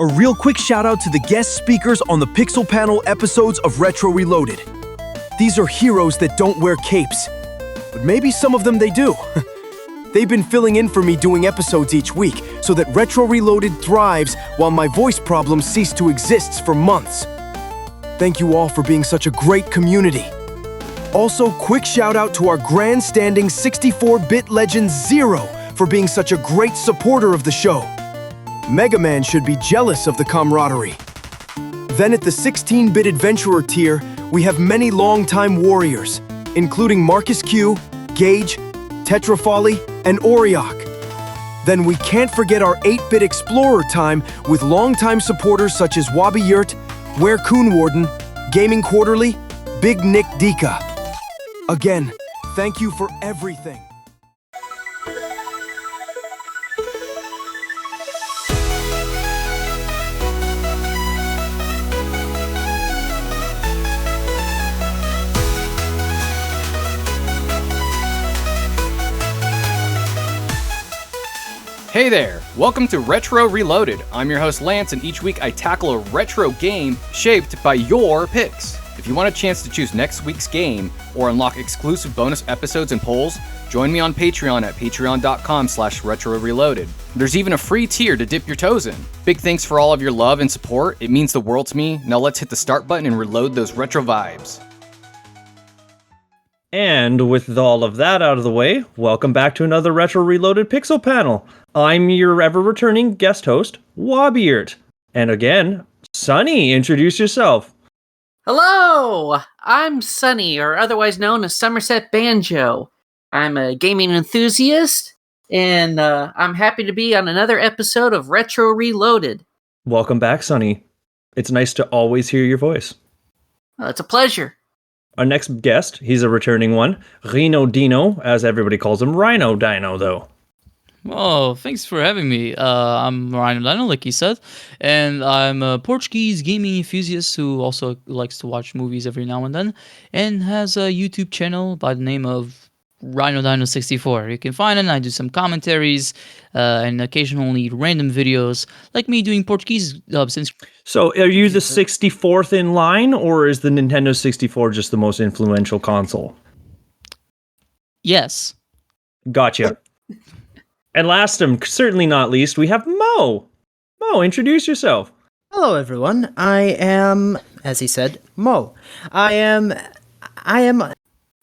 A real quick shout out to the guest speakers on the Pixel Panel episodes of Retro Reloaded. These are heroes that don't wear capes, but maybe some of them they do. They've been filling in for me doing episodes each week so that Retro Reloaded thrives while my voice problems cease to exist for months. Thank you all for being such a great community. Also, quick shout out to our grandstanding 64-bit legend Zero for being such a great supporter of the show. Mega Man should be jealous of the camaraderie. Then at the 16-bit adventurer tier, we have many longtime warriors, including Marcus Q, Gage, Tetrafolly, and Oriok. Then we can't forget our 8-bit explorer time with longtime supporters such as Wobeeyert, Ware Coon Warden, Gaming Quarterly, Big Nick Dika. Again, thank you for everything. Hey there! Welcome to Retro Reloaded. I'm your host Lance, and each week I tackle a retro game shaped by your picks. If you want a chance to choose next week's game or unlock exclusive bonus episodes and polls, join me on Patreon at patreon.com/retroreloaded. There's even a free tier to dip your toes in. Big thanks for all of your love and support. It means the world to me. Now let's hit the start button and reload those retro vibes. And with all of that out of the way, welcome back to another Retro Reloaded Pixel Panel. I'm your ever-returning guest host, Wobeeyert. And again, Sunny, introduce yourself. Hello! I'm Sunny, or otherwise known as SummersetBanjo. I'm a gaming enthusiast, and I'm happy to be on another episode of Retro Reloaded. Welcome back, Sunny. It's nice to always hear your voice. Well, it's a pleasure. Our next guest, he's a returning one, RinoDino, as everybody calls him, RinoDino, though. Oh, thanks for having me. I'm RinoDino, like you said, and I'm a Portuguese gaming enthusiast who also likes to watch movies every now and then, and has a YouTube channel by the name of RinoDino64. You can find it, I do some commentaries, and occasionally random videos, like me doing Portuguese dubs. So, are you the 64th in line, or is the Nintendo 64 just the most influential console? Yes. Gotcha. And last and certainly not least, we have Mo. Mo, introduce yourself. Hello, everyone. I am, as he said, Mo. I am.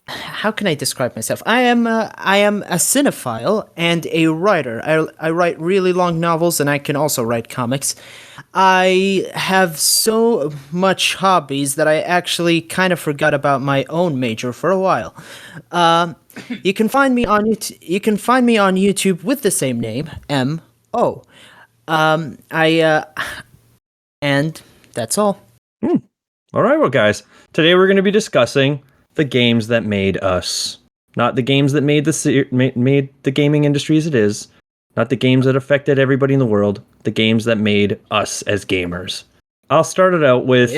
How can I describe myself? I am a cinephile and a writer. I write really long novels, and I can also write comics. I have so much hobbies that I actually kind of forgot about my own major for a while. You can find me on YouTube with the same name, M.O. And that's all. All right, well, guys, today we're going to be discussing the games that made us. Not the games that made the gaming industry as it is. Not the games that affected everybody in the world. The games that made us as gamers. I'll start it out with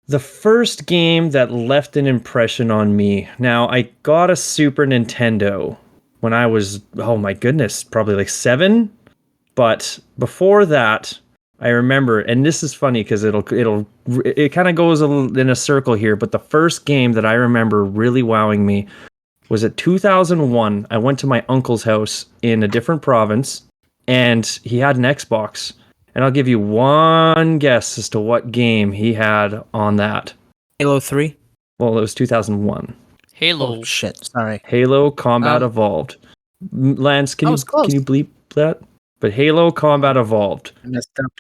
the first game that left an impression on me. Now, I got a Super Nintendo when I was, oh my goodness, probably like 7. But before that, I remember, and this is funny because it kind of goes in a circle here, but the first game that I remember really wowing me was at 2001. I went to my uncle's house in a different province, and he had an Xbox. And I'll give you one guess as to what game he had on that. Halo 3? Well, it was 2001. Halo. Oh, shit, sorry. Halo Combat Evolved. Lance, can you bleep that? But Halo Combat Evolved. I messed up.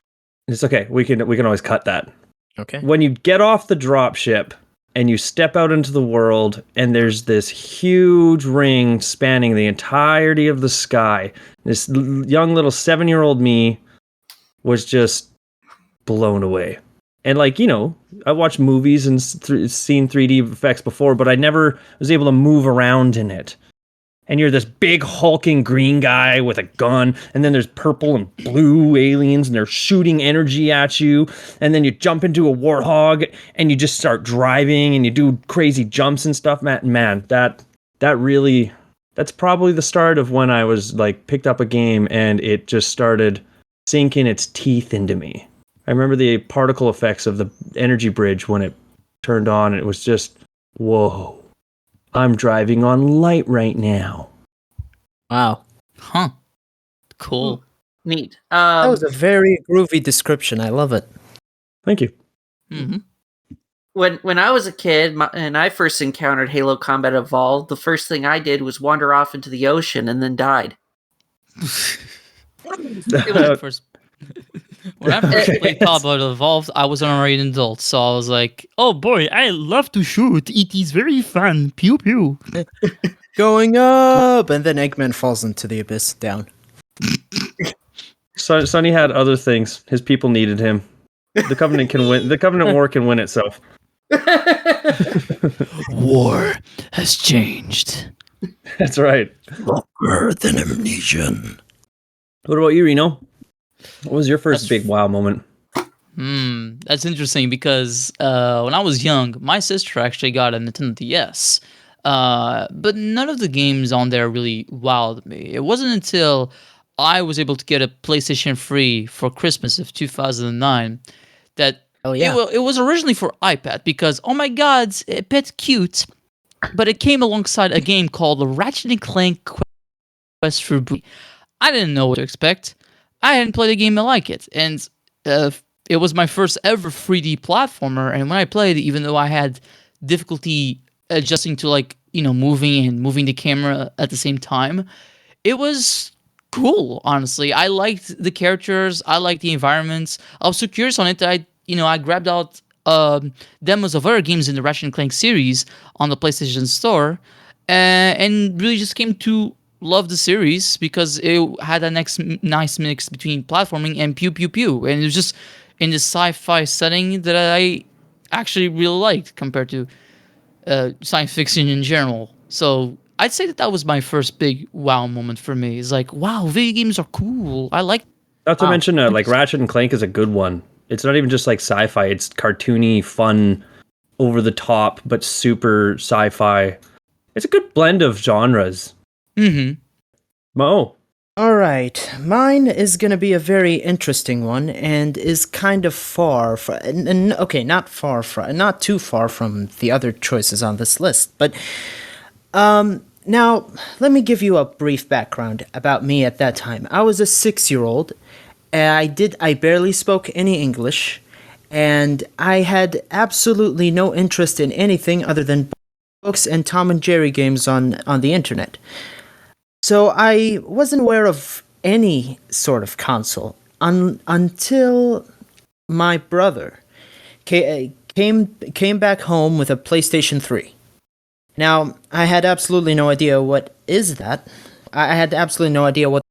It's okay. We can always cut that. Okay. When you get off the dropship and you step out into the world, and there's this huge ring spanning the entirety of the sky, this young little 7-year-old me was just blown away. And like, you know, I watched movies and seen 3D effects before, but I never was able to move around in it. And you're this big hulking green guy with a gun, and then there's purple and blue aliens, and they're shooting energy at you, and then you jump into a warthog, and you just start driving, and you do crazy jumps and stuff. Man, that's probably the start of when I was like picked up a game, and it just started sinking its teeth into me. I remember the particle effects of the energy bridge when it turned on. It was just, whoa, I'm driving on light right now. Wow. Huh. Cool. Neat. That was a very groovy description. I love it. Thank you. Mm-hmm. When I was a kid and I first encountered Halo Combat Evolved, the first thing I did was wander off into the ocean and then died. First, when I first played Combat Evolved, I was already an adult, so I was like, "Oh boy, I love to shoot. It is very fun. Pew pew." Going up, and then Eggman falls into the abyss down. So Sonny had other things. His people needed him. The Covenant can win. The Covenant War can win itself. War has changed. That's right. Longer than amnesia. What about you, Reno? What was your first big wow moment? That's interesting because when I was young, my sister actually got a Nintendo DS. But none of the games on there really wowed me. It wasn't until I was able to get a PlayStation 3 for Christmas of 2009 that it was originally for iPad because, oh my god, it's bit cute, but it came alongside a game called Ratchet and Clank Quest for Booty. I didn't know what to expect. I hadn't played a game like it, and it was my first ever 3D platformer, and when I played, even though I had difficulty adjusting to moving the camera at the same time, it was cool. Honestly, I liked the characters, I liked the environments. I was so curious on it that I grabbed out demos of other games in the Ratchet and Clank series on the PlayStation Store, and really just came to love the series because it had a nice mix between platforming and pew pew pew, and it was just in this sci-fi setting that I actually really liked compared to science fiction in general. So I'd say that was my first big wow moment for me. It's like, wow, video games are cool. I like. Not to mention, like Ratchet and Clank is a good one. It's not even just like sci-fi. It's cartoony, fun, over the top, but super sci-fi. It's a good blend of genres. Mm-hmm. Mo. All right, mine is going to be a very interesting one and is kind of far from, not too far from the other choices on this list. But now, let me give you a brief background about me at that time. I was a 6-year-old. I barely spoke any English, and I had absolutely no interest in anything other than books and Tom and Jerry games on the internet. So I wasn't aware of any sort of console until my brother came back home with a PlayStation 3. Now, I had absolutely no idea what is that. I had absolutely no idea what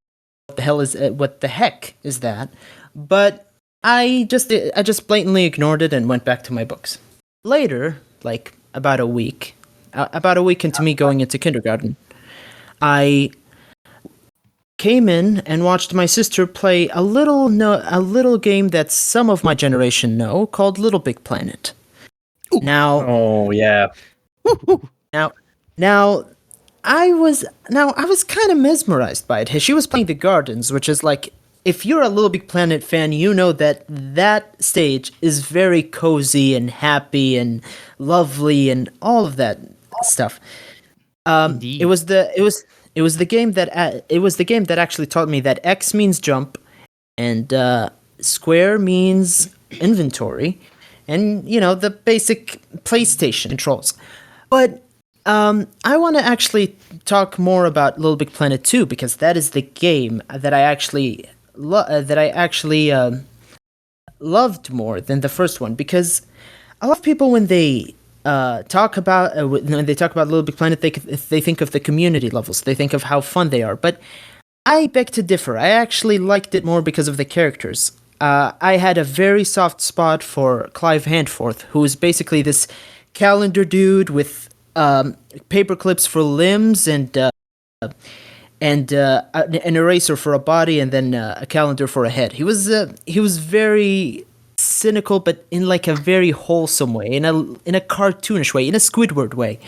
the heck is that. But I just blatantly ignored it and went back to my books. Later, like about a week into me going into kindergarten, I came in and watched my sister play a little game that some of my generation know called Little Big Planet. Now, oh yeah. Now I was kind of mesmerized by it. She was playing The Gardens, which is like, if you're a Little Big Planet fan, you know that stage is very cozy and happy and lovely and all of that stuff. It was the game that actually taught me that X means jump, and square means inventory, and the basic PlayStation controls. But I want to actually talk more about Little Big Planet 2 because that is the game that I actually loved more than the first one. Because a lot of people, when they talk about Little Big Planet, they think of the community levels. They think of how fun they are. But I beg to differ. I actually liked it more because of the characters. I had a very soft spot for Clive Handforth, who is basically this calendar dude with paper clips for limbs and an eraser for a body, and then a calendar for a head. He was very cynical, but in like a very wholesome way, in a cartoonish way, in a Squidward way.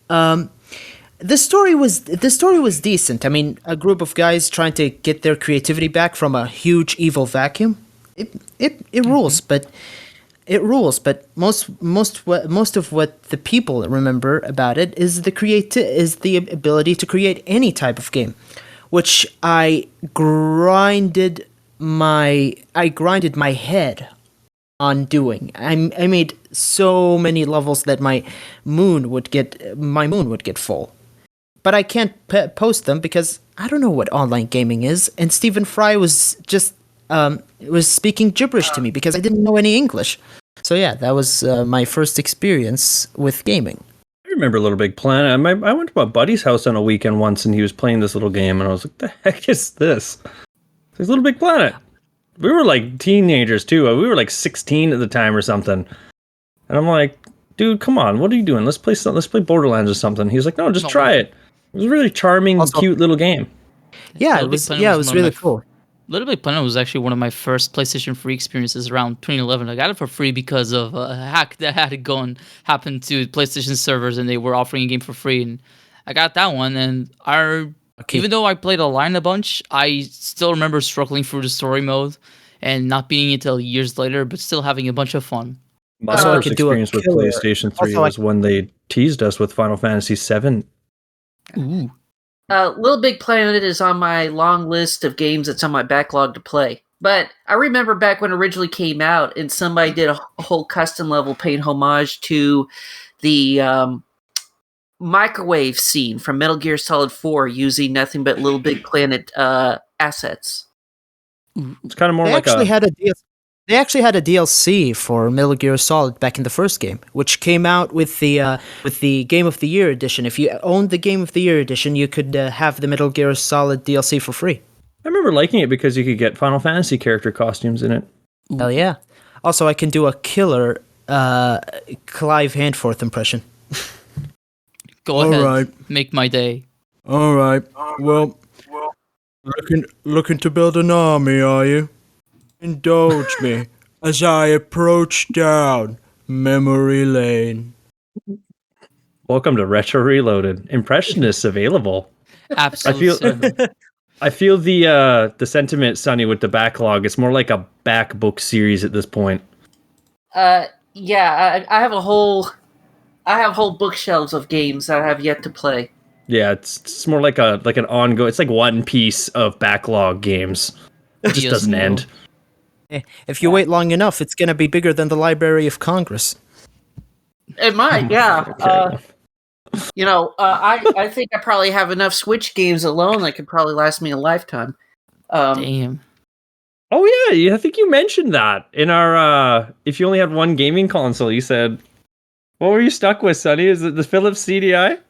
The story was decent. I mean, a group of guys trying to get their creativity back from a huge evil vacuum. It rules, but most of what the people remember about it is the ability to create any type of game, which I grinded my head on doing. I made so many levels that my moon would get full, but I can't post them because I don't know what online gaming is, and Stephen Fry was just was speaking gibberish to me because I didn't know any English. So yeah, that was my first experience with gaming. I remember Little Big Planet. I went to my buddy's house on a weekend once, and he was playing this little game, and I was like, "The heck is this?" It's Little Big Planet. We were like teenagers too. We were like 16 at the time or something. And I'm like, "Dude, come on, what are you doing? Let's play something. Let's play Borderlands or something." He's like, "No, just try it." It was a really charming, cute little game. Yeah, it was really cool. Little Big Planet was actually one of my first PlayStation 3 experiences around 2011. I got it for free because of a hack that had happened to PlayStation servers, and they were offering a game for free. And I got that one, and even though I played online a bunch, I still remember struggling through the story mode and not beating it until years later, but still having a bunch of fun. My first experience with PlayStation 3 was when they teased us with Final Fantasy 7. Ooh. Little Big Planet is on my long list of games that's on my backlog to play. But I remember back when it originally came out, and somebody did a whole custom level paying homage to the microwave scene from Metal Gear Solid 4 using nothing but Little Big Planet assets. It's kind of more They actually had a DLC for Metal Gear Solid back in the first game, which came out with the Game of the Year edition. If you owned the Game of the Year edition, you could have the Metal Gear Solid DLC for free. I remember liking it because you could get Final Fantasy character costumes in it. Hell yeah! Also, I can do a killer Clive Handforth impression. Go ahead, make my day. All right. Well, looking to build an army, are you? Indulge me as I approach down memory lane. Welcome to Retro Reloaded. Impressionists available. Absolutely. I feel the sentiment, Sonny, with the backlog. It's more like a back book series at this point. Yeah, I have whole bookshelves of games that I have yet to play. Yeah, it's more like an ongoing. It's like one piece of backlog games. It just doesn't end. If you wait long enough, it's going to be bigger than the Library of Congress. It might, yeah. I think I probably have enough Switch games alone that could probably last me a lifetime. Damn. Oh yeah, I think you mentioned that in our. If you only had one gaming console, you said, "What were you stuck with, Sonny? Is it the Philips CDI?"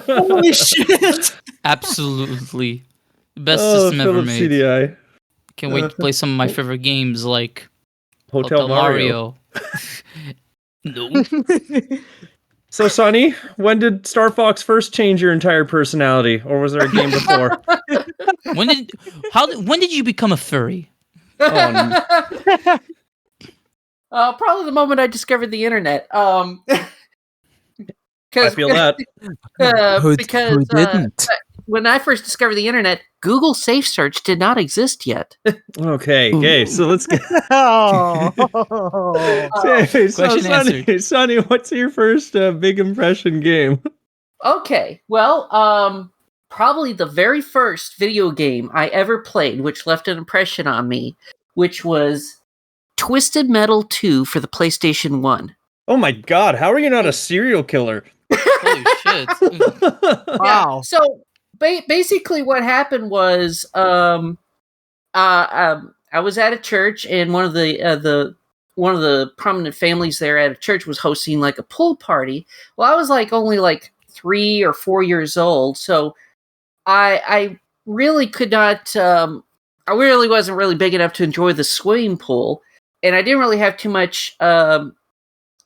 Holy shit! Absolutely, the best system ever Philips made. CDI. Can't wait to play some of my favorite games like Hotel Mario. No. So, Sonny, when did Star Fox first change your entire personality, or was there a game before? When did you become a furry? Oh, probably the moment I discovered the internet. I feel that. Who because didn't? When I first discovered the internet, Google Safe Search did not exist yet. Okay, so let's get. Sonny, what's your first big impression game? Okay, well, probably the very first video game I ever played, which left an impression on me, which was Twisted Metal 2 for the PlayStation 1. Oh my god, how are you not a serial killer? Holy shit. Wow. Yeah, so basically what happened was I was at a church, and one of the prominent families there at a church was hosting like a pool party. Well, I was only 3 or 4 years old, so I really could not. I really wasn't really big enough to enjoy the swimming pool, and I didn't really have too much to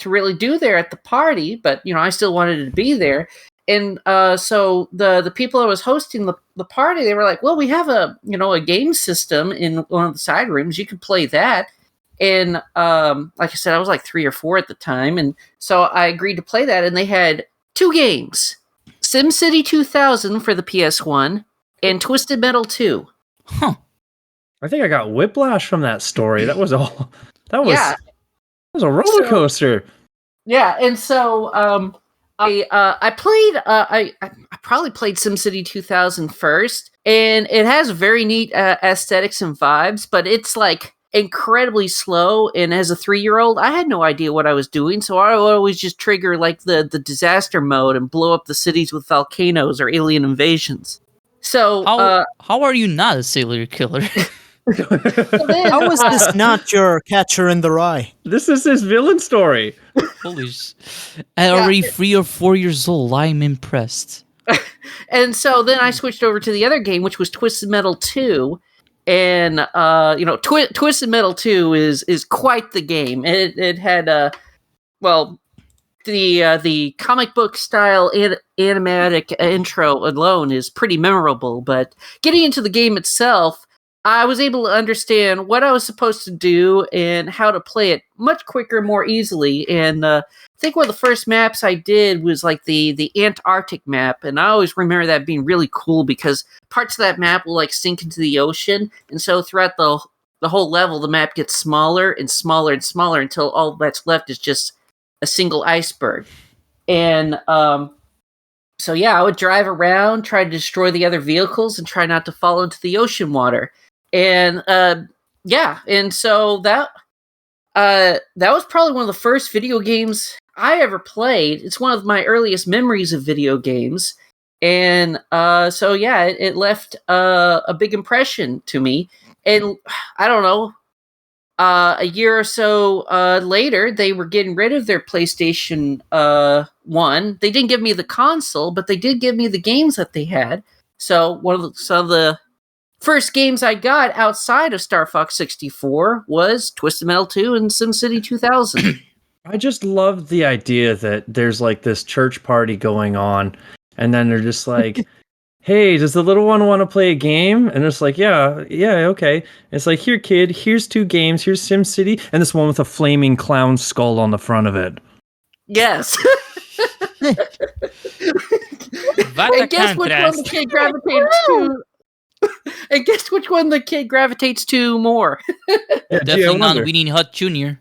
really do there at the party. But I still wanted to be there. And so the people that was hosting the party, they were like, "Well, we have a game system in one of the side rooms. You could play that." And like I said, I was 3 or 4 at the time, and so I agreed to play that. And they had 2 games: SimCity 2000 for the PS1 and Twisted Metal 2. Huh. I think I got whiplash from that story. That was all. That was Yeah. that was a roller coaster. Yeah, and so I played I probably played SimCity 2000 first, and it has very neat aesthetics and vibes, but it's like incredibly slow. And as a 3-year-old, I had no idea what I was doing, so I would always just trigger like the disaster mode and blow up the cities with volcanoes or alien invasions. So How are you not a serial killer? How is this not your Catcher in the Rye? This is his villain story. Holy At already 3 or 4 years old, I'm impressed. And so then I switched over to the other game, which was Twisted Metal 2. And Twisted Metal 2 is quite the game. It had the comic book style animatic intro alone is pretty memorable, but getting into the game itself, I was able to understand what I was supposed to do and how to play it much quicker, more easily. And I think one of the first maps I did was like the Antarctic map, and I always remember that being really cool because parts of that map will like sink into the ocean, and so throughout the whole level, the map gets smaller and smaller and smaller until all that's left is just a single iceberg. And so yeah, I would drive around, try to destroy the other vehicles, and try not to fall into the ocean water. And and so that was probably one of the first video games I ever played. It's one of my earliest memories of video games, and so yeah, it left a big impression to me. And I don't know, a year or so later, they were getting rid of their PlayStation 1. They didn't give me the console, but they did give me the games that they had. So some of the first games I got outside of Star Fox 64 was Twisted Metal 2 and SimCity 2000. I just love the idea that there's like this church party going on, and then they're just like, hey, does the little one want to play a game? And it's like, yeah, okay. It's like, here, kid, here's 2 games. Here's SimCity, and this one with a flaming clown skull on the front of it. Yes. And guess which one the kid gravitates to? And guess which one the kid gravitates to more? Definitely not Weenie Hut Jr.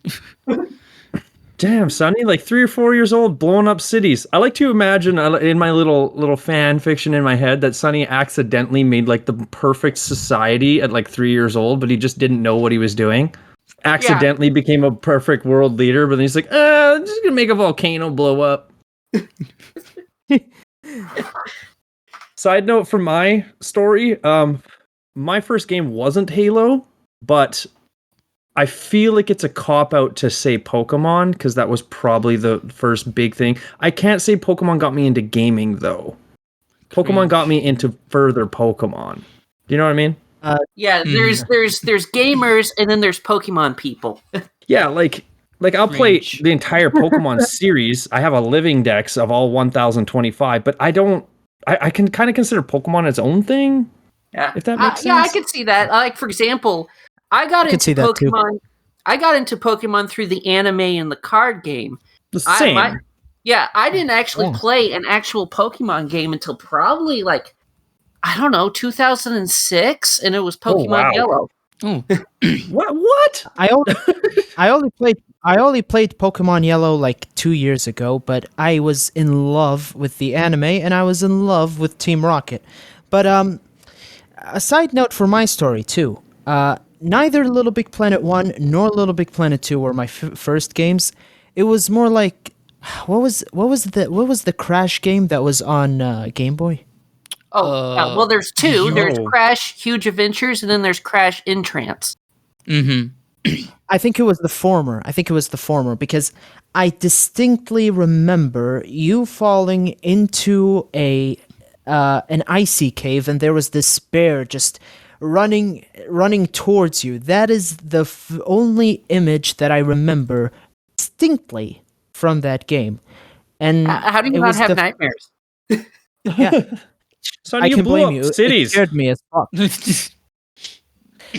Damn, Sonny, like 3 or 4 years old, blowing up cities. I like to imagine in my little fan fiction in my head that Sonny accidentally made like the perfect society at like 3 years old, but he just didn't know what he was doing. Accidentally became a perfect world leader, but then he's like, I'm just gonna make a volcano blow up. Side note from my story, my first game wasn't Halo, but I feel like it's a cop-out to say Pokemon, because that was probably the first big thing. I can't say Pokemon got me into gaming, though. Pokemon got me into further Pokemon. Do you know what I mean? There's gamers, and then there's Pokemon people. Yeah, like I'll play the entire Pokemon series. I have a living dex of all 1025, but I can kind of consider Pokemon its own thing. Yeah, if that makes sense. Yeah, I could see that. Like, for example, I got into Pokemon. I got into Pokemon through the anime and the card game. The same. I didn't actually play an actual Pokemon game until probably 2006, and it was Pokemon Yellow. Oh. What? I only played Pokemon Yellow like 2 years ago, but I was in love with the anime and I was in love with Team Rocket. But a side note for my story too. Neither Little Big Planet 1 nor Little Big Planet 2 were my first games. It was more like what was the Crash game that was on Game Boy? Well, there's 2. There's Crash Huge Adventures, and then there's Crash Entrance. Mm-hmm. I think it was the former. Because I distinctly remember you falling into an icy cave, and there was this bear just running towards you. That is the only image that I remember distinctly from that game. And how do you not have nightmares? Yeah. Sonny, you blew up cities. It scared me as fuck.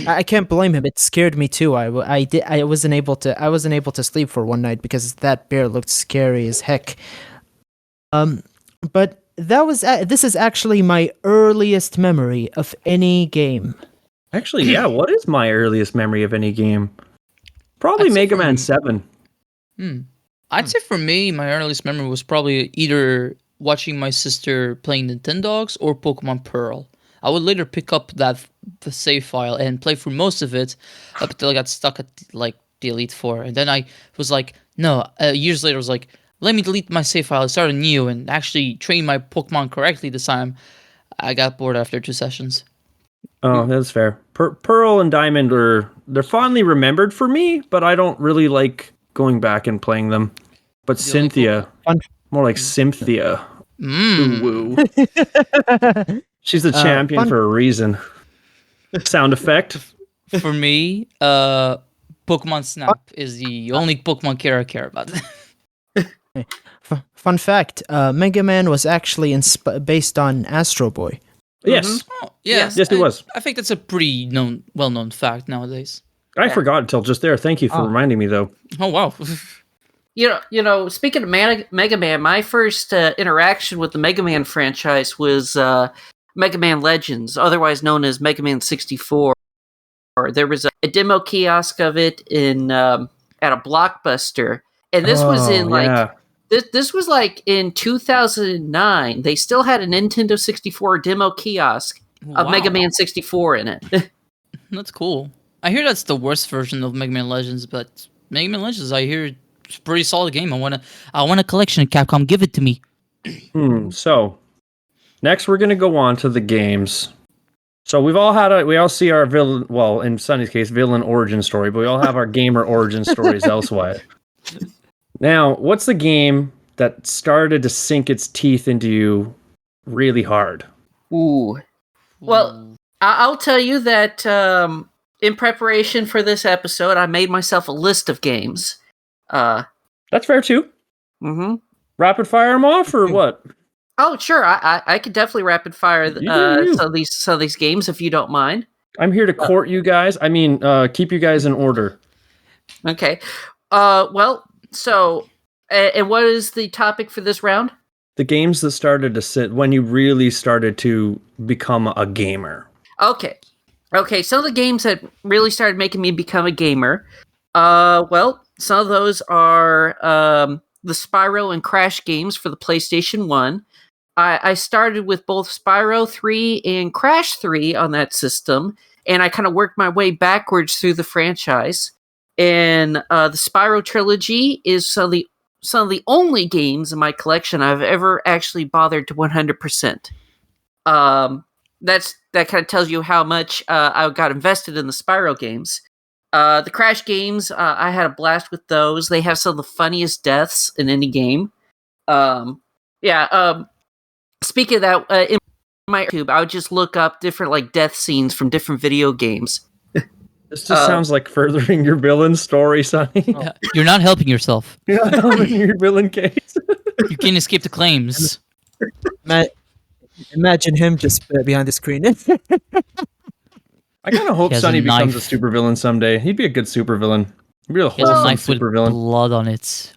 I can't blame him. It scared me too. I wasn't able to sleep for one night because that bear looked scary as heck. But this is actually my earliest memory of any game. Actually, yeah. What is my earliest memory of any game? Probably I'd say Mega for Man m- 7. I'd say for me, my earliest memory was probably either watching my sister playing Nintendogs or Pokemon Pearl. I would later pick up the save file and play through most of it up until I got stuck at like the Elite Four, and then I was like, no. Years later, I was like, let me delete my save file, start anew, and actually train my Pokemon correctly this time. I got bored after 2 sessions. Oh, that's fair. Pearl and Diamond they're fondly remembered for me, but I don't really like going back and playing them. But The only Cynthia, Fun- more like Cynthia. Mm. Ooh, woo. She's the champion fun- for a reason. Sound effect. For me, Pokemon Snap is the only Pokemon I care about. Fun fact: Mega Man was actually based on Astro Boy. Yes, Oh, yeah, yes, it was. I think that's a pretty well-known fact nowadays. I forgot until just there. Thank you for reminding me, though. Oh wow. Speaking of Mega Man, my first interaction with the Mega Man franchise was Mega Man Legends, otherwise known as Mega Man 64. There was a demo kiosk of it in at a Blockbuster, and this was in yeah. this was like in 2009. They still had a Nintendo 64 demo kiosk of Wow. Mega Man 64 in it. That's cool. I hear that's the worst version of Mega Man Legends, but Mega Man Legends, I hear it's a pretty solid game. I want a collection. Capcom, give it to me. So, next we're gonna go on to the games. So we all see our villain. Well, in Sunny's case, villain origin story, but we all have our gamer origin stories elsewhere. Now, what's the game that started to sink its teeth into you really hard? Ooh. Well, I'll tell you that in preparation for this episode, I made myself a list of games. That's fair too. Mm-hmm. Rapid fire them off or what? Oh, sure. I could definitely rapid fire You do you. some of these games if you don't mind. I'm here to court you guys. I mean, keep you guys in order. Okay. Well, so, and what is the topic for this round? The games that started to sit when you really started to become a gamer. Okay. Some of the games that really started making me become a gamer. Well, some of those are the Spyro and Crash games for the PlayStation 1. I started with both Spyro 3 and Crash 3 on that system, and I kind of worked my way backwards through the franchise. And the Spyro trilogy is some of the only games in my collection I've ever actually bothered to 100%. That kind of tells you how much I got invested in the Spyro games. The Crash games, I had a blast with those. They have some of the funniest deaths in any game. Speaking of that, in my YouTube, I would just look up different like death scenes from different video games. This just sounds like furthering your villain story, Sonny. Yeah, you're not helping yourself. You're not helping your villain case. You can't escape the claims. Imagine him just behind the screen. I kind of hope He has Sonny a becomes knife. a supervillain someday. He'd be a good supervillain. He'd be a He has a wholesome knife with supervillain. blood on it.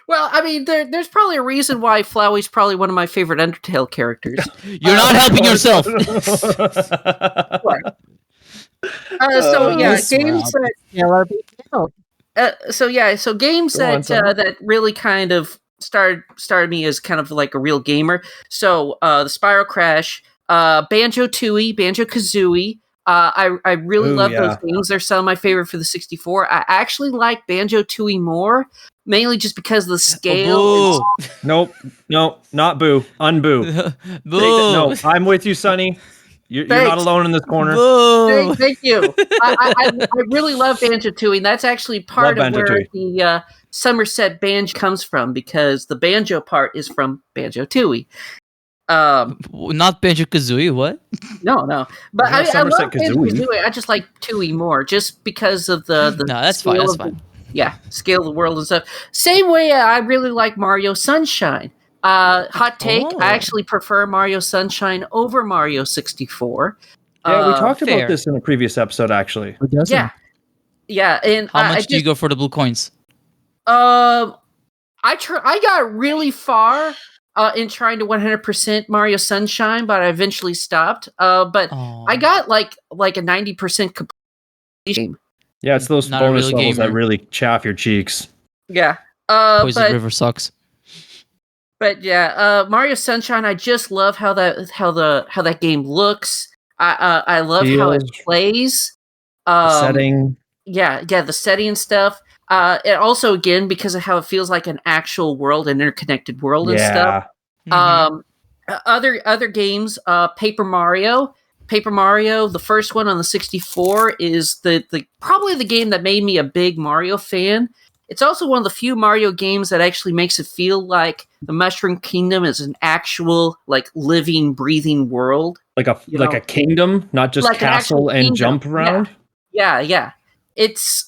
Well, I mean, there's probably a reason why Flowey's probably one of my favorite Undertale characters. You're not helping yourself. Games that really kind of started me as kind of like a real gamer. So the Spyro Crash, Banjo Tooie, Banjo Kazooie. I really love those games. They're some of my favorite for the 64. I actually like Banjo Tooie more, mainly just because of the scale. Boo. Nope, not boo. Unboo. Boo. No, I'm with you, Sonny. You're not Thanks. alone in this corner. Boo. Thank you. I really love Banjo Tooie, and that's actually part Love of Banjo where Tooie. the Somerset Banjo comes from, because the banjo part is from Banjo Tooie. Not Banjo Kazooie. What? No. But Not I love Somerset Banjo Kazooie. Kazooie. I just like Tooie more, just because of the No, that's fine. scale That's of the- fine. Yeah, scale of the world and stuff. Same way I really like Mario Sunshine. Hot take, Oh. I actually prefer Mario Sunshine over Mario 64. Yeah, we talked fair. about this in a previous episode, actually. Yeah, and How I much do you go for the blue coins? I got really far in trying to 100% Mario Sunshine, but I eventually stopped. But I got like a 90% completion. Yeah, it's those Not a bonus real levels that gamer. really chaff your cheeks. Yeah. Poison River sucks. But yeah, Mario Sunshine. I just love how that game looks. I love how it Feels, plays. the setting. Yeah, the setting and stuff. And also again because of how it feels like an actual world, an interconnected world and stuff. Mhm. Other games, Paper Mario. Paper Mario, the first one on the 64, is the probably the game that made me a big Mario fan. It's also one of the few Mario games that actually makes it feel like the Mushroom Kingdom is an actual, like, living, breathing world. Like a You like know? a kingdom, not just Like an actual castle and kingdom. jump around. Yeah. It's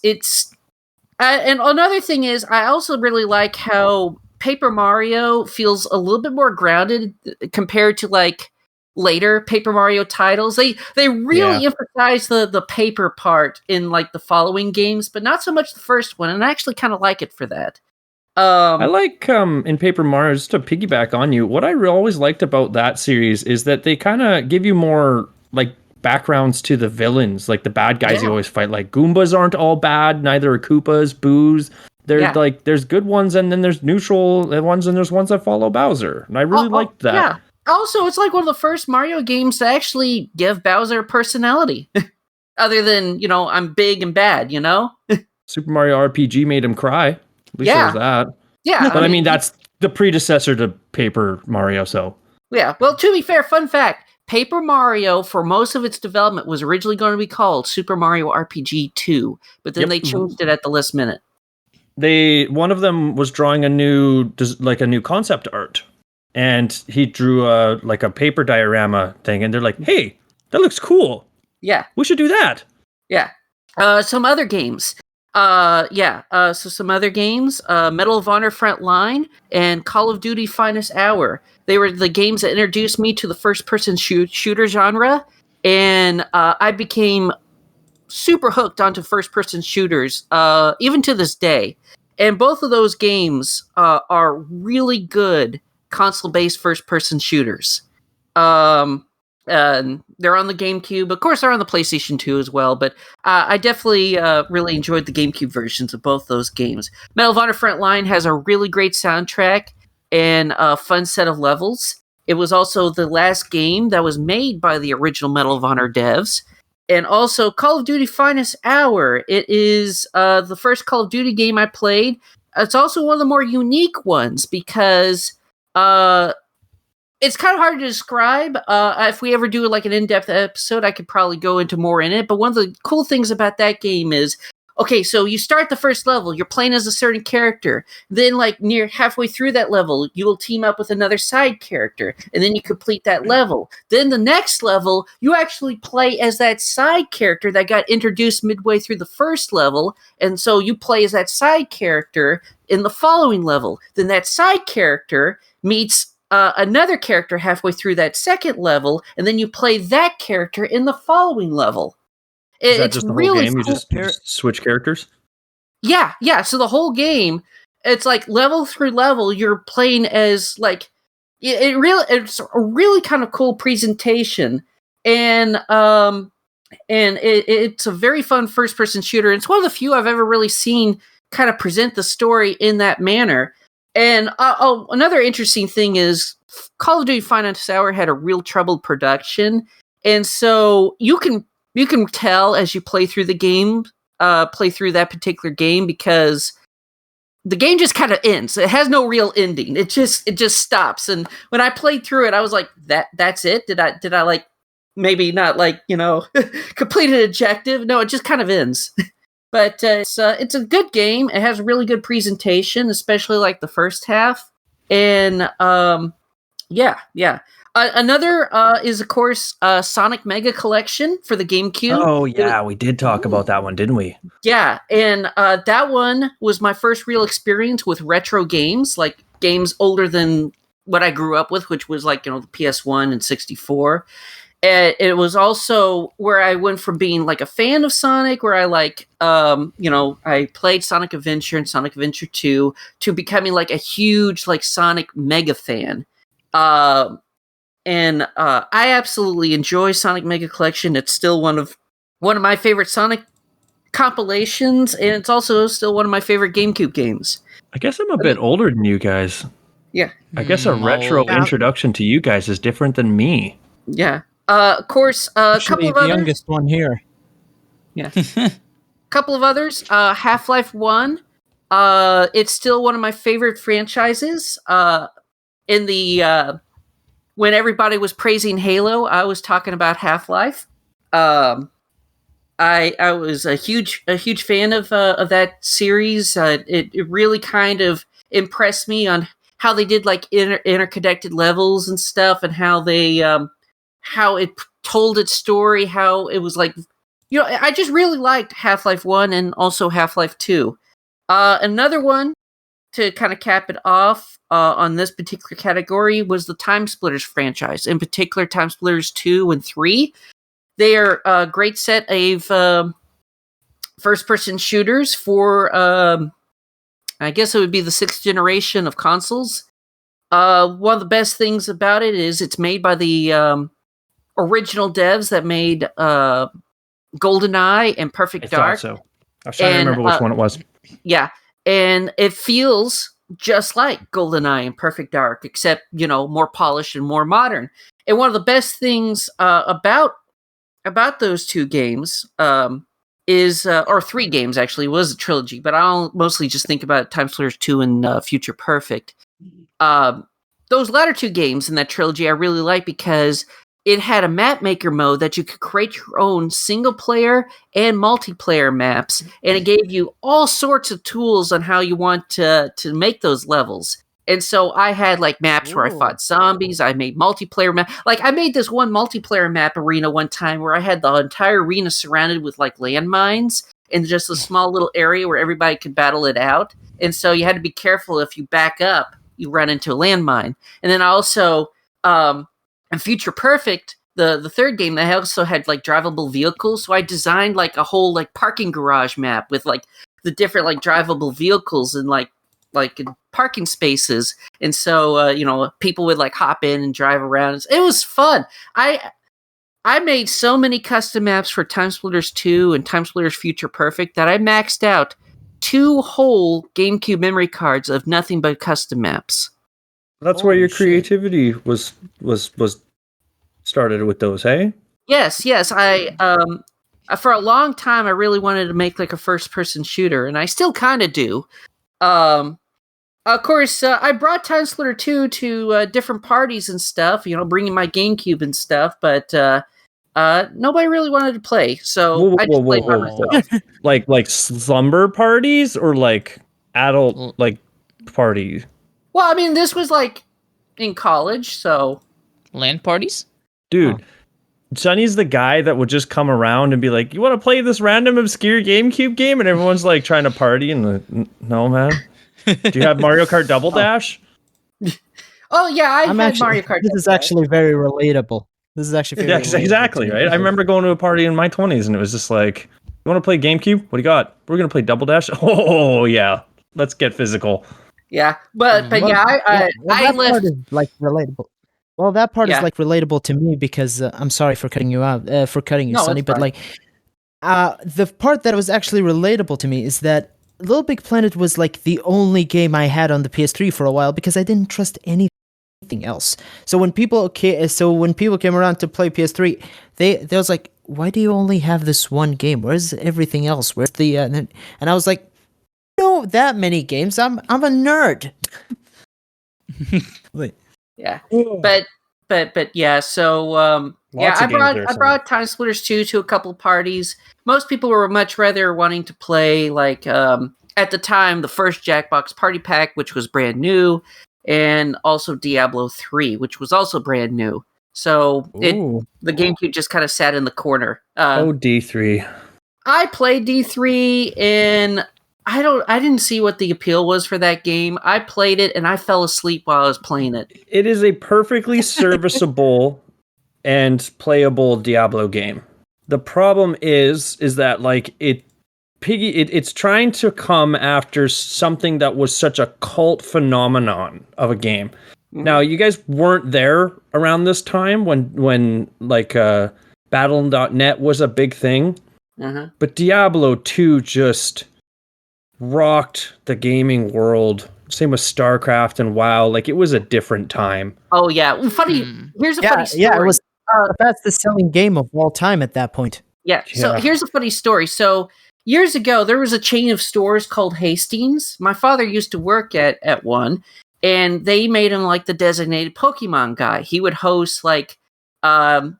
and another thing is, I also really like how Paper Mario feels a little bit more grounded compared to like later Paper Mario titles. They really emphasize the paper part in like the following games, but not so much the first one. And I actually kind of like it for that. I like in Paper Mario, just to piggyback on you, what I always liked about that series is that they kind of give you more like backgrounds to the villains, like the bad guys you always fight. Like Goombas aren't all bad, neither are Koopas, Boos. They're like there's good ones and then there's neutral ones and there's ones that follow Bowser. And I really liked that. Yeah. Also, it's like one of the first Mario games to actually give Bowser a personality. Other than, I'm big and bad, Super Mario RPG made him cry. At least there was that. Yeah. But I mean, that's the predecessor to Paper Mario, so. Yeah. Well, to be fair, fun fact, Paper Mario, for most of its development, was originally going to be called Super Mario RPG 2, but then they changed it at the last minute. One of them was drawing a new concept art, and he drew a paper diorama thing, and they're like, "Hey, that looks cool. Yeah. We should do that." Yeah. Some other games. So some other games, Medal of Honor Frontline and Call of Duty Finest Hour. They were the games that introduced me to the first-person shooter genre, and I became super hooked onto first-person shooters, even to this day. And both of those games are really good console-based first-person shooters. They're on the GameCube. Of course, they're on the PlayStation 2 as well, but I definitely really enjoyed the GameCube versions of both those games. Medal of Honor Frontline has a really great soundtrack and a fun set of levels. It was also the last game that was made by the original Medal of Honor devs. And also, Call of Duty Finest Hour. It is the first Call of Duty game I played. It's also one of the more unique ones because it's kind of hard to describe. If we ever do like an in-depth episode, I could probably go into more in it. But one of the cool things about that game is, okay, so you start the first level, you're playing as a certain character. Then like near halfway through that level, you will team up with another side character. And then you complete that level. Then the next level, you actually play as that side character that got introduced midway through the first level. And so you play as that side character in the following level. Then that side character meets another character halfway through that second level, and then you play that character in the following level. Is that It's just the whole really game? cool. You just switch characters? Yeah. So the whole game, it's like level through level, you're playing as like it's a really kind of cool presentation, and it's a very fun first person shooter. It's one of the few I've ever really seen kind of present the story in that manner. And another interesting thing is Call of Duty Finest Hour had a real troubled production, and so you can tell as you play through the game, play through that particular game, because the game just kind of ends. It has no real ending. It just stops. And when I played through it, I was like, that's it? Did I like maybe not like complete an objective? No, it just kind of ends. But it's a good game. It has a really good presentation, especially like the first half. And another is of course Sonic Mega Collection for the GameCube. Oh yeah, we did talk about that one, didn't we? Yeah, and that one was my first real experience with retro games, like games older than what I grew up with, which was like the PS1 and 64. And it was also where I went from being like a fan of Sonic, where I like, I played Sonic Adventure and Sonic Adventure 2, to becoming like a huge like Sonic mega fan. And I absolutely enjoy Sonic Mega Collection. It's still one of my favorite Sonic compilations, and it's also still one of my favorite GameCube games. I guess I'm a bit older than you guys. Yeah, I guess a retro introduction to you guys is different than me. yeah. Of course, a couple Actually, of the others. youngest one here. Yeah, couple of others. Half-Life 1. It's still one of my favorite franchises. In the when everybody was praising Halo, I was talking about Half-Life. I was a huge fan of that series. It really kind of impressed me on how they did like interconnected levels and stuff, and how they how it told its story. How it was like, I just really liked Half-Life 1 and also Half-Life 2. Another one to kind of cap it off on this particular category was the Time Splitters franchise, in particular Time Splitters 2 and 3. They are a great set of first-person shooters for, I guess it would be the 6th generation of consoles. One of the best things about it is it's made by the original devs that made GoldenEye and Perfect Dark. I thought so. I was trying to remember which one it was. Yeah, and it feels just like GoldenEye and Perfect Dark, except, more polished and more modern. And one of the best things about those two games is, or three games actually, was a trilogy, but I'll mostly just think about Time Splitters 2 and Future Perfect. Those latter two games in that trilogy I really like because it had a map maker mode that you could create your own single player and multiplayer maps, and it gave you all sorts of tools on how you want to make those levels. And so I had like maps where I fought zombies. I made multiplayer map. Like I made this one multiplayer map arena one time where I had the entire arena surrounded with like landmines and just a small little area where everybody could battle it out. And so you had to be careful if you back up, you run into a landmine. And then I also, in Future Perfect, the third game, they also had like drivable vehicles. So I designed like a whole like parking garage map with like the different like drivable vehicles and like parking spaces. And so, people would like hop in and drive around. It was fun. I made so many custom maps for Time Splitters 2 and Time Splitters Future Perfect that I maxed out 2 whole GameCube memory cards of nothing but custom maps. That's where your creativity was started with those, hey? Yes. I for a long time I really wanted to make like a first-person shooter, and I still kind of do. Of course, I brought Time Splitter 2 to different parties and stuff, bringing my GameCube and stuff, but nobody really wanted to play, so I just played by myself. Like slumber parties or like adult like parties? Well, I mean, this was like in college, so... LAN parties? Dude, Sonny's the guy that would just come around and be like, you want to play this random obscure GameCube game? And everyone's like trying to party and no, man. Do you have Mario Kart Double Dash? Oh, yeah, I had Mario Kart. This is actually very relatable. This is actually very relatable exactly, right? I remember going to a party in my 20s and it was just like, you want to play GameCube? What do you got? We're going to play Double Dash? Oh, yeah. Let's get physical. Yeah, but yeah, I that left... part is like relatable. Well, that part is like relatable to me because I'm sorry for cutting you out, Sonny, but like the part that was actually relatable to me is that Little Big Planet was like the only game I had on the PS3 for a while because I didn't trust anything else. So when people came around to play PS3, they was like, "Why do you only have this one game? Where's everything else? Where's the?" And I was like, "No, that many games. I'm a nerd." Yeah, but yeah. So I brought Time Splitters 2 to a couple of parties. Most people were much rather wanting to play like at the time the first Jackbox Party Pack, which was brand new, and also Diablo 3, which was also brand new. So the GameCube just kind of sat in the corner. D3. I played D3 and I didn't see what the appeal was for that game. I played it and I fell asleep while I was playing it. It is a perfectly serviceable and playable Diablo game. The problem is that like it's trying to come after something that was such a cult phenomenon of a game. Now, you guys weren't there around this time when like Battle.net was a big thing, but Diablo 2 just rocked the gaming world. Same with StarCraft and WoW. Like, it was a different time. Oh yeah, well, funny. Here's a funny story. Yeah, it was the fastest selling game of all time at that point. Yeah. So here's a funny story. So years ago, there was a chain of stores called Hastings. My father used to work at one, and they made him like the designated Pokemon guy. He would host like Pokemon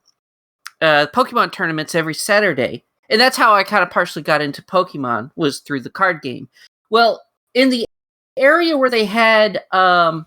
tournaments every Saturday, and that's how I kind of partially got into Pokemon, was through the card game. Well, in the area where they had the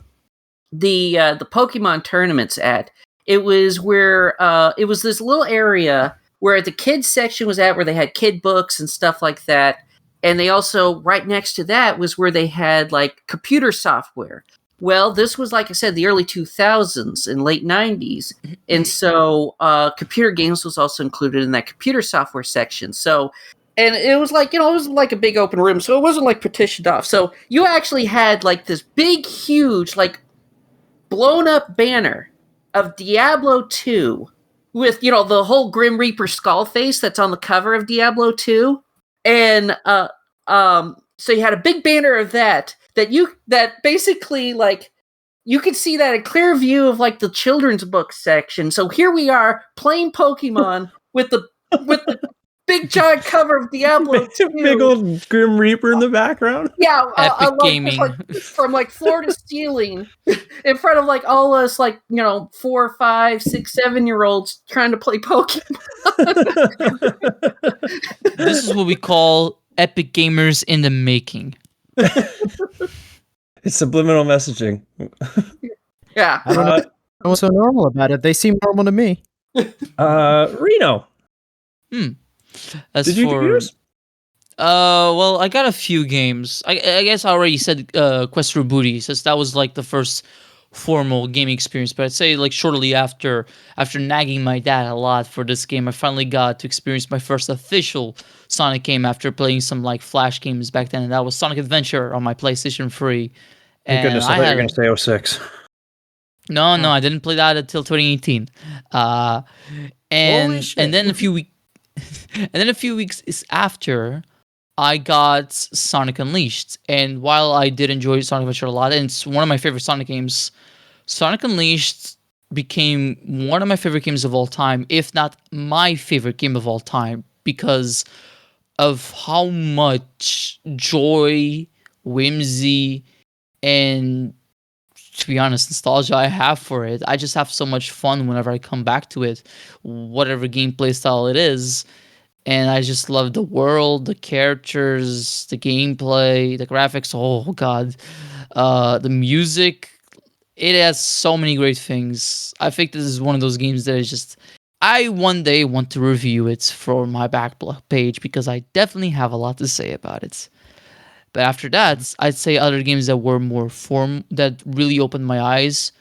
Pokemon tournaments at, it was where it was this little area where the kids section was at, where they had kid books and stuff like that. And they also, right next to that, was where they had like computer software. Well, this was, like I said, the early 2000s and late 90s. And so computer games was also included in that computer software section. So, and it was like, it was like a big open room. So it wasn't like partitioned off. So you actually had like this big, huge, like blown up banner of Diablo 2 with, the whole Grim Reaper skull face that's on the cover of Diablo 2. And so you had a big banner of that basically, like, you could see that a clear view of like the children's book section. So here we are playing Pokemon with the big giant cover of Diablo 2. Big old Grim Reaper in the background. Yeah, Epic gaming. From like floor to ceiling, in front of like all us, like 4, 5, 6, 7-year-olds trying to play Pokemon. This is what we call epic gamers in the making. It's subliminal messaging. Yeah. I don't know what's so normal about it. They seem normal to me. Reno. As Did you do yours? Well, I got a few games. I guess I already said Quest for Booty, since that was like the first formal gaming experience. But I'd say like shortly after nagging my dad a lot for this game, I finally got to experience my first official Sonic game after playing some like Flash games back then, and that was Sonic Adventure on my PlayStation 3. Thank goodness, I thought you were going to say 06. No, I didn't play that until 2018. And then a few weeks after, I got Sonic Unleashed. And while I did enjoy Sonic Adventure a lot, and it's one of my favorite Sonic games, Sonic Unleashed became one of my favorite games of all time, if not my favorite game of all time, because of how much joy, whimsy, and, to be honest, nostalgia I have for it. I just have so much fun whenever I come back to it, whatever gameplay style it is. And I just love the world, the characters, the gameplay, the graphics. Oh, God. The music. It has so many great things. I think this is one of those games that is just... I one day want to review it for my back page, because I definitely have a lot to say about it. But after that, I'd say other games that were more that really opened my eyes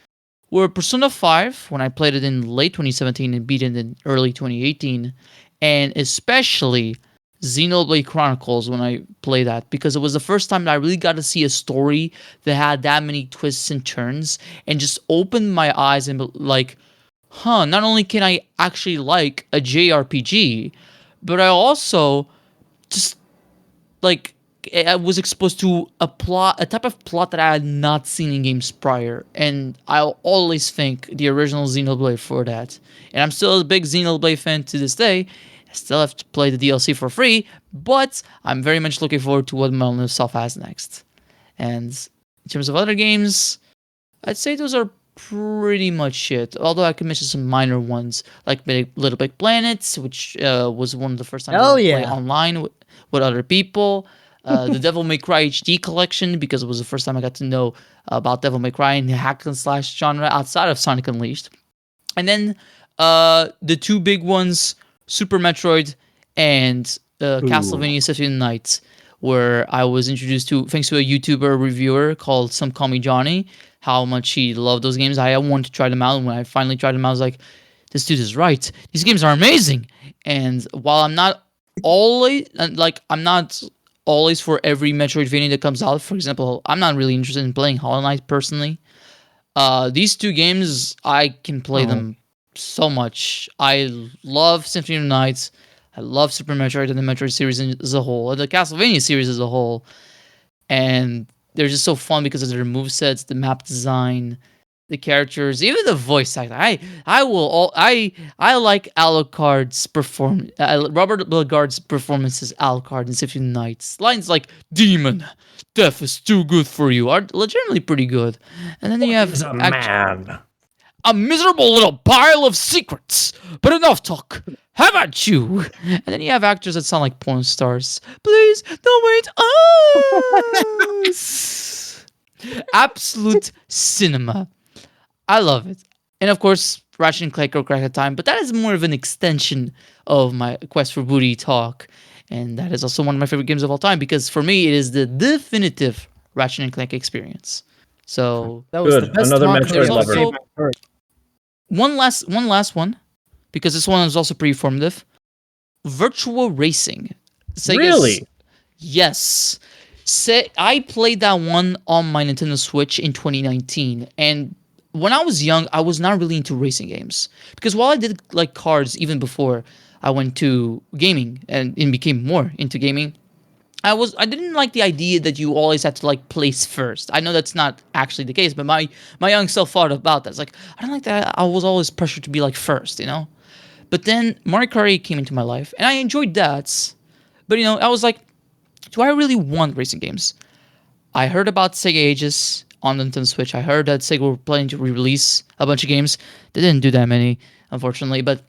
were Persona 5, when I played it in late 2017 and beat it in early 2018, and especially Xenoblade Chronicles when I played that, because it was the first time that I really got to see a story that had that many twists and turns, and just opened my eyes and like, not only can I actually like a JRPG, but I also just like... I was exposed to a type of plot that I had not seen in games prior, and I'll always thank the original Xenoblade for that. And I'm still a big Xenoblade fan to this day. I still have to play the DLC for free, but I'm very much looking forward to what Microsoft has next. And in terms of other games, I'd say those are pretty much it. Although I could mention some minor ones, like Little Big Planets, which was one of the first times I played online with other people. The Devil May Cry HD collection, because it was the first time I got to know about Devil May Cry and the hack and slash genre outside of Sonic Unleashed. And then the two big ones, Super Metroid and Castlevania Symphony of the Night, where I was introduced to, thanks to a YouTuber reviewer called Some Call Me Johnny, how much he loved those games. I wanted to try them out, and when I finally tried them out, I was like, this dude is right. These games are amazing. And while I'm not always for every Metroidvania that comes out. For example, I'm not really interested in playing Hollow Knight personally. These two games, I can play them so much. I love Symphony of the Night. I love Super Metroid and the Metroid series as a whole, and the Castlevania series as a whole. And they're just so fun because of their movesets, the map design, the characters, even the voice acting. I like Alucard's Robert Lagarde's performance as Alucard in Symphony of the Night. Lines like "Demon, death is too good for you" are legitimately pretty good. And then you have He's a man. a miserable little pile of secrets. But enough talk. How about you? And then you have actors that sound like porn stars. Please don't wait us. Absolute cinema. I love it. And of course, Ratchet and Clank Ocarina of Time, but that is more of an extension of my Quest for Booty talk. And that is also one of my favorite games of all time because for me, it is the definitive Ratchet and Clank experience. So That was Good. the best Another talk Metroid about lover. game I've heard. one last one, because this one is also pretty formative. Virtual Racing. Really? Yes. I played that one on my Nintendo Switch in 2019, and when I was young, I was not really into racing games because while I did like cars even before I went to gaming and became more into gaming, I didn't like the idea that you always had to like place first. I know that's not actually the case, but my young self thought about that. It's like I don't like that. I was always pressured to be like first, you know. But then Mario Kart 8 came into my life, and I enjoyed that. But you know, I was like, do I really want racing games? I heard about Sega Ages on the Nintendo Switch. I heard that Sega were planning to re-release a bunch of games. They didn't do that many, unfortunately, but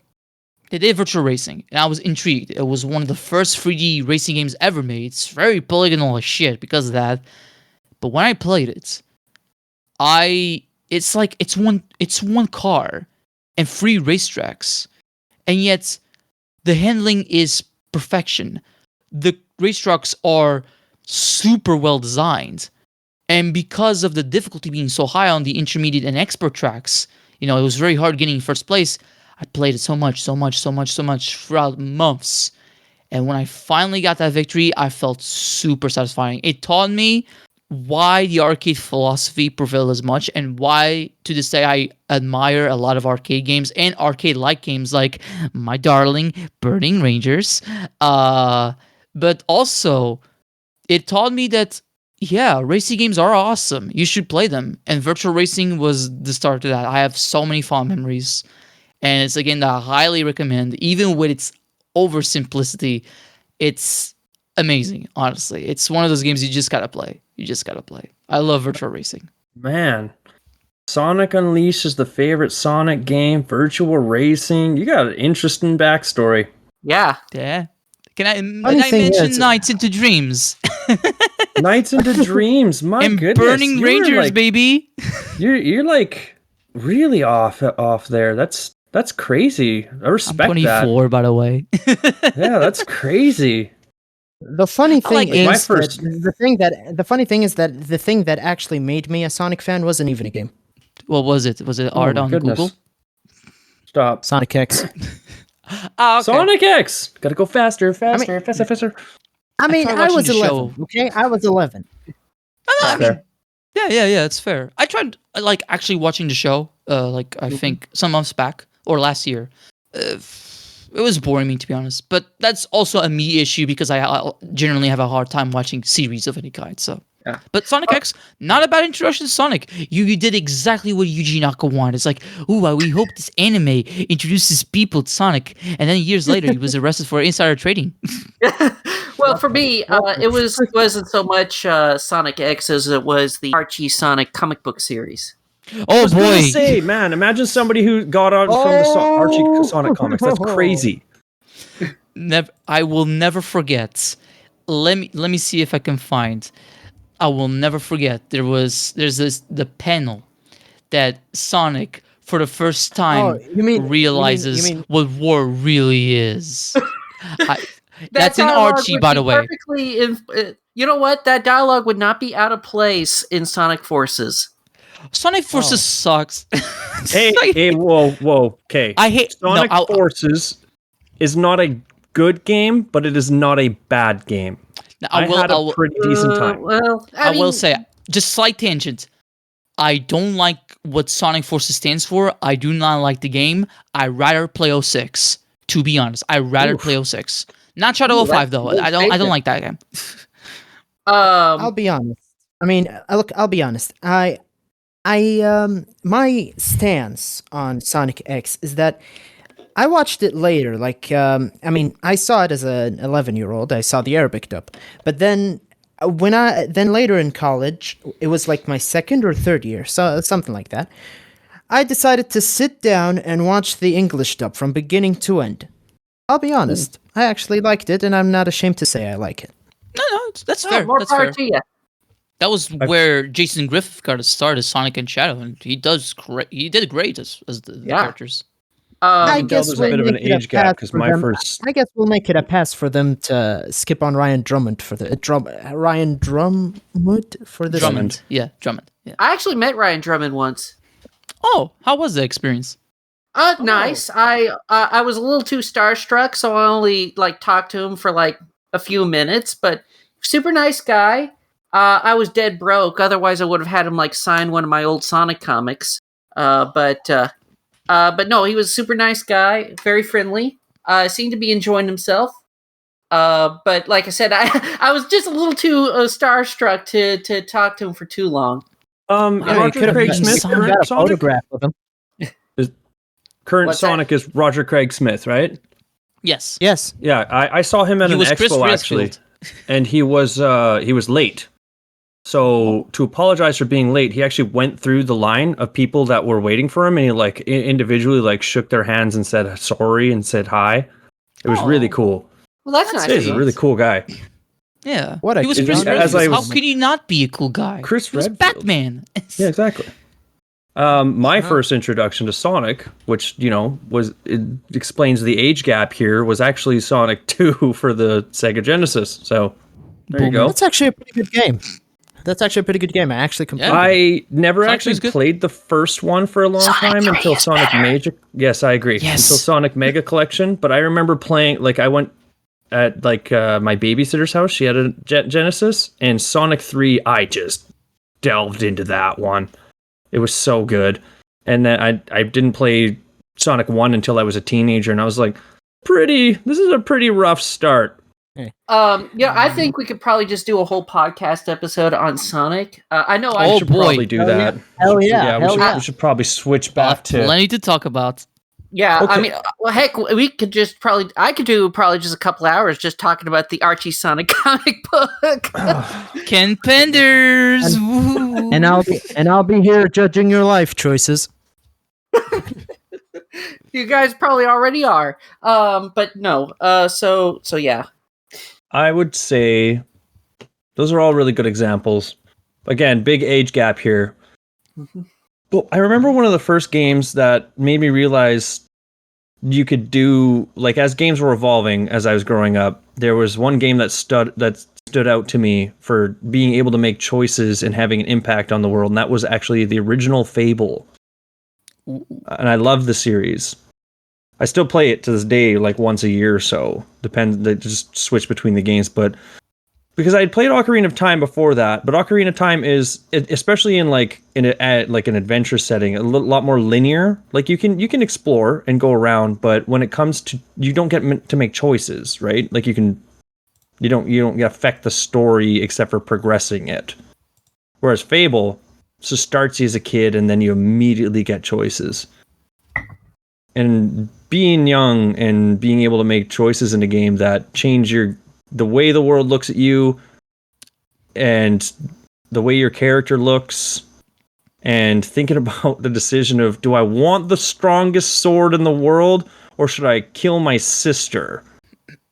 they did Virtual Racing, and I was intrigued. It was one of the first 3D racing games ever made. It's very polygonal as shit because of that. But when I played it, it's like it's one car and 3 racetracks, and yet the handling is perfection. The racetracks are super well designed, and because of the difficulty being so high on the intermediate and expert tracks, you know, it was very hard getting first place. I played it so much throughout months. And when I finally got that victory, I felt super satisfying. It taught me why the arcade philosophy prevailed as much and why, to this day, I admire a lot of arcade games and arcade-like games like my darling Burning Rangers. But also, it taught me that, yeah, racing games are awesome. You should play them. And Virtual Racing was the start to that. I have so many fond memories. And it's a game that I highly recommend, even with its oversimplicity. It's amazing, honestly. It's one of those games you just gotta play. I love Virtual Racing. Man, Sonic Unleashed is the favorite Sonic game. Virtual Racing. You got an interesting backstory. Yeah. Yeah. Can I Funny thing mention is- Nights into Dreams? Nights into Dreams. My and goodness. Burning You're Rangers, like, baby. You're like really off there. That's crazy. I I'm respect 24, by the way. that. Yeah, that's crazy. The funny thing like is my that first- the funny thing is that the thing that actually made me a Sonic fan wasn't even a game. What was it? Was it Oh art my on goodness. Google? Stop. Sonic X. Ah, okay. Sonic X. Gotta go faster. I I mean, tried I watching was the 11. show. Okay, I was 11. I mean, Okay. yeah, it's fair. I tried like actually watching the show, like I think some months back or last year. It was boring me, to be honest. But that's also a me issue because I generally have a hard time watching series of any kind. So, Yeah. But Sonic X, not a bad introduction to Sonic. You did exactly what Yuji Naka wanted. It's like, ooh, we hope this anime introduces people to Sonic, and then years later he was arrested for insider trading. Well, for me, it wasn't so much Sonic X as it was the Archie Sonic comic book series. Oh I was gonna boy! say, man, imagine somebody who got on from the Archie Sonic comics. That's crazy. I will never forget. Let me see if I can find. I will never forget. There's the panel that Sonic for the first time realizes what war really is. That's in dialogue Archie, would by be the way. Perfectly you know what? That dialogue would not be out of place in Sonic Forces. Sonic Forces sucks. Hey, whoa, okay. I hate Sonic Forces is not a good game, but it is not a bad game. Now, I had a pretty decent time. Well, I will say, just slight tangent. I don't like what Sonic Forces stands for. I do not like the game. I rather play 06. To be honest, I rather play 06. Not Shadow 05 though. I don't like that game. I'll be honest. I mean, I'll be honest. My stance on Sonic X is that I watched it later. Like, I mean, I saw it as an 11-year-old. I saw the Arabic dub, but then later in college, it was like my second or third year, so something like that. I decided to sit down and watch the English dub from beginning to end. I'll be honest. I actually liked it, and I'm not ashamed to say I like it. No, that's fair. More That's power fair. to you. That was where Jason Griffith got to start as Sonic and Shadow, and he did great as the characters. I guess there's a bit of an age gap because I guess we'll make it a pass for them to skip on Ryan Drummond for the Ryan Drummond for this. Drummond. Yeah. I actually met Ryan Drummond once. Oh, how was the experience? Nice. I was a little too starstruck, so I only talked to him for a few minutes, but super nice guy. I was dead broke. Otherwise, I would have had him sign one of my old Sonic comics. But no, he was a super nice guy, very friendly. Seemed to be enjoying himself. But like I said, I was just a little too starstruck to talk to him for too long. Roger Craig Smith, got a photograph with him. Current Sonic is Roger Craig Smith, right? Yes. Yeah, I saw him at an expo actually, and he was late. So to apologize for being late, he actually went through the line of people that were waiting for him, and he individually shook their hands and said sorry and said hi. It was really cool. Well, that's nice. He's a really cool guy. Yeah. What he was Chris Redfield. How could he not be a cool guy? Chris Redfield. Batman. Yeah, exactly. My first introduction to Sonic, which it explains the age gap here, was actually Sonic 2 for the Sega Genesis. So there you go. That's actually a pretty good game. I actually completed. I never actually played the first one for a long time until Sonic Mega. Yes, I agree. Yes. Until Sonic Mega Collection, but I remember playing. I went at my babysitter's house. She had a Genesis, and Sonic 3. I just delved into that one. It was so good. And then I didn't play Sonic 1 until I was a teenager, and I was like, this is a pretty rough start. I think we could probably just do a whole podcast episode on Sonic. I know I should probably do that. Hell yeah. We should probably switch back to plenty to talk about. Yeah, okay. I mean, heck, we could just I could do probably just a couple hours just talking about the Archie Sonic comic book. Ken Penders. and I'll be here judging your life choices. You guys probably already are. But no. So yeah. I would say those are all really good examples. Again, big age gap here. Mm-hmm. But I remember one of the first games that made me realize you could do, as games were evolving as I was growing up, there was one game that stood out to me for being able to make choices and having an impact on the world, and that was actually the original Fable. And I love the series. I still play it to this day, once a year or so. They just switch between the games, but because I had played Ocarina of Time before that, but Ocarina of Time is, especially in an adventure setting, a lot more linear. You can explore and go around, but when it comes to, you don't get to make choices, right? You don't affect the story except for progressing it. Whereas Fable just starts you as a kid and then you immediately get choices. And being young and being able to make choices in a game that change the way the world looks at you and the way your character looks, and thinking about the decision of, do I want the strongest sword in the world or should I kill my sister?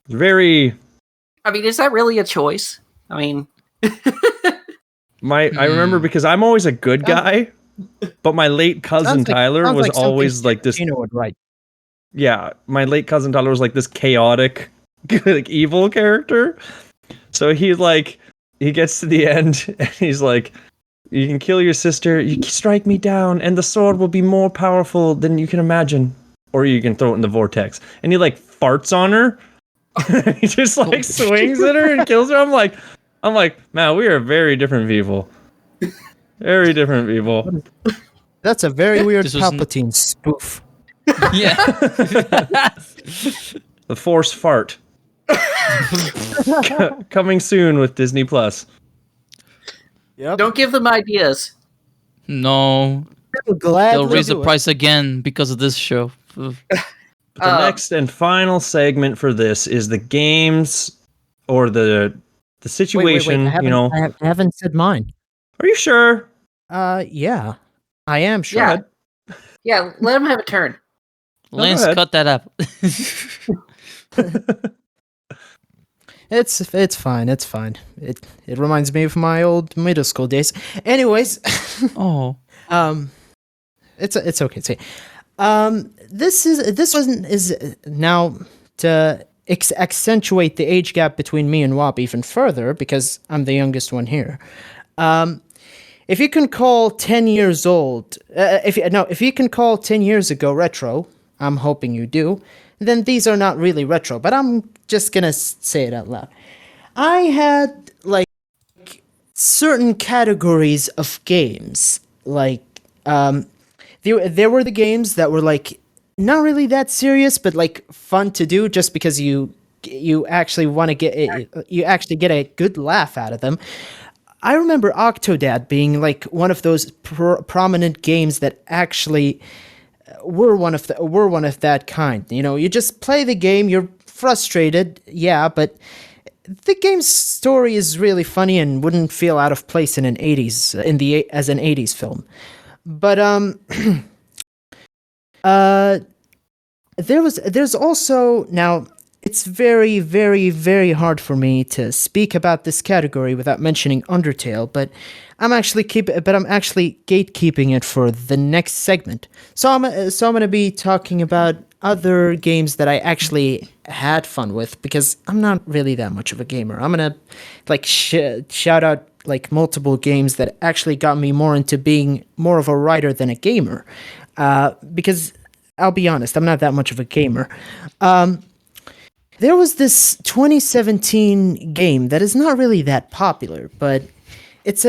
Very... I mean, is that really a choice? I mean... I remember because I'm always a good guy, but my late cousin Tyler was always this... would write. Yeah, my late cousin Tyler was this chaotic, evil character. So he gets to the end and he's like, you can kill your sister, you can strike me down, and the sword will be more powerful than you can imagine. Or you can throw it in the vortex. And he farts on her. He just swings at her and kills her. I'm like, man, we are very different people. Very different people. That's a very weird This was Palpatine spoof. Yeah. The Force Fart. Coming soon with Disney Plus. Yep. Don't give them ideas. No. They'll raise the price again because of this show. But the next and final segment for this is the games or the situation, Wait. I haven't said mine. Are you sure? Yeah. I am sure. Yeah. Yeah, let them have a turn. Lance, ahead. cut that up. It's fine. It reminds me of my old middle school days. Anyways, Oh. it's okay. This is now to accentuate the age gap between me and Wop even further because I'm the youngest one here. If you can call 10 years old, if you can call 10 years ago retro, I'm hoping you do, then these are not really retro, but I'm just gonna say it out loud. I had, like, certain categories of games, like, there were the games that were, like, not really that serious, but, like, fun to do just because you actually want to you actually get a good laugh out of them. I remember Octodad being like one of those prominent games that actually were one of that kind. You know, you just play the game, you're frustrated, yeah, but the game's story is really funny and wouldn't feel out of place in an 80s as an 80s film. But there's also now. It's very, very, very hard for me to speak about this category without mentioning Undertale, but I'm actually gatekeeping it for the next segment. So I'm going to be talking about other games that I actually had fun with because I'm not really that much of a gamer. I'm going to like shout out like multiple games that actually got me more into being more of a writer than a gamer. Because I'll be honest, I'm not that much of a gamer. There was this 2017 game that is not really that popular, but it's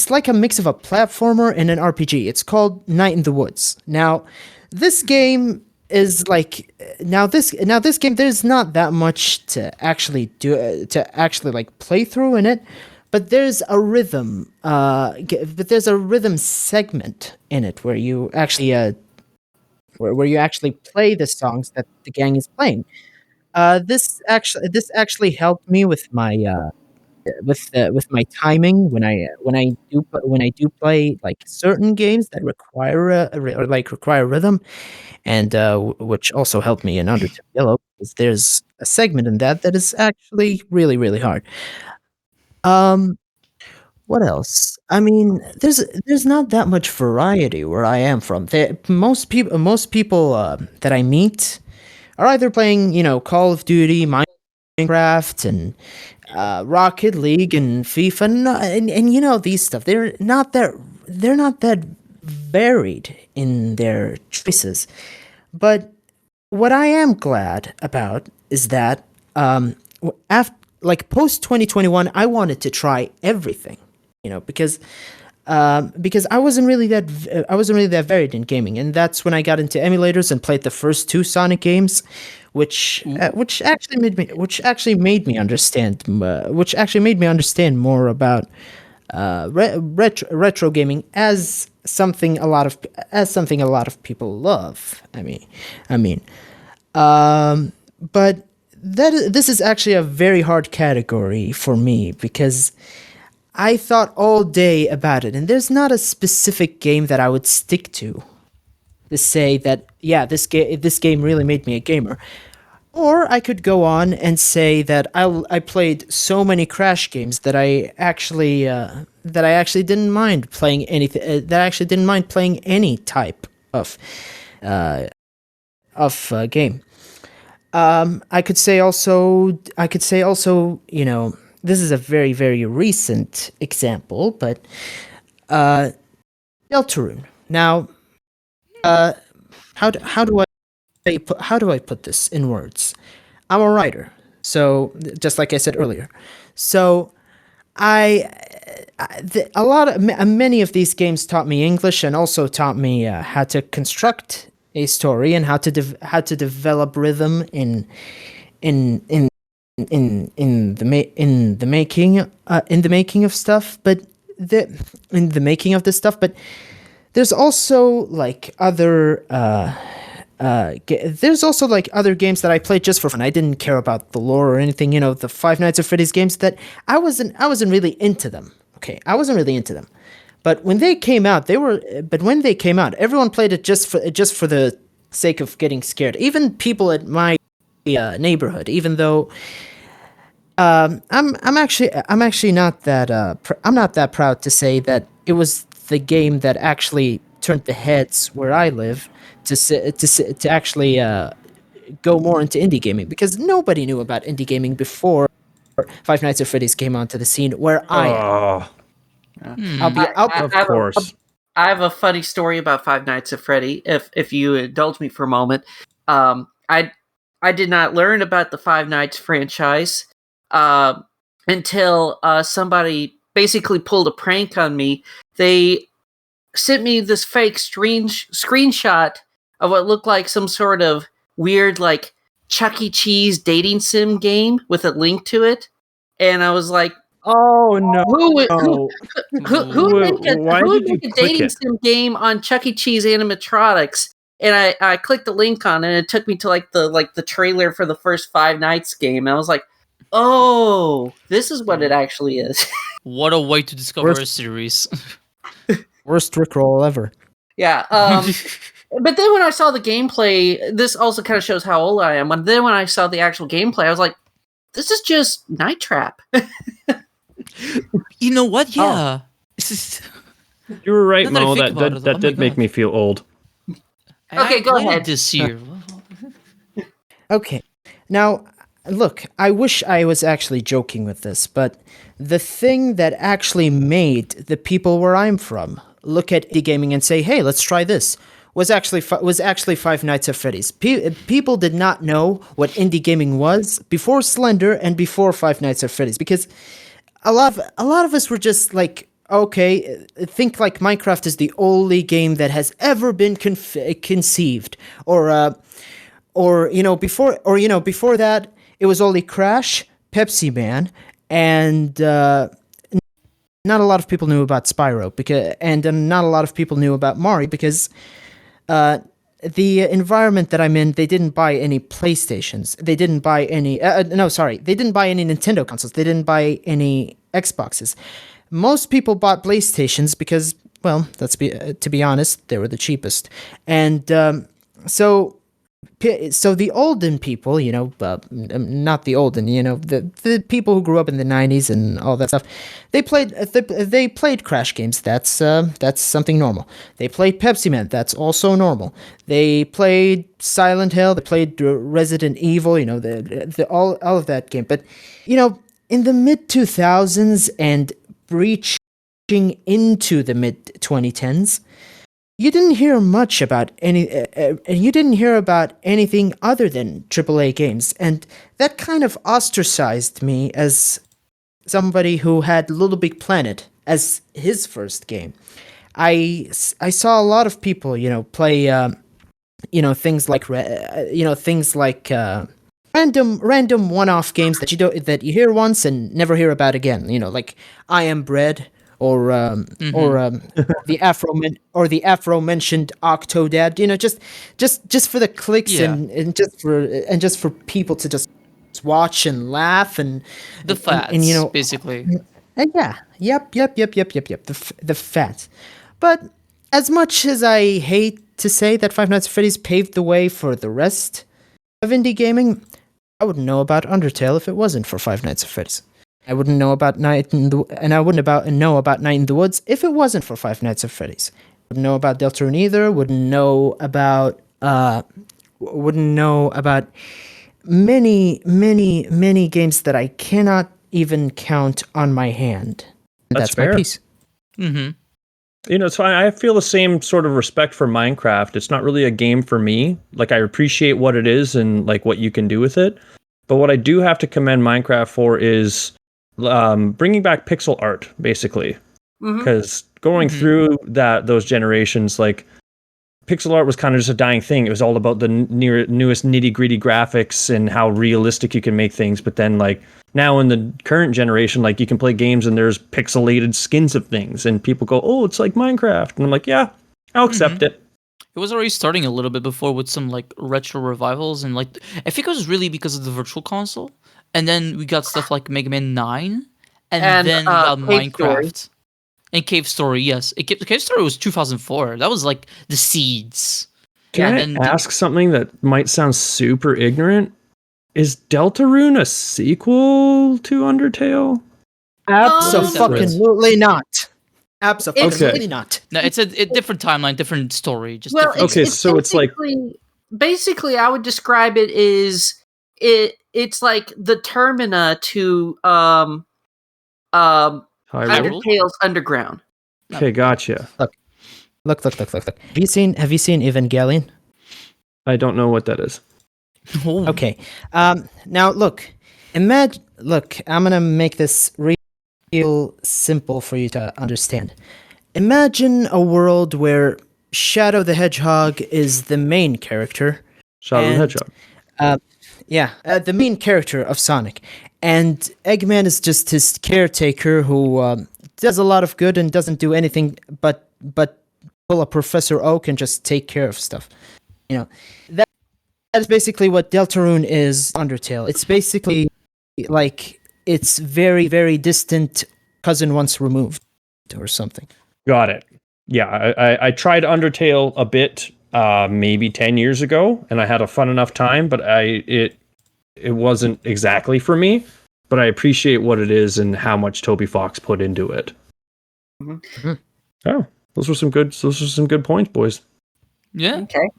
like a mix of a platformer and an RPG. It's called Night in the Woods. Now, this game is like this game there's not that much to actually like play through in it, but there's a rhythm segment in it where you actually where you actually play the songs that the gang is playing. This actually helped me with my with my timing when I do play like certain games that require rhythm, and which also helped me in Undertale Yellow because there's a segment in that is actually really, really hard. What else? I mean, there's not that much variety where I am from. Most people that I meet are either playing, Call of Duty, Minecraft, and Rocket League and FIFA, and these stuff. They're not that varied in their choices. But what I am glad about is that after post 2021, I wanted to try everything. Because I wasn't really that varied in gaming, and that's when I got into emulators and played the first two Sonic games, which actually made me understand more about retro gaming as something a lot of people love. But this is actually a very hard category for me because I thought all day about it, and there's not a specific game that I would stick to say that, yeah, this game really made me a gamer. Or I could go on and say that I played so many Crash games that I actually didn't mind playing anything. That I actually didn't mind playing any type of game. I could say also, this is a very, very recent example, but Deltarune. Now, how do I put this in words? I'm a writer, so just like I said earlier. So many of these games taught me English and also taught me how to construct a story and how to develop rhythm in the making of stuff. But in the making of this stuff, but there's also like other other games that I played just for fun. I didn't care about the lore or anything. You know, the Five Nights at Freddy's games that I wasn't really into them. Okay, I wasn't really into them. But when they came out, everyone played it just for the sake of getting scared. Even people at my neighborhood, even though I'm actually not that I'm not that proud to say that it was the game that actually turned the heads where I live to actually go more into indie gaming, because nobody knew about indie gaming before Five Nights at Freddy's came onto the scene where I am. Of course. I have a funny story about Five Nights at Freddy, if you indulge me for a moment. I did not learn about the Five Nights franchise until somebody basically pulled a prank on me. They sent me this fake screenshot of what looked like some sort of weird, like, Chuck E. Cheese dating sim game with a link to it. And I was like, oh no. Who would make a dating it? sim game on Chuck E. Cheese animatronics? And I clicked the link on it, and it took me to the trailer for the first Five Nights game. And I was like, oh, this is what it actually is. What a way to discover a series. Worst Rickroll ever. Yeah. But then when I saw the gameplay, this also kind of shows how old I am. But then when I saw the actual gameplay, I was like, this is just Night Trap. You know what? Yeah. You were right, Now that I Mo. think about it, That oh did my make God. me feel old. Okay, go played ahead. This year. Okay. Now, look, I wish I was actually joking with this, but the thing that actually made the people where I'm from look at indie gaming and say, "Hey, let's try this," was actually Five Nights at Freddy's. People did not know what indie gaming was before Slender and before Five Nights at Freddy's, because a lot of us were just like, okay, think like Minecraft is the only game that has ever been conceived, or before that it was only Crash, Pepsi Man, and not a lot of people knew about Spyro, and not a lot of people knew about Mario, because the environment that I'm in, they didn't buy any PlayStations. They didn't buy any. They didn't buy any Nintendo consoles. They didn't buy any Xboxes. Most people bought PlayStations because, well, to be honest, they were the cheapest. And so the olden people, not the olden, the people who grew up in the 90s and all that stuff, they played Crash games. That's something normal. They played Pepsi Man. That's also normal. They played Silent Hill. They played Resident Evil. All of that game. But in the mid 2000s and reaching into the mid 2010s. You didn't hear much about anything other than AAA games, and that kind of ostracized me as somebody who had Little Big Planet as his first game. I saw a lot of people, play, things like random one-off games that you hear once and never hear about again. Like I Am Bread. Or the aforementioned Octodad, just for the clicks and just for people to just watch and laugh and the fats, basically. Yeah, yep. The fats. But as much as I hate to say that Five Nights at Freddy's paved the way for the rest of indie gaming, I wouldn't know about Undertale if it wasn't for Five Nights at Freddy's. I wouldn't know about Night in the Woods if it wasn't for Five Nights at Freddy's. Wouldn't know about Deltarune either. Wouldn't know about many games that I cannot even count on my hand. That's fair. My piece. Mm-hmm. So I feel the same sort of respect for Minecraft. It's not really a game for me. Like, I appreciate what it is and like what you can do with it. But what I do have to commend Minecraft for is bringing back pixel art, basically. Mhm. Because going through those generations, like pixel art was kind of just a dying thing. It was all about the newest nitty gritty graphics and how realistic you can make things. But then, like now in the current generation, like you can play games and there's pixelated skins of things, and people go, "Oh, it's like Minecraft," and I'm like, "Yeah, I'll accept it." It was already starting a little bit before with some like retro revivals, and like I think it was really because of the Virtual Console, and then we got stuff like Mega Man 9, and then we got Cave Story. Minecraft. And Cave Story, yes. Cave Story was 2004. That was like the seeds. Can I ask something that might sound super ignorant? Is Deltarune a sequel to Undertale? Absolutely not. Absolutely not. No, it's a different timeline, different story. Just Well, different. it's like basically I would describe it as it's like the Termina to Hyrule? Undertale's Underground. Okay, gotcha. Look. Have you seen Evangelion? I don't know what that is. Okay. Now look. Look, I'm gonna make this real simple for you to understand. Imagine a world where Shadow the Hedgehog is the main character. Shadow the Hedgehog. The main character of Sonic. And Eggman is just his caretaker who does a lot of good and doesn't do anything but pull a Professor Oak and just take care of stuff. You know, that is basically what Deltarune is Undertale. It's basically like its very, very distant cousin once removed or something. Got it. Yeah, I tried Undertale a bit maybe 10 years ago, and I had a fun enough time, but it wasn't exactly for me, but I appreciate what it is and how much Toby Fox put into it. Mm-hmm. Oh, those were some good points, boys. Yeah. Okay.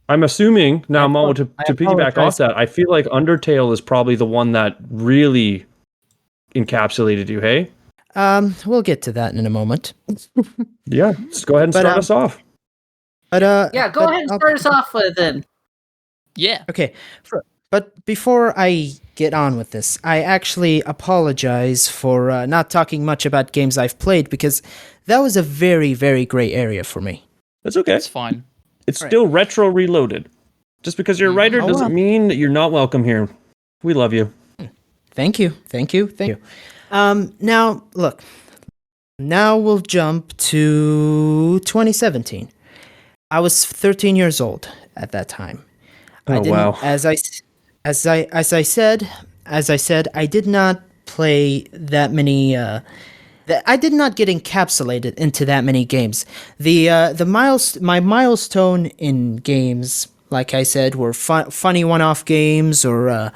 I'm assuming now, Mo, to piggyback off that, I feel like Undertale is probably the one that really encapsulated you, hey? We'll get to that in a moment. Yeah, just go ahead and start us off. But go ahead and start us off then. Yeah. Okay. But before I get on with this, I actually apologize for not talking much about games I've played because that was a very, very gray area for me. That's okay. It's fine. It's still Retro Reloaded. Just because you're a writer doesn't mean that you're not welcome here. We love you. Thank you. Now, look. Now we'll jump to 2017. I was 13 years old at that time. Wow. As I said, I did not play that many. I did not get encapsulated into that many games. My milestone in games, like I said, were funny one-off games or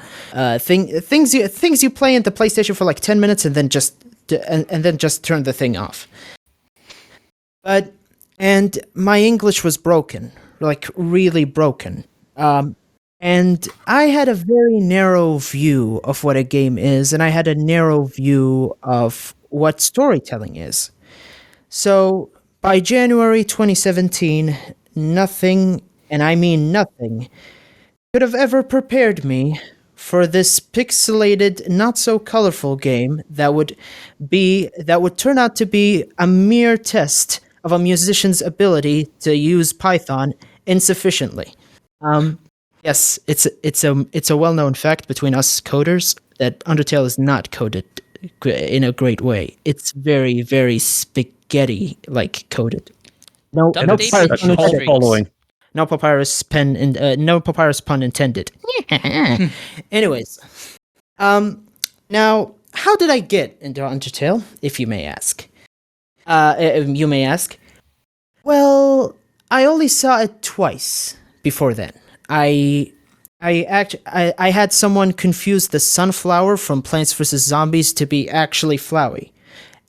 things you play in the PlayStation for like 10 minutes and then just turn the thing off. And my English was broken, like really broken. And I had a very narrow view of what a game is, and I had a narrow view of what storytelling is. So by January 2017, nothing, and I mean nothing, could have ever prepared me for this pixelated, not so colorful game that would turn out to be a mere test of a musician's ability to use Python insufficiently. Yes, it's a well-known fact between us coders that Undertale is not coded in a great way. It's very, very spaghetti-like coded. No papyrus pun intended. Anyways, now how did I get into Undertale? If you may ask. Well, I only saw it twice before then. I had someone confuse the sunflower from Plants vs. Zombies to be actually Flowey.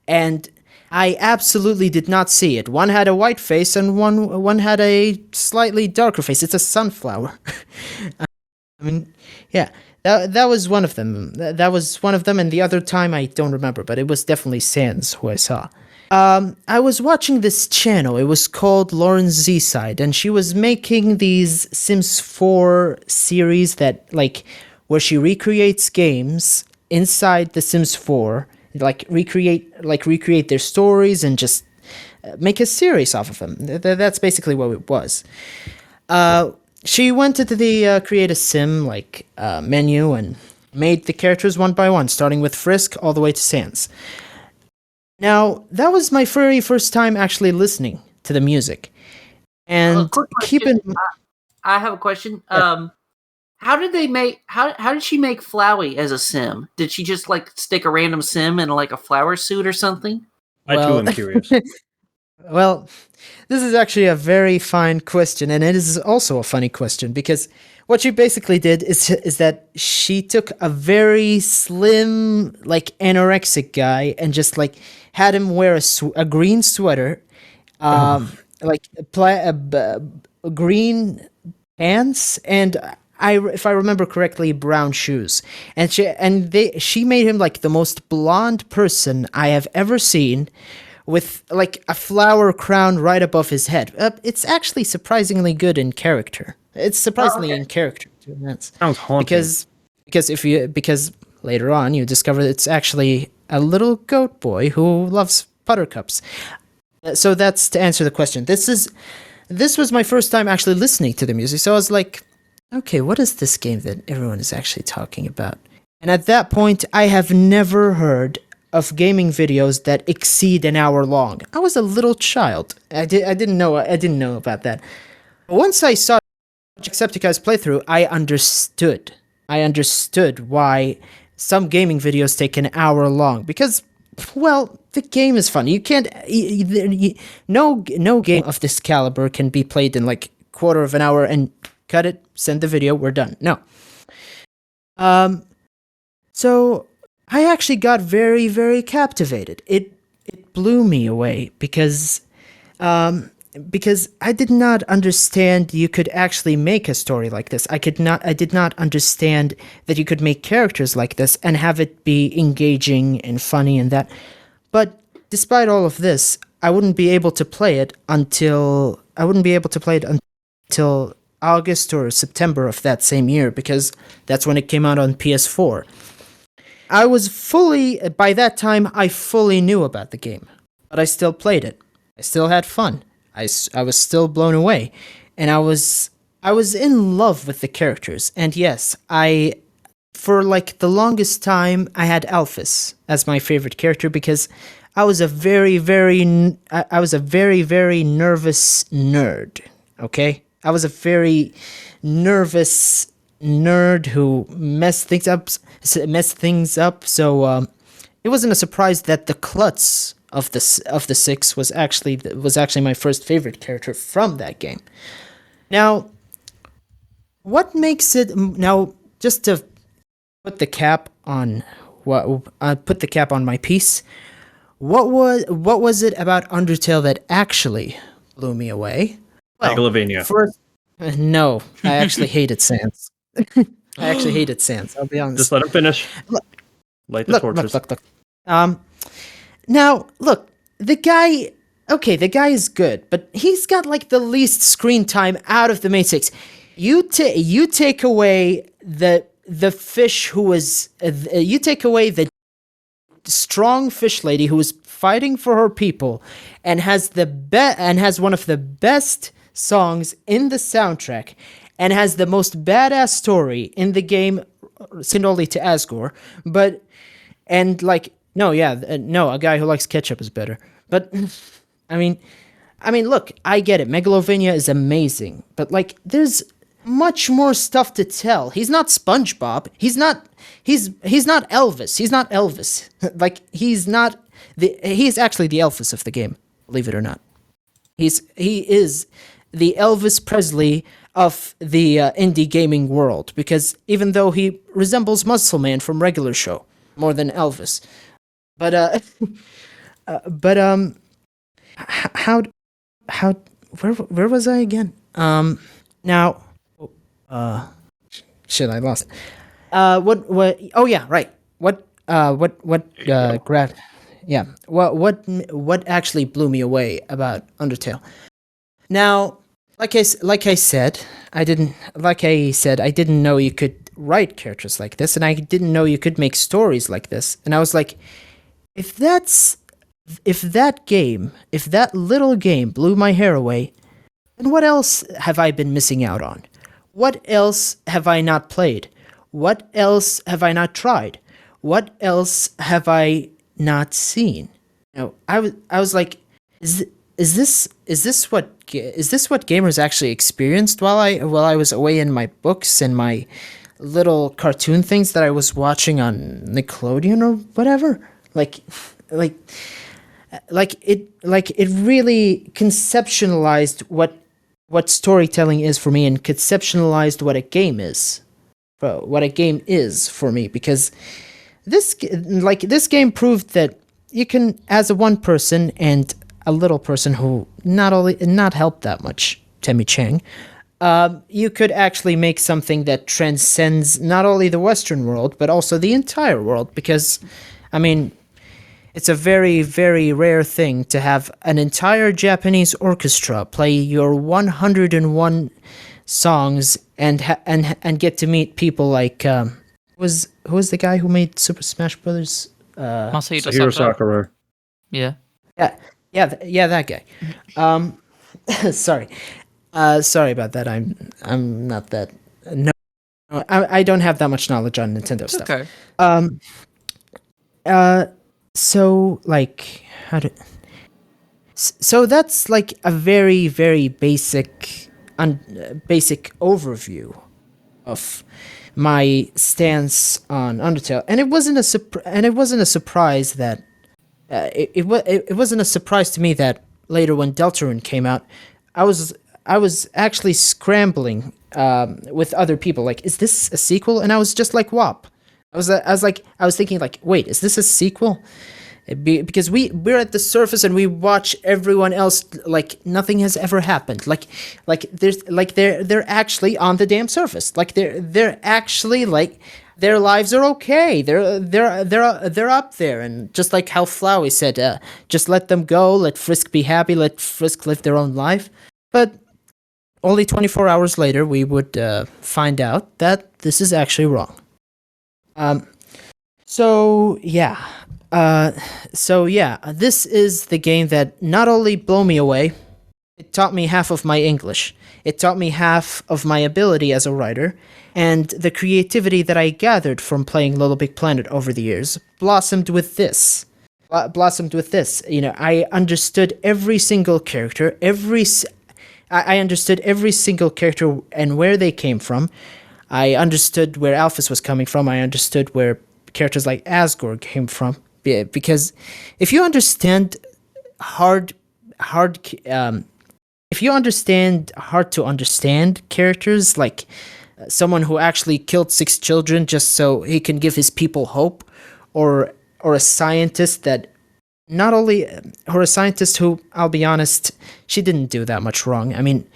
And I absolutely did not see it. One had a white face and one had a slightly darker face. It's a sunflower. I mean, yeah, that was one of them. That was one of them, and the other time I don't remember, but it was definitely Sans who I saw. I was watching this channel. It was called Lauren Z-Side, and she was making these Sims 4 series that, like, where she recreates games inside The Sims 4, like recreate their stories and just make a series off of them. That's basically what it was. She went into the create a sim menu and made the characters one by one, starting with Frisk all the way to Sans. Now, that was my very first time actually listening to the music. And I have a question. Yeah. How did she make Flowey as a sim? Did she just stick a random sim in a flower suit or something? I too am curious. Well, this is actually a very fine question, and it is also a funny question, because what she basically did is that she took a very slim, anorexic guy and just had him wear a green sweater, green pants, and if I remember correctly, brown shoes. And she made him the most blonde person I have ever seen, with a flower crown right above his head. It's actually surprisingly good in character. It's surprisingly in character. Sounds haunting. Because later on you discover it's actually a little goat boy who loves buttercups. So that's to answer the question. This was my first time actually listening to the music. So I was like, okay, what is this game that everyone is actually talking about? And at that point, I have never heard of gaming videos that exceed an hour long. I was a little child. I didn't know about that. Once I saw Jacksepticeye's playthrough, I understood. I understood why some gaming videos take an hour long, because, well, the game is fun. You can't. No game of this caliber can be played in quarter of an hour and cut it, send the video, we're done. No. So I actually got very, very captivated. It blew me away because I did not understand you could actually make a story like this. I did not understand that you could make characters like this and have it be engaging and funny and that. But despite all of this, I wouldn't be able to play it until August or September of that same year, because that's when it came out on PS4. By that time, I fully knew about the game, but I still played it. I still had fun. I was still blown away, and I was in love with the characters. And yes, for the longest time, I had Alphys as my favorite character, because I was a very, very nervous nerd. Okay, I was a very nervous nerd who messed things up. So it wasn't a surprise that the klutz of the six was actually my first favorite character from that game. Now, what makes it now, just to put the cap on my piece? What was it about Undertale that actually blew me away? Well, Megalovania. First, no, I actually hated Sans. I'll be honest. Just let him finish. Light the torches. Look. Now, look, the guy is good, but he's got the least screen time out of the main six. You take away the fish who was, you take away the strong fish lady who was fighting for her people and has one of the best songs in the soundtrack and has the most badass story in the game, second only to Asgore. A guy who likes ketchup is better. But I mean, look, I get it. Megalovania is amazing, but there's much more stuff to tell. He's not SpongeBob. He's not Elvis. He's not Elvis. He's actually the Elvis of the game, believe it or not. He is the Elvis Presley of the indie gaming world, because even though he resembles Muscle Man from Regular Show more than Elvis, where was I again? Now, shit, I lost it. What? Oh yeah, right. What actually blew me away about Undertale? Now, like I said, I didn't know you could write characters like this, and I didn't know you could make stories like this. And I was like, if that little game blew my hair away, then what else have I been missing out on? What else have I not played? What else have I not tried? What else have I not seen? I was like, is this what gamers actually experienced while I was away in my books and my little cartoon things that I was watching on Nickelodeon or whatever? Like it really conceptualized what storytelling is for me, and conceptualized what a game is. What a game is for me, because this game proved that you can, as a one person and a little person who not helped that much, Temmie Chang, you could actually make something that transcends not only the Western world but also the entire world. Because, I mean, it's a very, very rare thing to have an entire Japanese orchestra play your 101 songs and get to meet people like who was the guy who made Super Smash Brothers? Masahiro Sakurai. Yeah. Yeah, that guy. Sorry about that. I'm not that. No, I don't have that much knowledge on Nintendo stuff. Okay. So like so that's like a very, very basic overview of my stance on Undertale, and it wasn't a surprise that it wasn't a surprise to me that later, when Deltarune came out, I was actually scrambling with other people, like, is this a sequel? And I was just like, WAP. I was thinking, like, wait, is this a sequel? Because we're at the surface and we watch everyone else like nothing has ever happened. They're actually on the damn surface. Like they're actually like their lives are okay. They're up there, and just like how Flowey said, just let them go. Let Frisk be happy. Let Frisk live their own life. But only 24 hours later, we would find out that this is actually wrong. So yeah, this is the game that not only blew me away, it taught me half of my English. It taught me half of my ability as a writer, and the creativity that I gathered from playing Little Big Planet over the years blossomed with this. You know, I understood every single character, I understood every single character and where they came from. I understood where Alphys was coming from. I understood where characters like Asgore came from. Because if you understand hard to understand characters, like someone who actually killed 6 children just so he can give his people hope, or a scientist that not only, or a scientist who, I'll be honest, she didn't do that much wrong. I mean,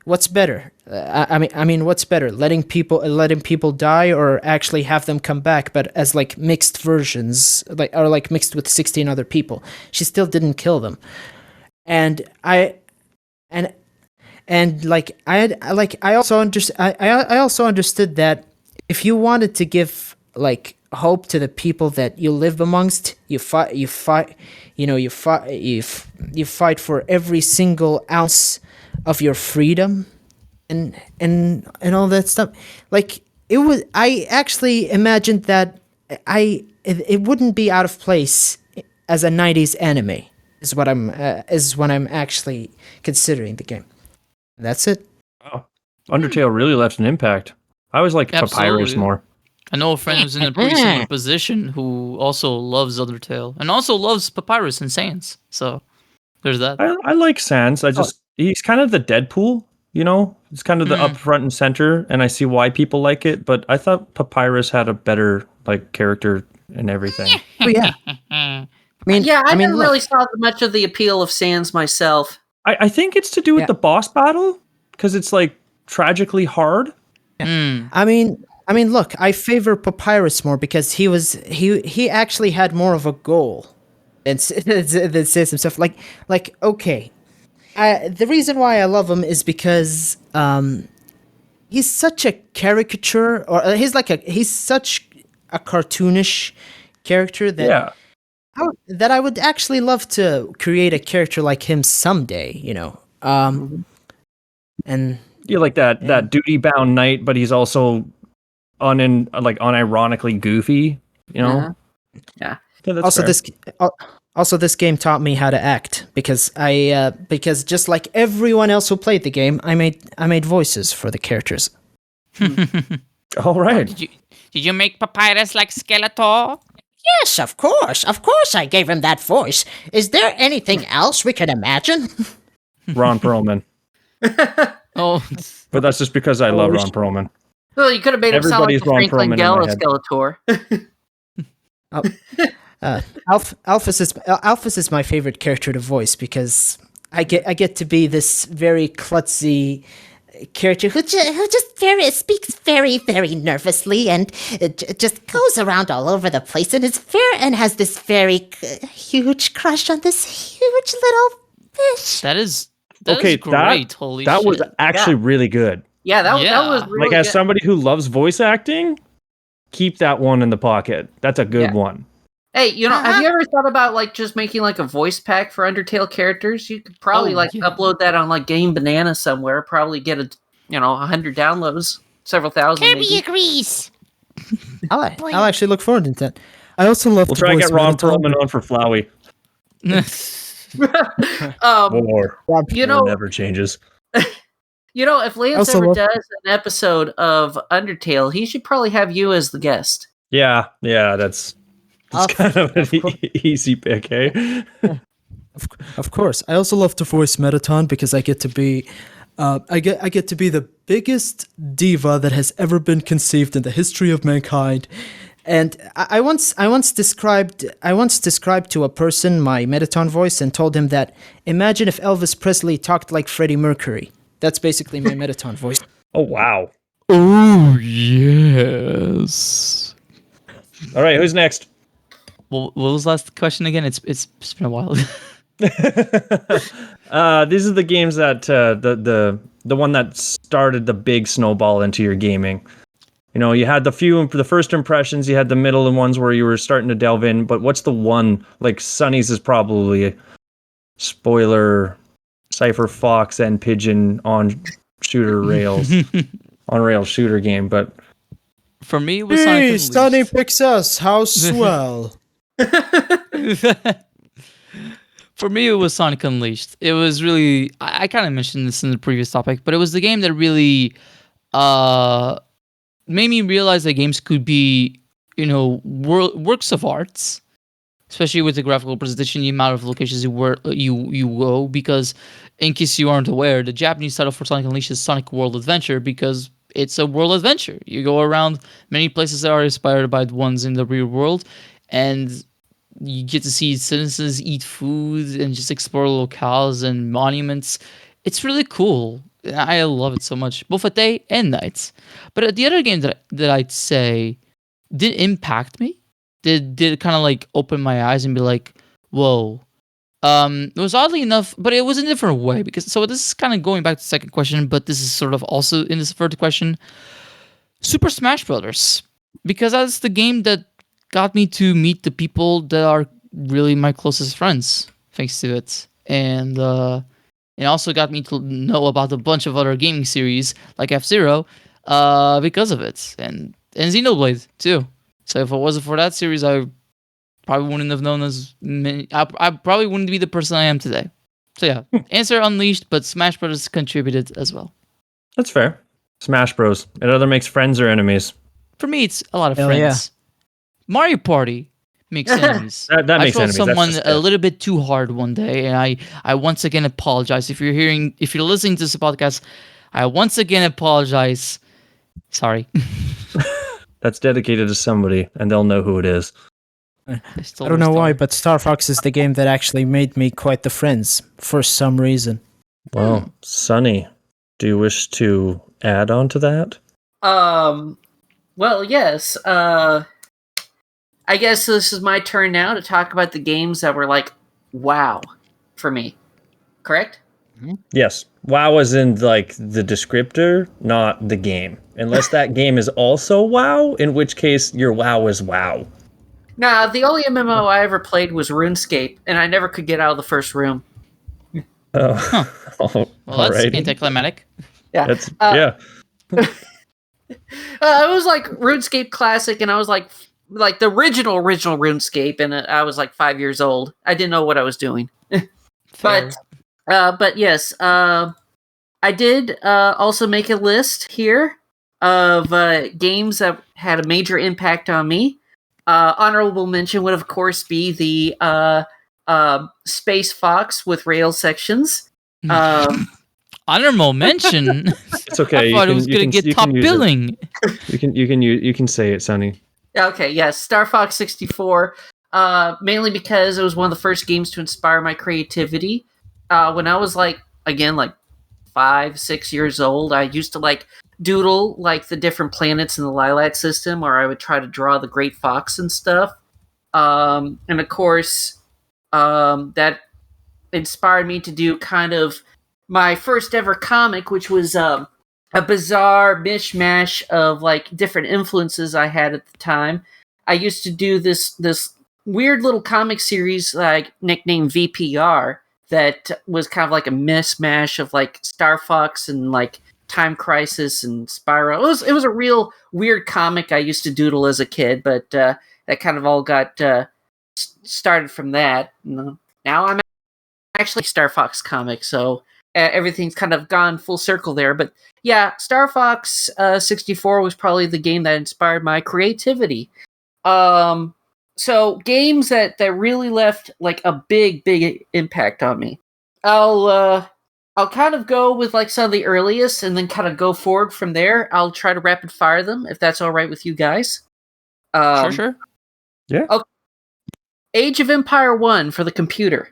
what's better? What's better? Letting people die, or actually have them come back, but as like mixed versions, like mixed with 16 other people? She still didn't kill them, and I also understood that if you wanted to give like hope to the people that you live amongst, you fight for every single ounce of your freedom and all that stuff. Like I actually imagined that it wouldn't be out of place as a 90s anime is what I'm actually considering the game. That's it. Wow. Undertale really left an impact. I was like Papyrus more. I know a friend who's in a pretty similar position who also loves Undertale and also loves Papyrus and Sans. So there's that. I like Sans. He's kind of the Deadpool, you know? It's kind of the up front and center, and I see why people like it, but I thought Papyrus had a better like character and everything. Oh, yeah. I never really saw much of the appeal of Sans myself. I think it's to do with the boss battle, because it's like tragically hard. Yeah. I mean, look, I favor Papyrus more because he actually had more of a goal than says himself. Like okay, the reason why I love him is because he's such a caricature, or he's such a cartoonish character that Yeah. that I would actually love to create a character like him someday, and You like that duty bound knight, but he's also unironically goofy, Uh-huh. Yeah. Yeah, that's also fair. this game taught me how to act because because just like everyone else who played the game, I made voices for the characters. All right. Did you make Papyrus like Skeletor? Yes, of course. Of course I gave him that voice. Is there anything else we can imagine? Ron Perlman. Oh, But that's just because I love Ron Perlman. Well, you could have made him sound like Everybody's the Ron Franklin Perlman in Gala my head. Skeletor. Alphys is my favorite character to voice because I get to be this very klutzy character who just speaks very, very nervously and just goes around all over the place and has this very huge crush on this huge little fish. that is Okay, great. Holy That shit. was actually really good. Yeah, that was Yeah. really Like, as good. somebody who loves voice acting, keep that one in the pocket. That's a good Yeah. one. Hey, have you ever thought about like just making like a voice pack for Undertale characters? You could probably Oh, yeah. upload that on like Game Banana somewhere. Probably get 100 downloads, several thousand. Kirby Maybe. agrees. I'll actually look forward to that. I also love We'll to try to voice get Ron Mettaton. Perlman on for Flowey. War never changes. If Lance Also ever love- does an episode of Undertale, he should probably have you as the guest. Yeah, that's kind of an easy pick, eh? Of course. I also love to voice Mettaton because I get to be I get to be the biggest diva that has ever been conceived in the history of mankind. And I once described to a person my Mettaton voice and told him that imagine if Elvis Presley talked like Freddie Mercury. That's basically my Mettaton voice. Oh, wow. Oh yes. All right, who's next? Well, what was the last question again? It's been a while. These are the games that the one that started the big snowball into your gaming. You had the first impressions, you had the middle and ones where you were starting to delve in, but what's the one, like Sunny's is probably a spoiler, Cypher Fox and Pigeon on shooter rails, on rail shooter game, but For me, it was Sonic Unleashed. Sunny picks us. How swell. For me, it was Sonic Unleashed. It was really... I kind of mentioned this in the previous topic, but it was the game that really made me realize that games could be, works of arts, especially with the graphical presentation, the amount of locations you go, because in case you aren't aware, the Japanese title for Sonic Unleashed is Sonic World Adventure because it's a world adventure. You go around many places that are inspired by the ones in the real world, and you get to see citizens eat food and just explore locales and monuments. It's really cool. I love it so much, both at day and night. But the other game that I'd say did impact me, did kind of like open my eyes and be like, whoa. It was oddly enough, but it was in a different way. Because so this is kind of going back to the second question, but this is sort of also in this third question. Super Smash Brothers, because that's the game that got me to meet the people that are really my closest friends, thanks to it, and it also got me to know about a bunch of other gaming series like F-Zero, because of it, and Xenoblade too. So if it wasn't for that series, I probably wouldn't have known as many. I probably wouldn't be the person I am today. So yeah, answer Unleashed, but Smash Brothers contributed as well. that's fair. Smash Bros. It either makes friends or enemies. For me, it's a lot of Hell friends. Mario Party makes enemies. That I makes trolled enemies. That's someone just a it. little bit too hard one day, and I once again apologize. If you're listening to this podcast, I once again apologize. Sorry. That's dedicated to somebody, and they'll know who it is. I I don't know why, but Star Fox is the game that actually made me quite the friends for some reason. Well, Sunny, do you wish to add on to that? Well, yes. I guess this is my turn now to talk about the games that were like, wow, for me. Correct? Yes. WoW is in like the descriptor, not the game. Unless that game is also WoW, in which case your WoW is WoW. Nah, the only MMO I ever played was RuneScape, and I never could get out of the first room. Oh, Huh. Well, that's alrighty. anticlimactic. Yeah. That's yeah. It was like RuneScape Classic, and I was like the original RuneScape, and I was like 5 years old. I didn't know what I was doing. Fair. But yes, I did also make a list here of games that had a major impact on me. Honorable mention would, of course, be the Space Fox with rail sections. Honorable mention. It's okay. I thought it was gonna get top billing. You can say it, Sonny. Okay, yes, Star Fox 64. Mainly because it was one of the first games to inspire my creativity. When I was like 5-6 years old, I used to doodle like the different planets in the Lilat system, or I would try to draw the Great Fox and stuff. And of course, that inspired me to do kind of my first ever comic, which was a bizarre mishmash of like different influences I had at the time. I used to do this weird little comic series like nicknamed VPR that was kind of like a mismatch of like Star Fox and like Time Crisis and Spyro. It was a real weird comic I used to doodle as a kid, but that kind of all got started from that. Now I'm actually Star Fox comic, so everything's kind of gone full circle there. But yeah, Star Fox 64 was probably the game that inspired my creativity. So games that really left like a big impact on me. I'll kind of go with like some of the earliest and then kind of go forward from there. I'll try to rapid fire them if that's all right with you guys. Sure. Yeah. Okay. Age of Empire 1 for the computer.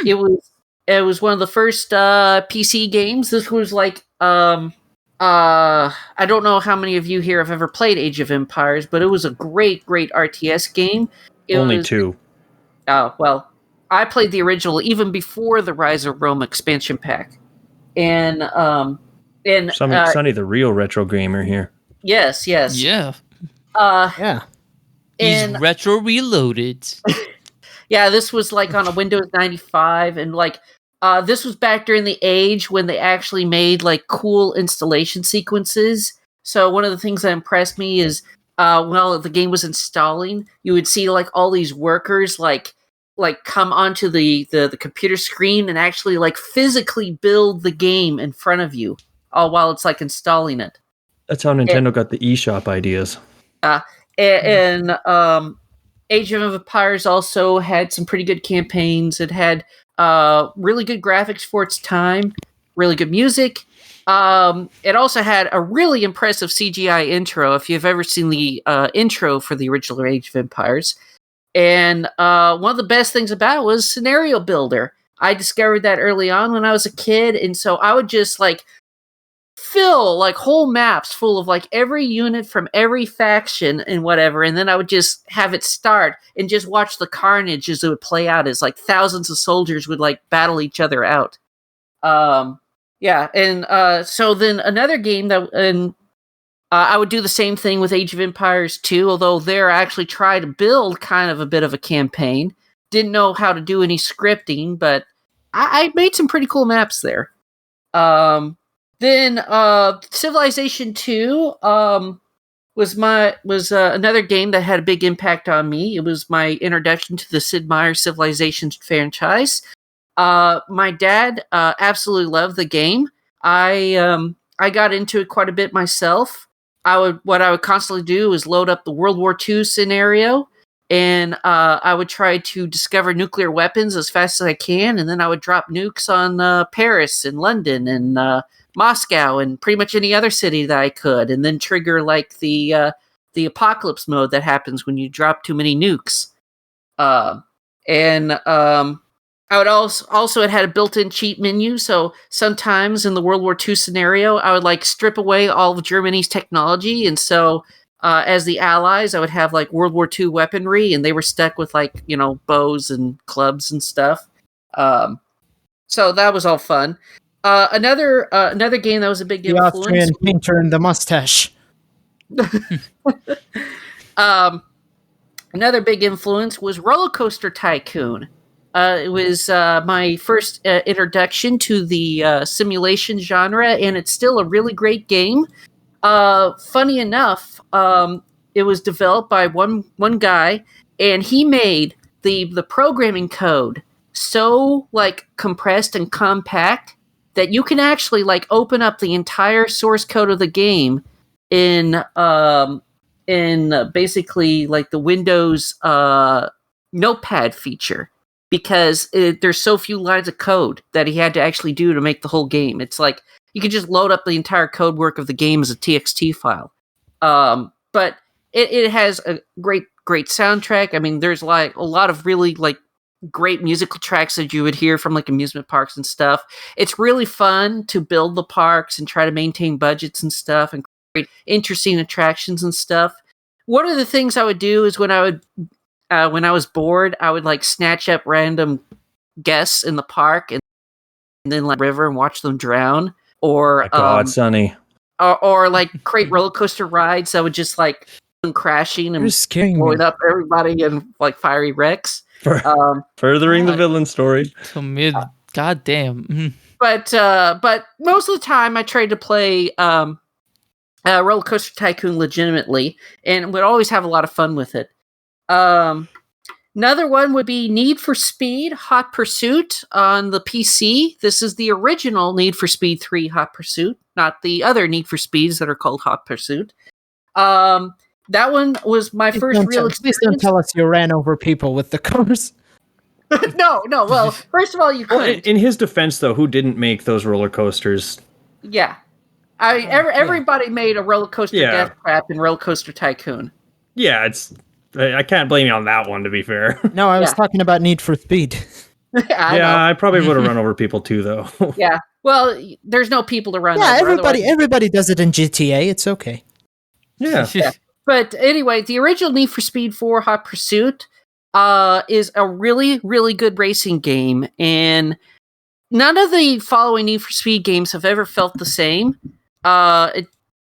It was one of the first PC games. This was like I don't know how many of you here have ever played Age of Empires, but it was a great RTS game. Only 2. Oh, well, I played the original even before the Rise of Rome expansion pack. And Sonny, the real retro gamer here. Yes. Yeah. Yeah. He's retro reloaded. Yeah, this was like on a Windows 95, and like this was back during the age when they actually made like cool installation sequences. So one of the things that impressed me is while the game was installing, you would see like all these workers like come onto the computer screen and actually like physically build the game in front of you, all while it's like installing it. That's how Nintendo got the eShop ideas. And Age of Empires also had some pretty good campaigns. It had really good graphics for its time, really good music. It also had a really impressive CGI intro, if you've ever seen the intro for the original Age of Empires. And one of the best things about it was Scenario Builder. I discovered that early on when I was a kid, and so I would just like fill like whole maps full of like every unit from every faction and whatever, and then I would just have it start and just watch the carnage as it would play out as like thousands of soldiers would like battle each other out. Yeah, and so then another game that, and I would do the same thing with Age of Empires 2, although there I actually tried to build kind of a bit of a campaign. Didn't know how to do any scripting, but I made some pretty cool maps there. Then Civilization 2 was another game that had a big impact on me. It was my introduction to the Sid Meier's Civilization franchise. My dad absolutely loved the game. I got into it quite a bit myself. What I would constantly do is load up the World War II scenario, and I would try to discover nuclear weapons as fast as I can, and then I would drop nukes on Paris and London and Moscow and pretty much any other city that I could, and then trigger like the apocalypse mode that happens when you drop too many nukes. I would also it had a built-in cheat menu, so sometimes in the World War II scenario, I would like strip away all of Germany's technology, and so as the Allies, I would have like World War II weaponry, and they were stuck with like bows and clubs and stuff. So that was all fun. Another game that was a big The influence. Austrian painter and the mustache. Another big influence was Roller Coaster Tycoon. It was my first introduction to the simulation genre, and it's still a really great game. Funny enough, it was developed by one guy, and he made the programming code so like compressed and compact that you can actually like open up the entire source code of the game in basically like the Windows Notepad feature, because there's so few lines of code that he had to actually do to make the whole game. It's like you can just load up the entire code work of the game as a TXT file. But it has a great soundtrack. I mean, there's like a lot of really like great musical tracks that you would hear from like amusement parks and stuff. It's really fun to build the parks and try to maintain budgets and stuff and create interesting attractions and stuff. One of the things I would do is when I was bored, I would like snatch up random guests in the park and then like river and watch them drown, or My God, Sonny. or like create roller coaster rides that would just like them crashing and blowing up everybody in like fiery wrecks. Furthering the villain story. God damn. But most of the time I tried to play Roller Coaster Tycoon legitimately, and would always have a lot of fun with it. Another one would be Need for Speed Hot Pursuit on the PC. This is the original Need for Speed 3 Hot Pursuit, not the other Need for Speeds that are called Hot Pursuit. That one was my first real experience. Please don't tell us you ran over people with the cars. No. Well, first of all, you couldn't. In his defense, though, who didn't make those roller coasters? Yeah. Everybody made a roller coaster death trap in Roller Coaster Tycoon. Yeah, I can't blame you on that one, to be fair. No, I was talking about Need for Speed. I probably would have run over people too, though. Yeah. Well, there's no people to run Yeah, over. everybody does it in GTA. It's okay. Yeah. But anyway, the original Need for Speed 4 Hot Pursuit is a really, really good racing game, and none of the following Need for Speed games have ever felt the same.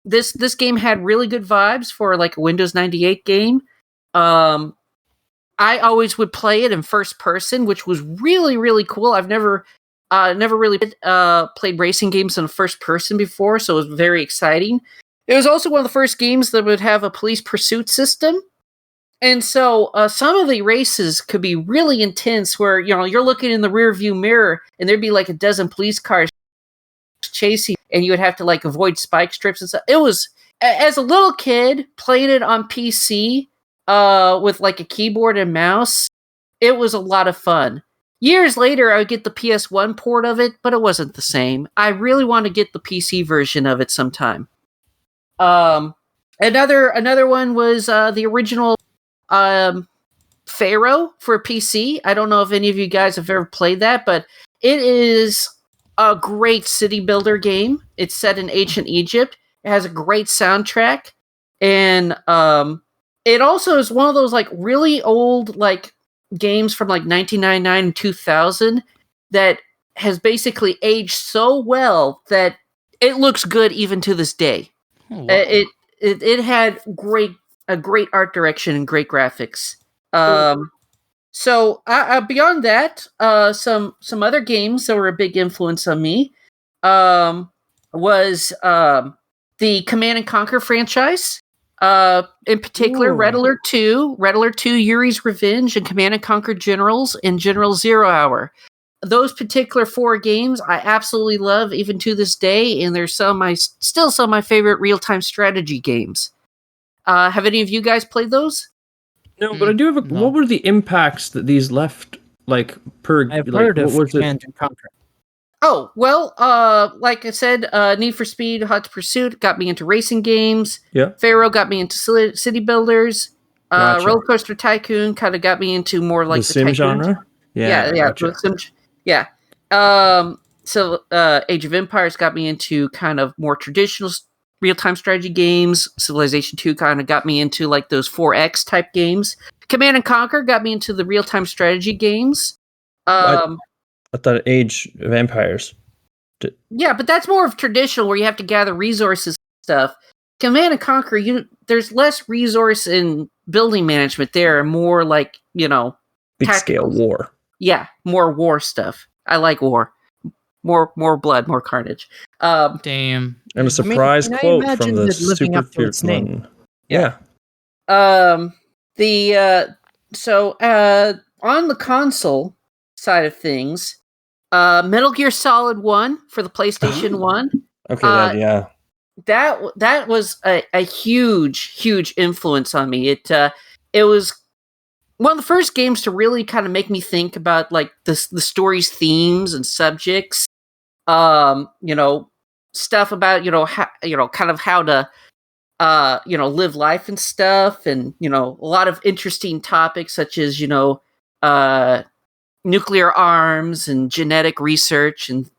This game had really good vibes for like a Windows 98 game. I always would play it in first person, which was really, really cool. I've never really played racing games in first person before, so it was very exciting. It was also one of the first games that would have a police pursuit system. And so some of the races could be really intense where, you're looking in the rear view mirror and there'd be like a dozen police cars chasing and you would have to like avoid spike strips and stuff. It was, as a little kid, playing it on PC with like a keyboard and mouse, it was a lot of fun. Years later, I would get the PS1 port of it, but it wasn't the same. I really want to get the PC version of it sometime. Another one was the original Pharaoh for PC. I don't know if any of you guys have ever played that, but it is a great city builder game. It's set in ancient Egypt. It has a great soundtrack, and it also is one of those like really old like games from like 1999 and 2000 that has basically aged so well that it looks good even to this day. Oh, wow. It had a great art direction and great graphics. So beyond that, some other games that were a big influence on me was the Command and Conquer franchise. In particular, Red Alert 2, Yuri's Revenge, and Command and Conquer Generals, and General Zero Hour. Those particular 4 games I absolutely love even to this day, and they're still some of my favorite real-time strategy games. Have any of you guys played those? No, but I do have what were the impacts that these left, like, per... I've heard of Command and Conquer. Oh, well, like I said, Need for Speed, Hot Pursuit got me into racing games. Yeah. Pharaoh got me into city builders. Gotcha. Roller Coaster Tycoon kind of got me into more like the sim tycoon genre? Yeah. Gotcha. Yeah. So Age of Empires got me into kind of more traditional real-time strategy games. Civilization 2 kind of got me into like those 4X type games. Command and Conquer got me into the real-time strategy games. I thought Age of Empires. Yeah, but that's more of traditional where you have to gather resources and stuff. Command and Conquer, there's less resource in building management there, and more like, big scale war. Yeah, more war stuff. I like war. More blood, more carnage. Damn. And a surprise quote from the living up to its name. Superman. Yeah. On the console side of things, Metal Gear Solid 1 for the PlayStation 1. Okay, That was a huge influence on me. It was one of the first games to really kind of make me think about like the story's themes and subjects. Stuff about how to live life and stuff, and a lot of interesting topics such as nuclear arms and genetic research and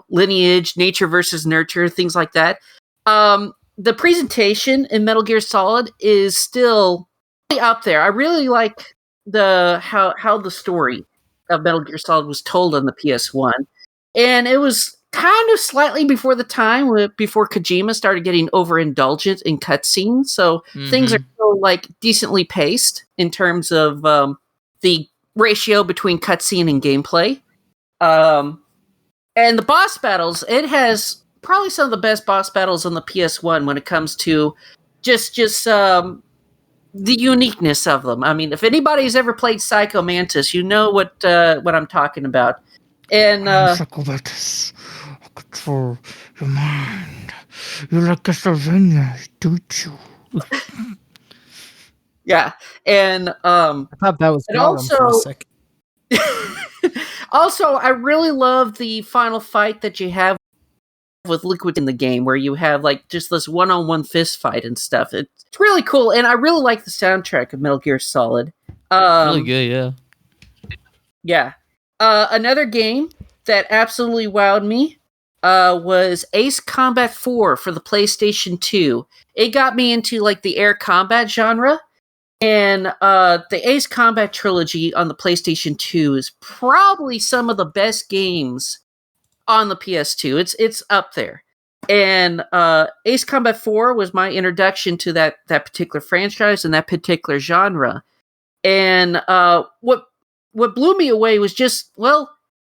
lineage, nature versus nurture, things like that. The presentation in Metal Gear Solid is still up there. I really like how the story of Metal Gear Solid was told on the PS1, and it was kind of slightly before the time before Kojima started getting overindulgent in cutscenes. So things are still like decently paced in terms of the ratio between cutscene and gameplay. And the boss battles, it has probably some of the best boss battles on the PS1 when it comes to just the uniqueness of them. I mean, if anybody's ever played Psycho Mantis, you know what I'm talking about. And Psycho Mantis, I control your mind. You like Castlevania, don't you? Yeah, and I thought that was Gollum for a second. Also, I really love the final fight that you have with Liquid in the game, where you have like just this one-on-one fist fight and stuff. It's really cool, and I really like the soundtrack of Metal Gear Solid. Really good, yeah. Yeah. Another game that absolutely wowed me was Ace Combat 4 for the PlayStation 2. It got me into like the air combat genre. And the Ace Combat trilogy on the PlayStation 2 is probably some of the best games on the PS2. It's up there. And Ace Combat 4 was my introduction to that particular franchise and that particular genre. And what blew me away was just,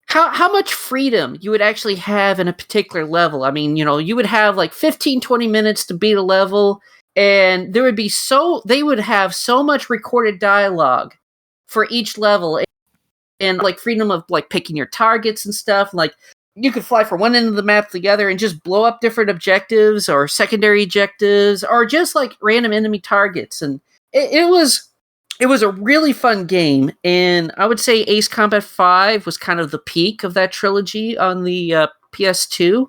how much freedom you would actually have in a particular level. I mean, you would have like 15, 20 minutes to beat a level. And they would have so much recorded dialogue for each level, and like freedom of like picking your targets and stuff. Like you could fly from one end of the map to the other and just blow up different objectives or secondary objectives or just like random enemy targets. And it was a really fun game. And I would say Ace Combat 5 was kind of the peak of that trilogy on the PS2.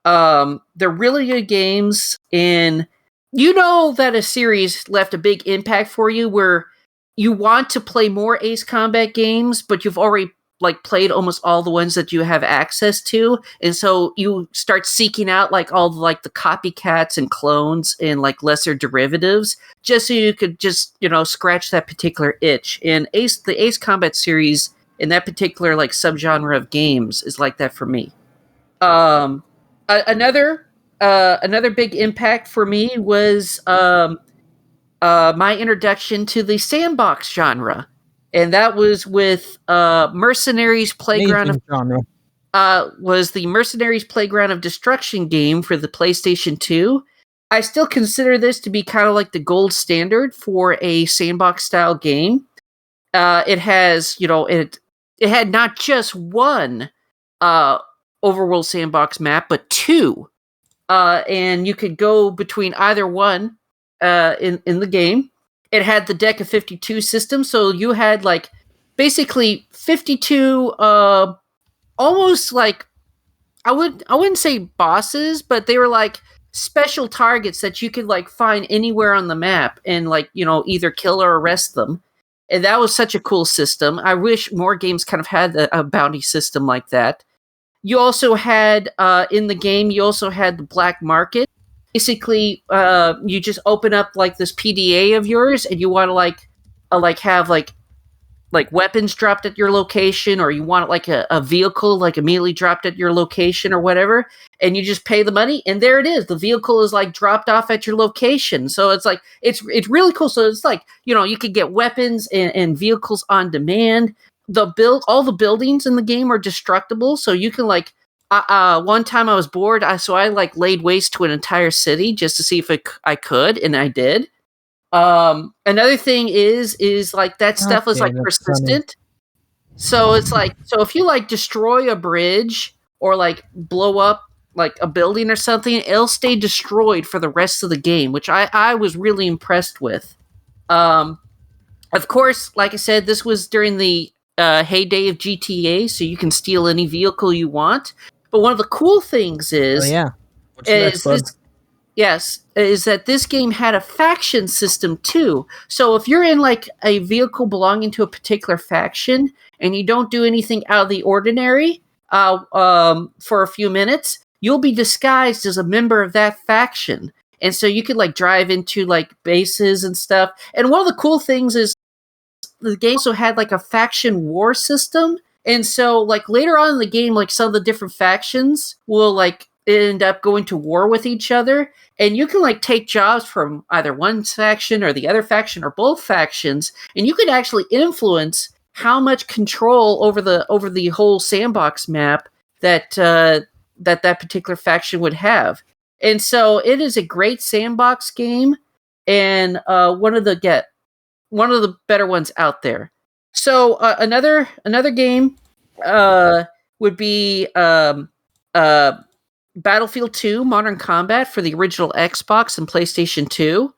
They're really good games, and you know that a series left a big impact for you where you want to play more Ace Combat games, but you've already like played almost all the ones that you have access to. And so you start seeking out like all the copycats and clones and like lesser derivatives just so you could just, scratch that particular itch. And the Ace Combat series in that particular like subgenre of games is like that for me. Another big impact for me was my introduction to the sandbox genre, and that was with Mercenaries Playground of genre. Was the Mercenaries Playground of Destruction game for the PlayStation 2. I still consider this to be kind of like the gold standard for a sandbox style game. It has, it had not just one overworld sandbox map, but two. And you could go between either one in the game. It had the Deck of 52 system, so you had like basically 52 almost like I wouldn't say bosses, but they were like special targets that you could like find anywhere on the map and like, either kill or arrest them. And that was such a cool system. I wish more games kind of had a bounty system like that. You also had, in the game, the black market. Basically, you just open up like this PDA of yours, and you want to have like weapons dropped at your location, or you want like a vehicle like immediately dropped at your location or whatever, and you just pay the money and there it is. The vehicle is like dropped off at your location. So it's like it's really cool. So it's like, you could get weapons and vehicles on demand. All the buildings in the game are destructible, so you can like one time I was bored, so I like laid waste to an entire city just to see if I could, and I did. Another thing is like that stuff is like persistent. So it's like, so if you like destroy a bridge or like blow up like a building or something, it'll stay destroyed for the rest of the game, which I was really impressed with. Of course, like I said, this was during the heyday of GTA, so you can steal any vehicle you want. But one of the cool things is, is that this game had a faction system too. So if you're in like a vehicle belonging to a particular faction and you don't do anything out of the ordinary for a few minutes, you'll be disguised as a member of that faction. And so you could like drive into like bases and stuff. And one of the cool things is the game also had like a faction war system. And so like later on in the game, like some of the different factions will like end up going to war with each other, and you can like take jobs from either one faction or the other faction or both factions, and you can actually influence how much control over the whole sandbox map that that particular faction would have. And so it is a great sandbox game, and one of the better ones out there. So another game would be Battlefield 2 Modern Combat for the original Xbox and PlayStation 2.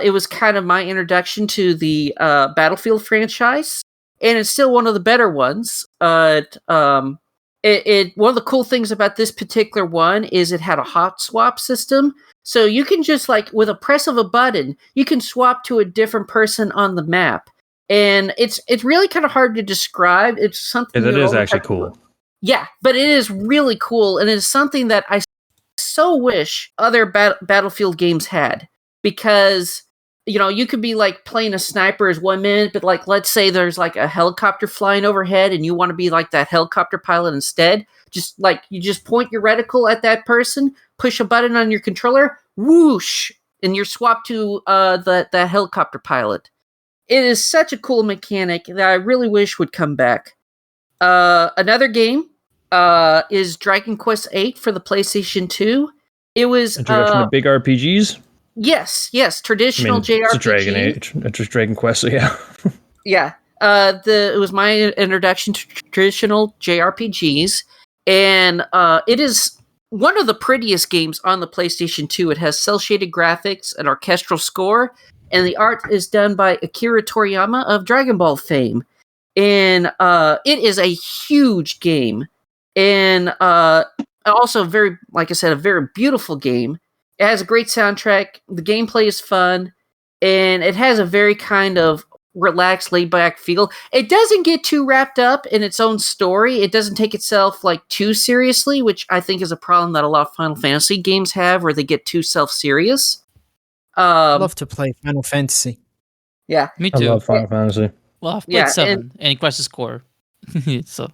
It was kind of my introduction to the Battlefield franchise, and it's still one of the better ones. One of the cool things about this particular one is it had a hot swap system. So you can just like, with a press of a button, you can swap to a different person on the map. And it's really kind of hard to describe. It's something that is actually cool. Yeah, but it is really cool, and it's something that I so wish other Battlefield games had, because you could be like playing a sniper as 1 minute, but like let's say there's like a helicopter flying overhead and you want to be like that helicopter pilot instead. Just like you just point your reticle at that person, push a button on your controller, whoosh, and you're swapped to that helicopter pilot. It is such a cool mechanic that I really wish would come back. Another game is Dragon Quest VIII for the PlayStation 2. It was introduction to big RPGs. Yes, traditional JRPG. It's a Dragon Age, it's just Dragon Quest, so yeah. Yeah, it was my introduction to traditional JRPGs, and it is one of the prettiest games on the PlayStation 2. It has cel-shaded graphics, an orchestral score, and the art is done by Akira Toriyama of Dragon Ball fame. And it is a huge game, and also very, like I said, a very beautiful game. It has a great soundtrack. The gameplay is fun, and it has a very kind of relaxed, laid-back feel. It doesn't get too wrapped up in its own story. It doesn't take itself like too seriously, which I think is a problem that a lot of Final Fantasy games have, where they get too self-serious. I love to play Final Fantasy. Yeah, me too. I love Final Fantasy. Well, I've played 7 and Crisis Core. So,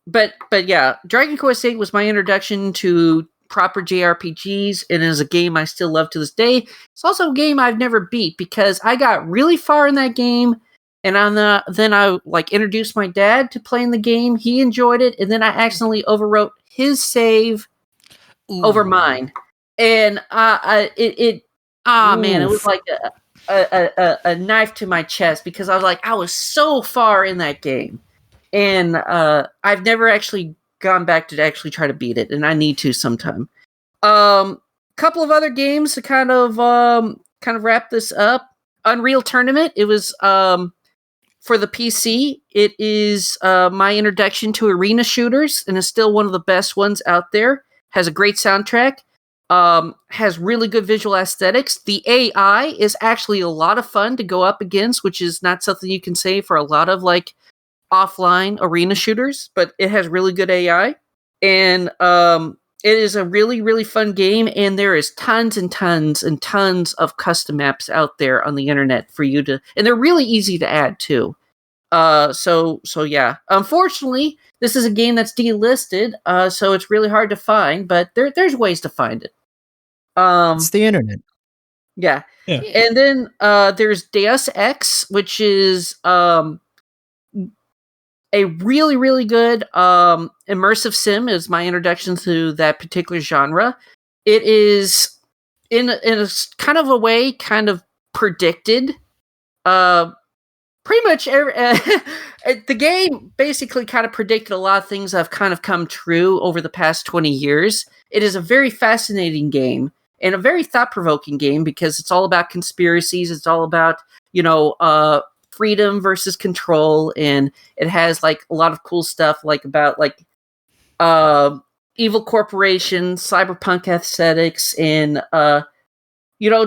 but yeah, Dragon Quest VIII was my introduction to proper JRPGs, and is a game I still love to this day. It's also a game I've never beat because I got really far in that game, and then I like introduced my dad to playing the game. He enjoyed it, and then I accidentally overwrote his save over mine, and it was like a knife to my chest, because I was like, I was so far in that game, and I've never actually gone back to actually try to beat it, and I need to sometime. Couple of other games to kind of wrap this up. Unreal Tournament. It was for the PC. It is my introduction to arena shooters, and is still one of the best ones out there. Has a great soundtrack. Has really good visual aesthetics. The AI is actually a lot of fun to go up against, which is not something you can say for a lot of like offline arena shooters, but it has really good AI, and it is a really, really fun game, and there is tons and tons and tons of custom maps out there on the internet for you to, and they're really easy to add too. So yeah. Unfortunately, this is a game that's delisted, so it's really hard to find. But there's ways to find it. It's the internet. Yeah. Yeah. And then there's Deus Ex, which is a really, really good immersive sim. Is my introduction to that particular genre. It is in a kind of a way, kind of predicted. Pretty much the game basically kind of predicted a lot of things that have kind of come true over the past 20 years. It is a very fascinating game and a very thought-provoking game because it's all about conspiracies. It's all about, freedom versus control, and it has like a lot of cool stuff like about like evil corporations, cyberpunk aesthetics, and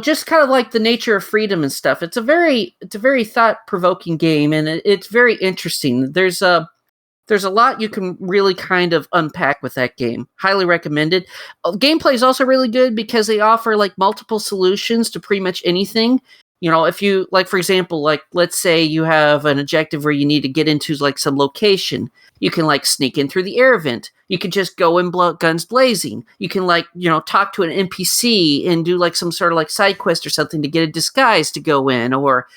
just kind of like the nature of freedom and stuff. It's a very thought-provoking game, and it's very interesting. There's a lot you can really kind of unpack with that game. Highly recommended. Gameplay is also really good because they offer like multiple solutions to pretty much anything. If you like, for example, like let's say you have an objective where you need to get into like some location, you can like sneak in through the air vent. You can just go in guns blazing. You can like, talk to an NPC and do like some sort of like side quest or something to get a disguise to go in, or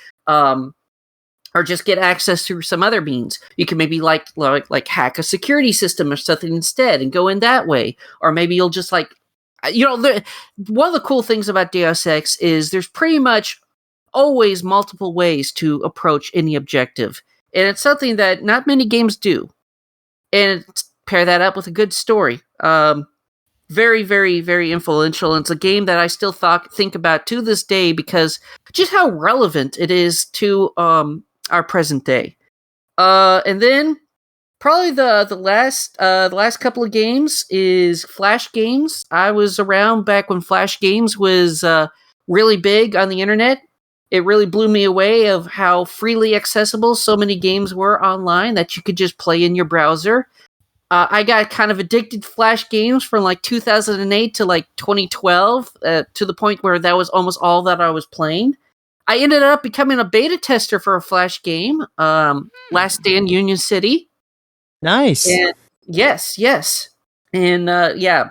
just get access through some other means. You can maybe like hack a security system or something instead and go in that way. Or maybe you'll just like, one of the cool things about Deus Ex is there's pretty much always multiple ways to approach any objective. And it's something that not many games do. And pair that up with a good story. Very, very, very influential. And it's a game that I still think about to this day because just how relevant it is to our present day. And then probably the last couple of games is Flash games. I was around back when Flash games was really big on the internet. It really blew me away of how freely accessible so many games were online that you could just play in your browser. I got kind of addicted to Flash games from like 2008 to like 2012 to the point where that was almost all that I was playing. I ended up becoming a beta tester for a Flash game, Last Stand Union City. Nice. And yes. And yeah,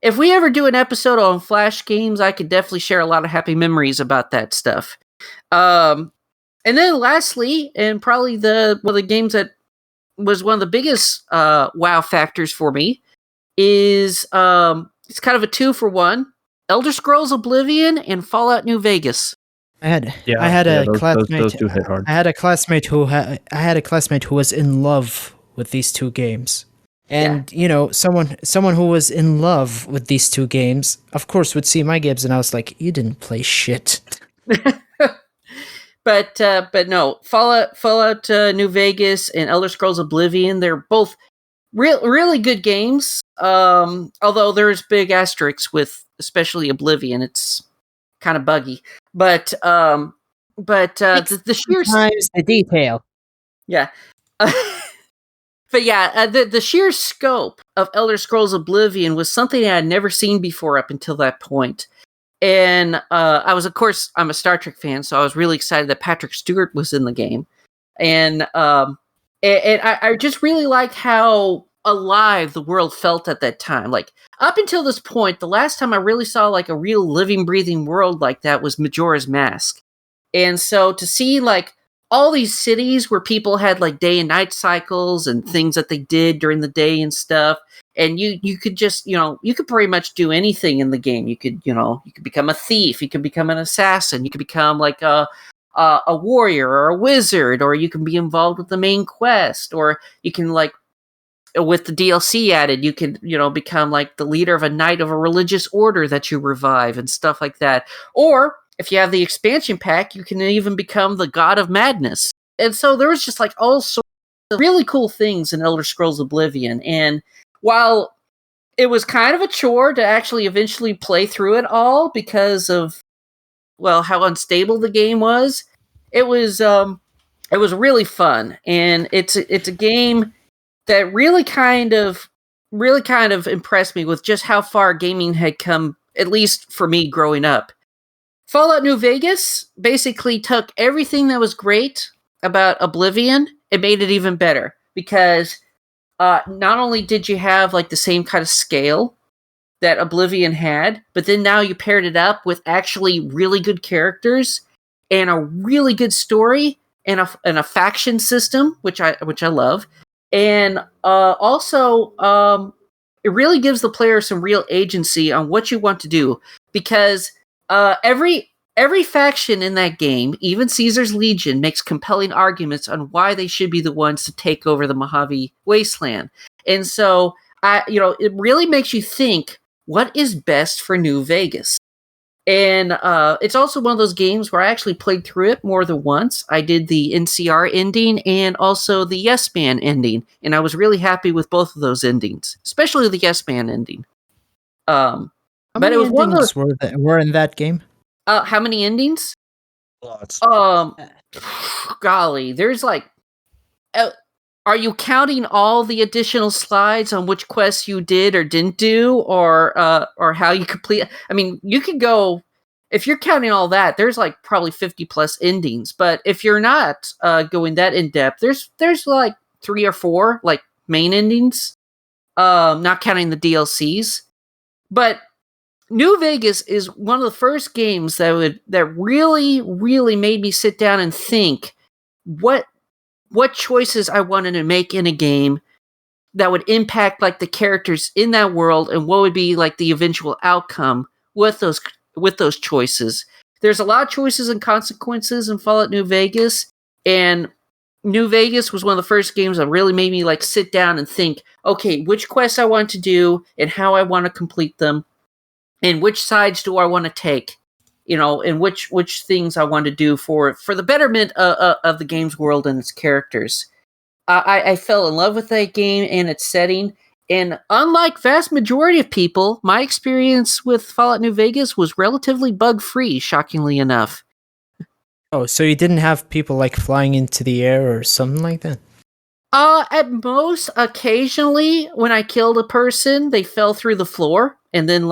if we ever do an episode on Flash games, I could definitely share a lot of happy memories about that stuff. And then lastly, and probably one of the games that was one of the biggest wow factors for me is it's kind of a 2-for-1: Elder Scrolls Oblivion and Fallout New Vegas. I had a classmate. Those two hit hard. I had a classmate who was in love with these two games. And someone who was in love with these two games, of course, would see my games, and I was like, "You didn't play shit." But no, Fallout New Vegas and Elder Scrolls Oblivion, they're both really good games. Although there's big asterisks with especially Oblivion, it's kind of buggy. But the sheer times the detail. Yeah. But yeah, the sheer scope of Elder Scrolls Oblivion was something I had never seen before up until that point. And I'm a Star Trek fan, so I was really excited that Patrick Stewart was in the game. And I just really liked how alive the world felt at that time. Like, up until this point, the last time I really saw like a real living, breathing world like that was Majora's Mask. And so to see like all these cities where people had like day and night cycles and things that they did during the day and stuff. And you could just, you could pretty much do anything in the game. You could become a thief. You could become an assassin. You could become like a warrior or a wizard, or you can be involved with the main quest, or you can like, with the DLC added, you can, become like the leader of a knight of a religious order that you revive and stuff like that. Or if you have the expansion pack, you can even become the God of Madness. And so there was just like all sorts of really cool things in Elder Scrolls Oblivion. And while it was kind of a chore to actually eventually play through it all because of, well, how unstable the game was, it was really fun. And it's a game that really kind of impressed me with just how far gaming had come, at least for me growing up. Fallout New Vegas basically took everything that was great about Oblivion it made it even better because not only did you have like the same kind of scale that Oblivion had, but then now you paired it up with actually really good characters and a really good story and a faction system, which I love, and also it really gives the player some real agency on what you want to do because every faction in that game, even Caesar's Legion, makes compelling arguments on why they should be the ones to take over the Mojave Wasteland. And so, it really makes you think, what is best for New Vegas? And it's also one of those games where I actually played through it more than once. I did the NCR ending and also the Yes Man ending, and I was really happy with both of those endings, especially the Yes Man ending. How but many it was one of those. were in that game? How many endings? Lots. Golly, there's like. Are you counting all the additional slides on which quests you did or didn't do, or how you complete? I mean, you could go if you're counting all that. There's like probably 50 plus endings, but if you're not going that in depth, there's like 3 or 4 like main endings, not counting the DLCs. But New Vegas is one of the first games that really, really made me sit down and think what choices I wanted to make in a game that would impact like the characters in that world and what would be like the eventual outcome with those choices. There's a lot of choices and consequences in Fallout New Vegas, and New Vegas was one of the first games that really made me like sit down and think, okay, which quests I want to do and how I want to complete them and which sides do I want to take. And which things I want to do for the betterment of the game's world and its characters. I fell in love with that game and its setting, and unlike vast majority of people, my experience with Fallout New Vegas was relatively bug-free, shockingly enough. Oh, so you didn't have people like flying into the air or something like that? At most, occasionally, when I killed a person, they fell through the floor and then,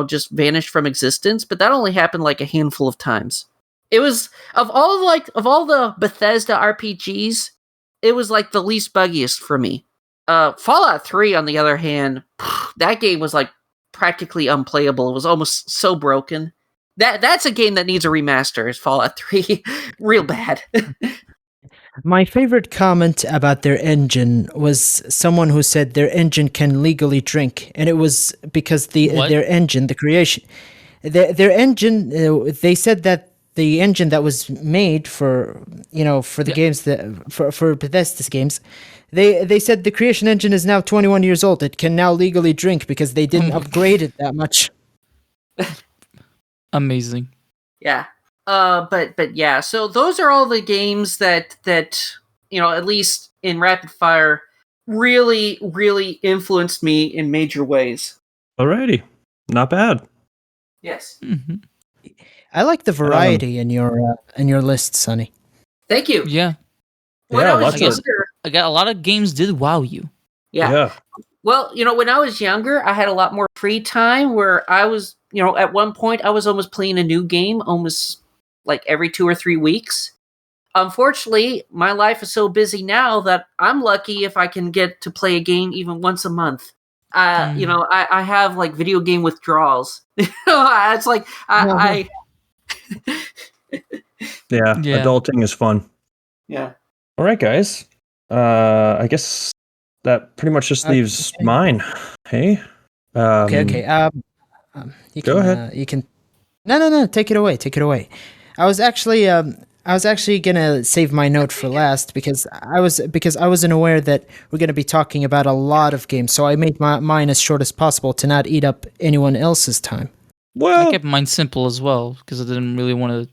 just vanished from existence. But that only happened like a handful of times. It was of all the Bethesda RPGs, it was like the least buggiest for me. Fallout 3, on the other hand, that game was like practically unplayable. It was almost so broken. That's a game that needs a remaster. Is Fallout 3 real bad? My favorite comment about their engine was someone who said their engine can legally drink, and it was because their engine, the creation, their engine. They said that the engine that was made for the games that for Bethesda's games, they said the creation engine is now 21 years old. It can now legally drink because they didn't upgrade it that much. Amazing. Yeah. But yeah, so those are all the games that at least in rapid fire, really, really influenced me in major ways. Alrighty, not bad. Yes. Mm-hmm. I like the variety in your list, Sonny. Thank you. Yeah. When I was younger, I got a lot of games did wow you. Yeah. Well, when I was younger, I had a lot more free time where I was, at one point I was almost playing a new game almost like every 2 or 3 weeks. Unfortunately, my life is so busy now that I'm lucky if I can get to play a game even once a month. I have like video game withdrawals. It's like Yeah, adulting is fun. Yeah. All right, guys. I guess that pretty much just leaves mine. Hey. Okay. You can, go ahead. You can. No. Take it away. I was actually gonna save my note for last because I wasn't aware that we're gonna be talking about a lot of games, so I made mine as short as possible to not eat up anyone else's time. Well, I kept mine simple as well because I didn't really want to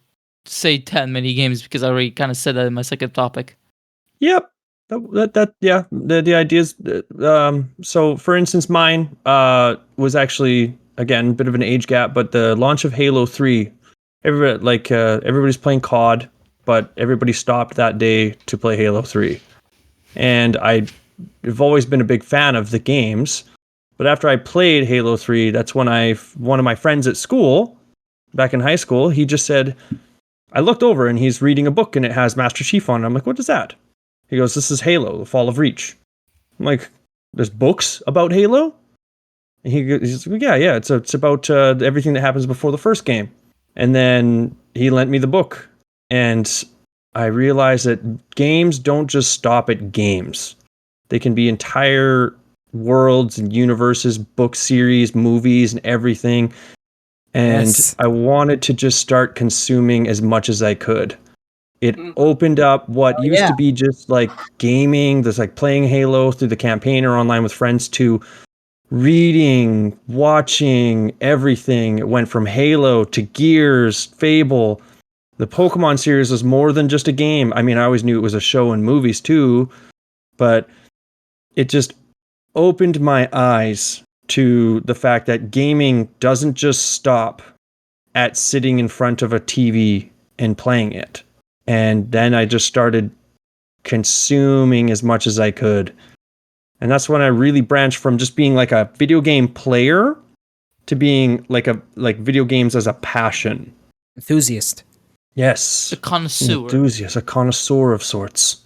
say that many games because I already kind of said that in my second topic. Yep. The idea is so for instance mine was actually again a bit of an age gap, but the launch of Halo 3, everybody's playing COD, but everybody stopped that day to play Halo 3. And I've always been a big fan of the games, but after I played Halo 3, that's when one of my friends at school back in high school, he just said, I looked over and he's reading a book and it has Master Chief on it. I'm like, what is that? He goes, this is Halo, The Fall of Reach. I'm like, there's books about Halo? And he's like, yeah, it's about everything that happens before the first game. And then he lent me the book. And I realized that games don't just stop at games. They can be entire worlds and universes, book series, movies, and everything. And Yes. I wanted to just start consuming as much as I could. It opened up what used to be just like gaming, there's like playing Halo through the campaign or online with friends, to reading, watching, everything. It went from Halo to Gears, Fable. The Pokemon series was more than just a game. I mean, I always knew it was a show and movies too, but it just opened my eyes to the fact that gaming doesn't just stop at sitting in front of a TV and playing it. And then I just started consuming as much as I could. And that's when I really branched from just being like a video game player to being like video games as a passion. Enthusiast. Yes. A connoisseur. Enthusiast, a connoisseur of sorts.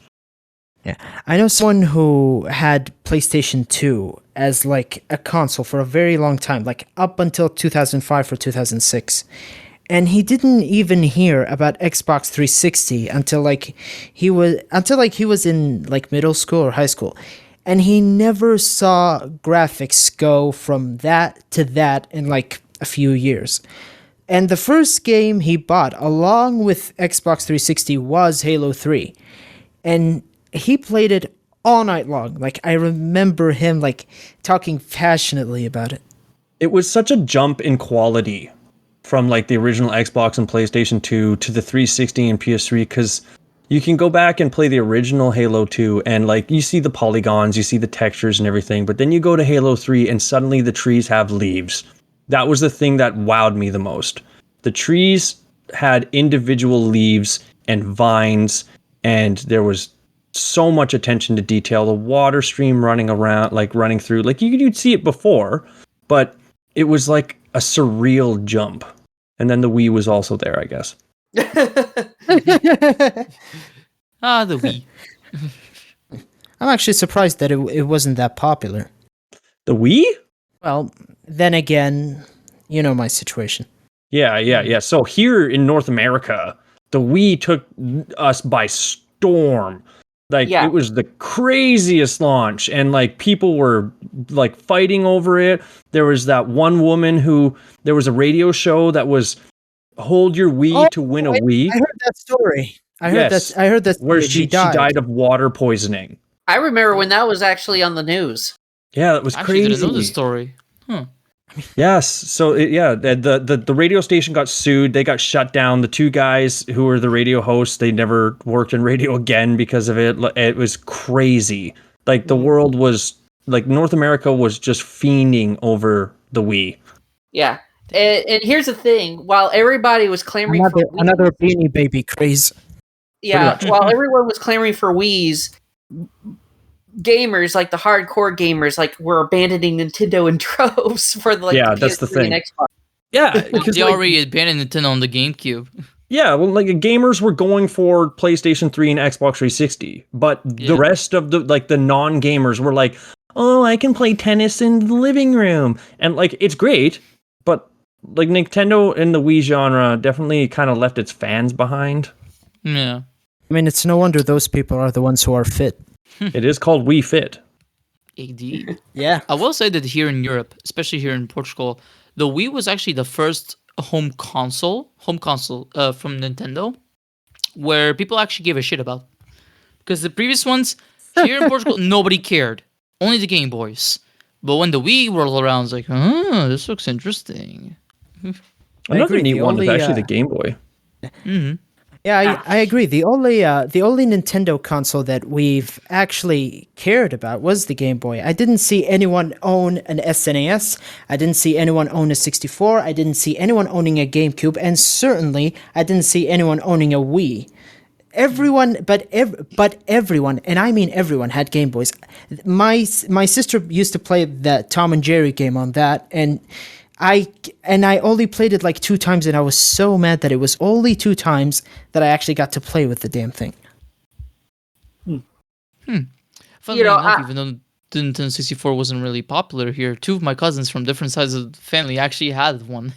Yeah. I know someone who had PlayStation 2 as like a console for a very long time, like up until 2005 or 2006. And he didn't even hear about Xbox 360 until he was in like middle school or high school. And he never saw graphics go from that to that in like a few years. And the first game he bought along with Xbox 360 was Halo 3. And he played it all night long. Like, I remember him like talking passionately about it. It was such a jump in quality from like the original Xbox and PlayStation 2 to the 360 and PS3, because you can go back and play the original Halo 2 and like you see the polygons, you see the textures and everything, but then you go to Halo 3 and suddenly the trees have leaves. That was the thing that wowed me the most. The trees had individual leaves and vines, and there was so much attention to detail. The water stream running through, like you'd see it before, but it was like a surreal jump. And then the Wii was also there, I guess. Ah, the Wii. I'm actually surprised that it wasn't that popular. The Wii? Well, then again, you know my situation. Yeah. So here in North America, the Wii took us by storm. Like, It was the craziest launch, and like people were like fighting over it. There was that one woman there was a radio show that was hold your Wii to win a Wii. I heard that story. I heard that where story. she died of water poisoning. I remember when that was actually on the news. Yeah, that was Actually, crazy. didn't know the story. Huh. Yes. So the radio station got sued. They got shut down. The two guys who were the radio hosts, they never worked in radio again because of it. It was crazy. Like the world was like North America was just fiending over the Wii. Yeah. And here's the thing: while everybody was clamoring for Wii, another Beanie Baby craze. yeah, while everyone was clamoring for Wii's, gamers, like the hardcore gamers, like were abandoning Nintendo in droves for the that's the PS3 thing. and Xbox. Yeah, Because they already abandoned Nintendo on the GameCube. Yeah, well, like gamers were going for PlayStation 3 and Xbox 360, but the rest of the non-gamers were like, "Oh, I can play tennis in the living room," and like it's great, but like Nintendo in the Wii genre definitely kind of left its fans behind. Yeah. I mean, it's no wonder those people are the ones who are fit. It is called Wii Fit. Indeed. Yeah. I will say that here in Europe, especially here in Portugal, the Wii was actually the first home console from Nintendo where people actually gave a shit about. Because the previous ones here in Portugal, nobody cared. Only the Game Boys. But when the Wii rolled around, it's like, this looks interesting. Another neat one is actually the Game Boy. Mm-hmm. Yeah, I agree. The only Nintendo console that we've actually cared about was the Game Boy. I didn't see anyone own an SNES. I didn't see anyone own a 64. I didn't see anyone owning a GameCube, and certainly I didn't see anyone owning a Wii. Everyone, but everyone, and I mean everyone, had Game Boys. My sister used to play the Tom and Jerry game on that, and I only played it like 2 times, and I was so mad that it was only 2 times that I actually got to play with the damn thing. Funnily enough, even though the Nintendo 64 wasn't really popular here, two of my cousins from different sides of the family actually had one.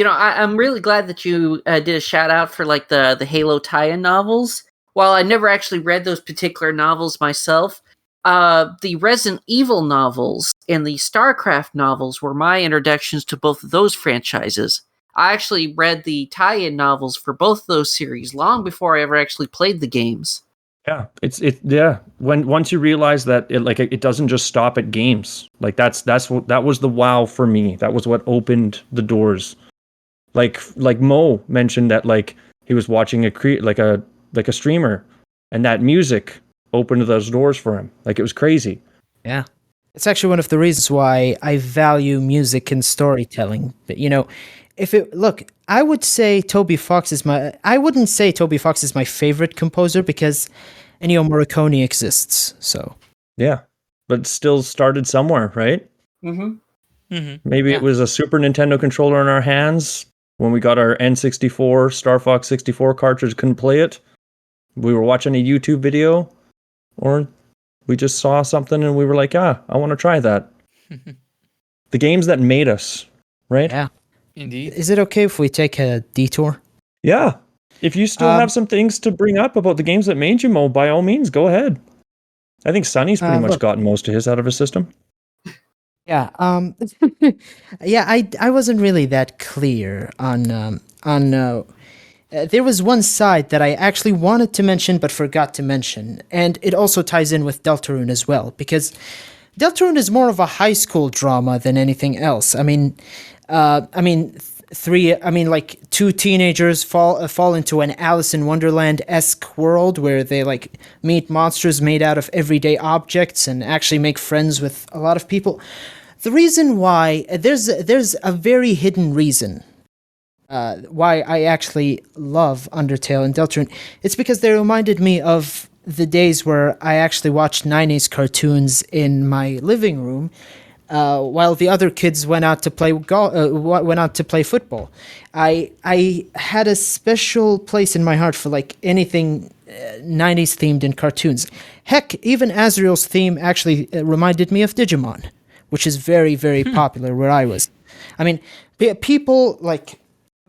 I'm really glad that you did a shout out for like the Halo tie-in novels. While I never actually read those particular novels myself, the Resident Evil novels and the StarCraft novels were my introductions to both of those franchises. I actually read the tie-in novels for both of those series long before I ever actually played the games. Yeah, once you realize that it doesn't just stop at games. Like that was the wow for me. That was what opened the doors. Like Mo mentioned that like he was watching a streamer, and that music opened those doors for him. Like it was crazy. Yeah. It's actually one of the reasons why I value music and storytelling. But I would say Toby Fox is I wouldn't say Toby Fox is my favorite composer because Ennio Morricone exists. So yeah, but still started somewhere, right? Maybe it was a Super Nintendo controller in our hands when we got our N64 Star Fox 64 cartridge. Couldn't play it. We were watching a YouTube video, or we just saw something and we were like, I want to try that. The games that made us, right? Yeah. Indeed. Is it okay if we take a detour? Yeah. If you still have some things to bring up about the games that made you, Mo, by all means, go ahead. I think Sonny's pretty much gotten most of his out of his system. Yeah. I wasn't really that clear on there was one side that I actually wanted to mention but forgot to mention, and it also ties in with Deltarune as well, because Deltarune is more of a high school drama than anything else. Two teenagers fall into an Alice in Wonderland-esque world where they like meet monsters made out of everyday objects and actually make friends with a lot of people. The reason why there's a very hidden reason why I actually love Undertale and Deltarune. It's because they reminded me of the days where I actually watched 90s cartoons in my living room while the other kids went out to play football. I had a special place in my heart for like anything 90s themed in cartoons. Heck, even Azrael's theme actually reminded me of Digimon, which is very, very popular where I was. I mean, people like.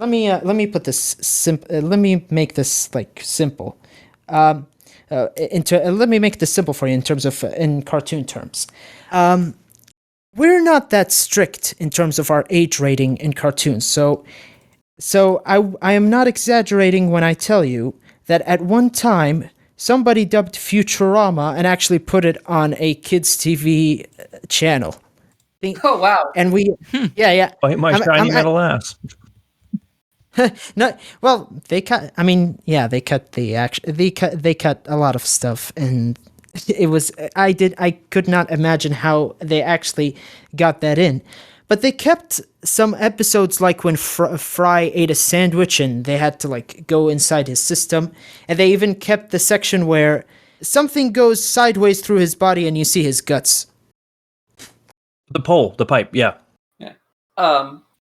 Let me put this let me make this like simple. Let me make this simple for you in terms of in cartoon terms. We're not that strict in terms of our age rating in cartoons. So I am not exaggerating when I tell you that at one time somebody dubbed Futurama and actually put it on a kids TV channel. Oh wow! And we yeah. Bite my shiny metal ass. No, well, they cut. I mean, yeah, they cut the action. They cut a lot of stuff, and it was. I could not imagine how they actually got that in, but they kept some episodes like when Fry ate a sandwich and they had to like go inside his system, and they even kept the section where something goes sideways through his body and you see his guts. The pipe, yeah.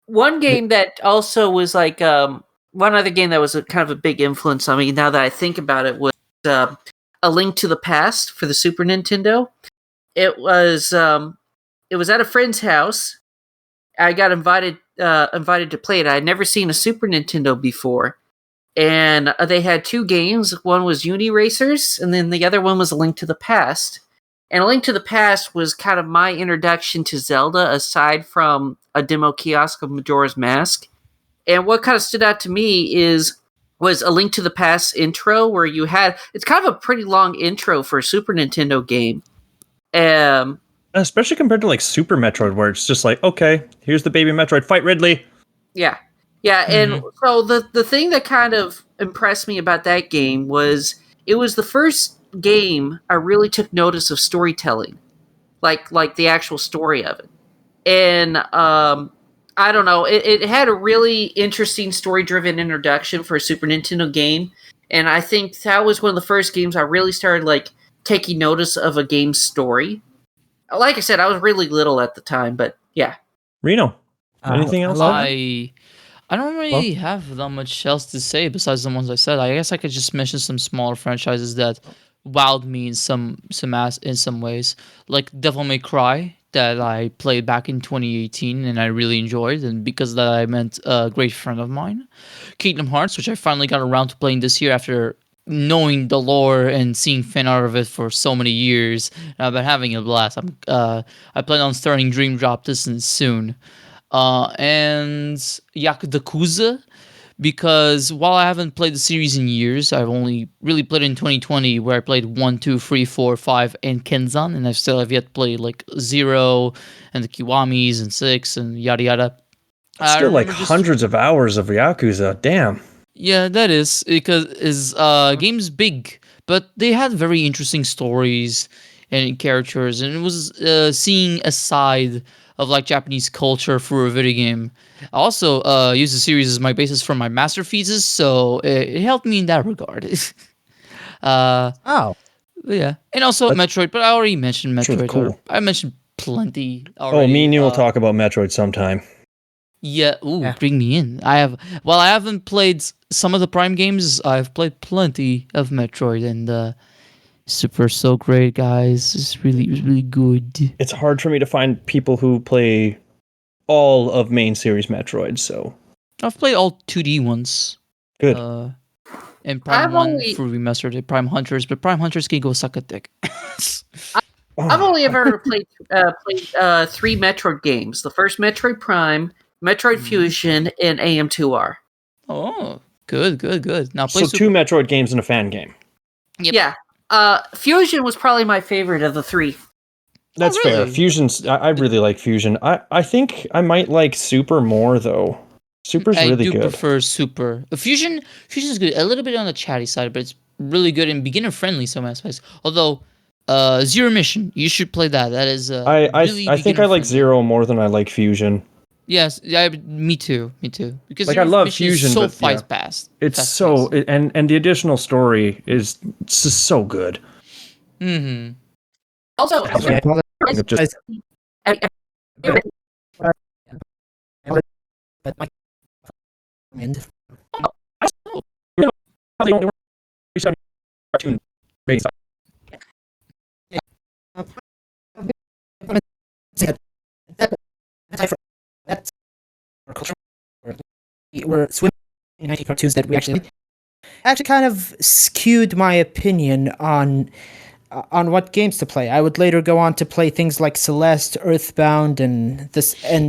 One game that also was like one other game that was kind of a big influence on me. Now that I think about it, was A Link to the Past for the Super Nintendo. It was at a friend's house. I got invited to play it. I had never seen a Super Nintendo before, and they had two games. One was Uni Racers, and then the other one was A Link to the Past. And A Link to the Past was kind of my introduction to Zelda, aside from a demo kiosk of Majora's Mask. And what kind of stood out to me was A Link to the Past intro, where it's kind of a pretty long intro for a Super Nintendo game. Especially compared to like Super Metroid, where it's just like, okay, here's the baby Metroid, fight Ridley. Yeah. And so the thing that kind of impressed me about that game was it was the first game I really took notice of storytelling, like the actual story of it. And I don't know, it had a really interesting story-driven introduction for a Super Nintendo game, and I think that was one of the first games I really started like taking notice of a game's story. Like I said, I was really little at the time, but yeah. Reno, anything else? I don't really have that much else to say besides the ones I said. I guess I could just mention some smaller franchises that wowed me in some ways. Like Devil May Cry that I played back in 2018 and I really enjoyed, and because of that I met a great friend of mine. Kingdom Hearts, which I finally got around to playing this year after knowing the lore and seeing fan art of it for so many years. And I've been having a blast. I plan on starting Dream Drop Distance soon. And Yakuza, because while I haven't played the series in years, I've only really played it in 2020, where I played 1, 2, 3, 4, 5, and Kenzan, and I still have yet played like 0 and the Kiwamis and 6 and yada yada. Still like hundreds of hours of Yakuza. Damn. Yeah, that is because game's big, but they had very interesting stories and characters, and it was seeing a side of like Japanese culture through a video game. I also use the series as my basis for my master thesis, so it helped me in that regard. Oh. Yeah, and also Metroid, but I already mentioned Metroid. Really cool. I mentioned plenty already. Oh, me and you will talk about Metroid sometime. Yeah, bring me in. I haven't played some of the Prime games, I've played plenty of Metroid, and Super so great, guys. It's really good. It's hard for me to find people who play all of main series Metroid, so I've played all 2D ones. Good. And Prime 1 for remastered Prime Hunters, but Prime Hunters can go suck a dick. I've only ever played 3 Metroid games. The first Metroid Prime, Metroid Fusion, and AM2R. Oh, good. Now play so 2 Metroid games and a fan game. Yep. Yeah. Fusion was probably my favorite of the 3. That's fair. Fusion's I really like Fusion. I think I might like Super more though. Super's really good. I do prefer Super. Fusion is good. A little bit on the chatty side, but it's really good and beginner friendly some aspects. Although Zero Mission, you should play that. That is I think I like Zero more than I like Fusion. Yes, me too. Because like I love Fusion, so but fast. It's so and the additional story is just so good. Mm-hmm. Also, We're swimming in 90 cartoons that we actually kind of skewed my opinion on what games to play. I would later go on to play things like Celeste, Earthbound, and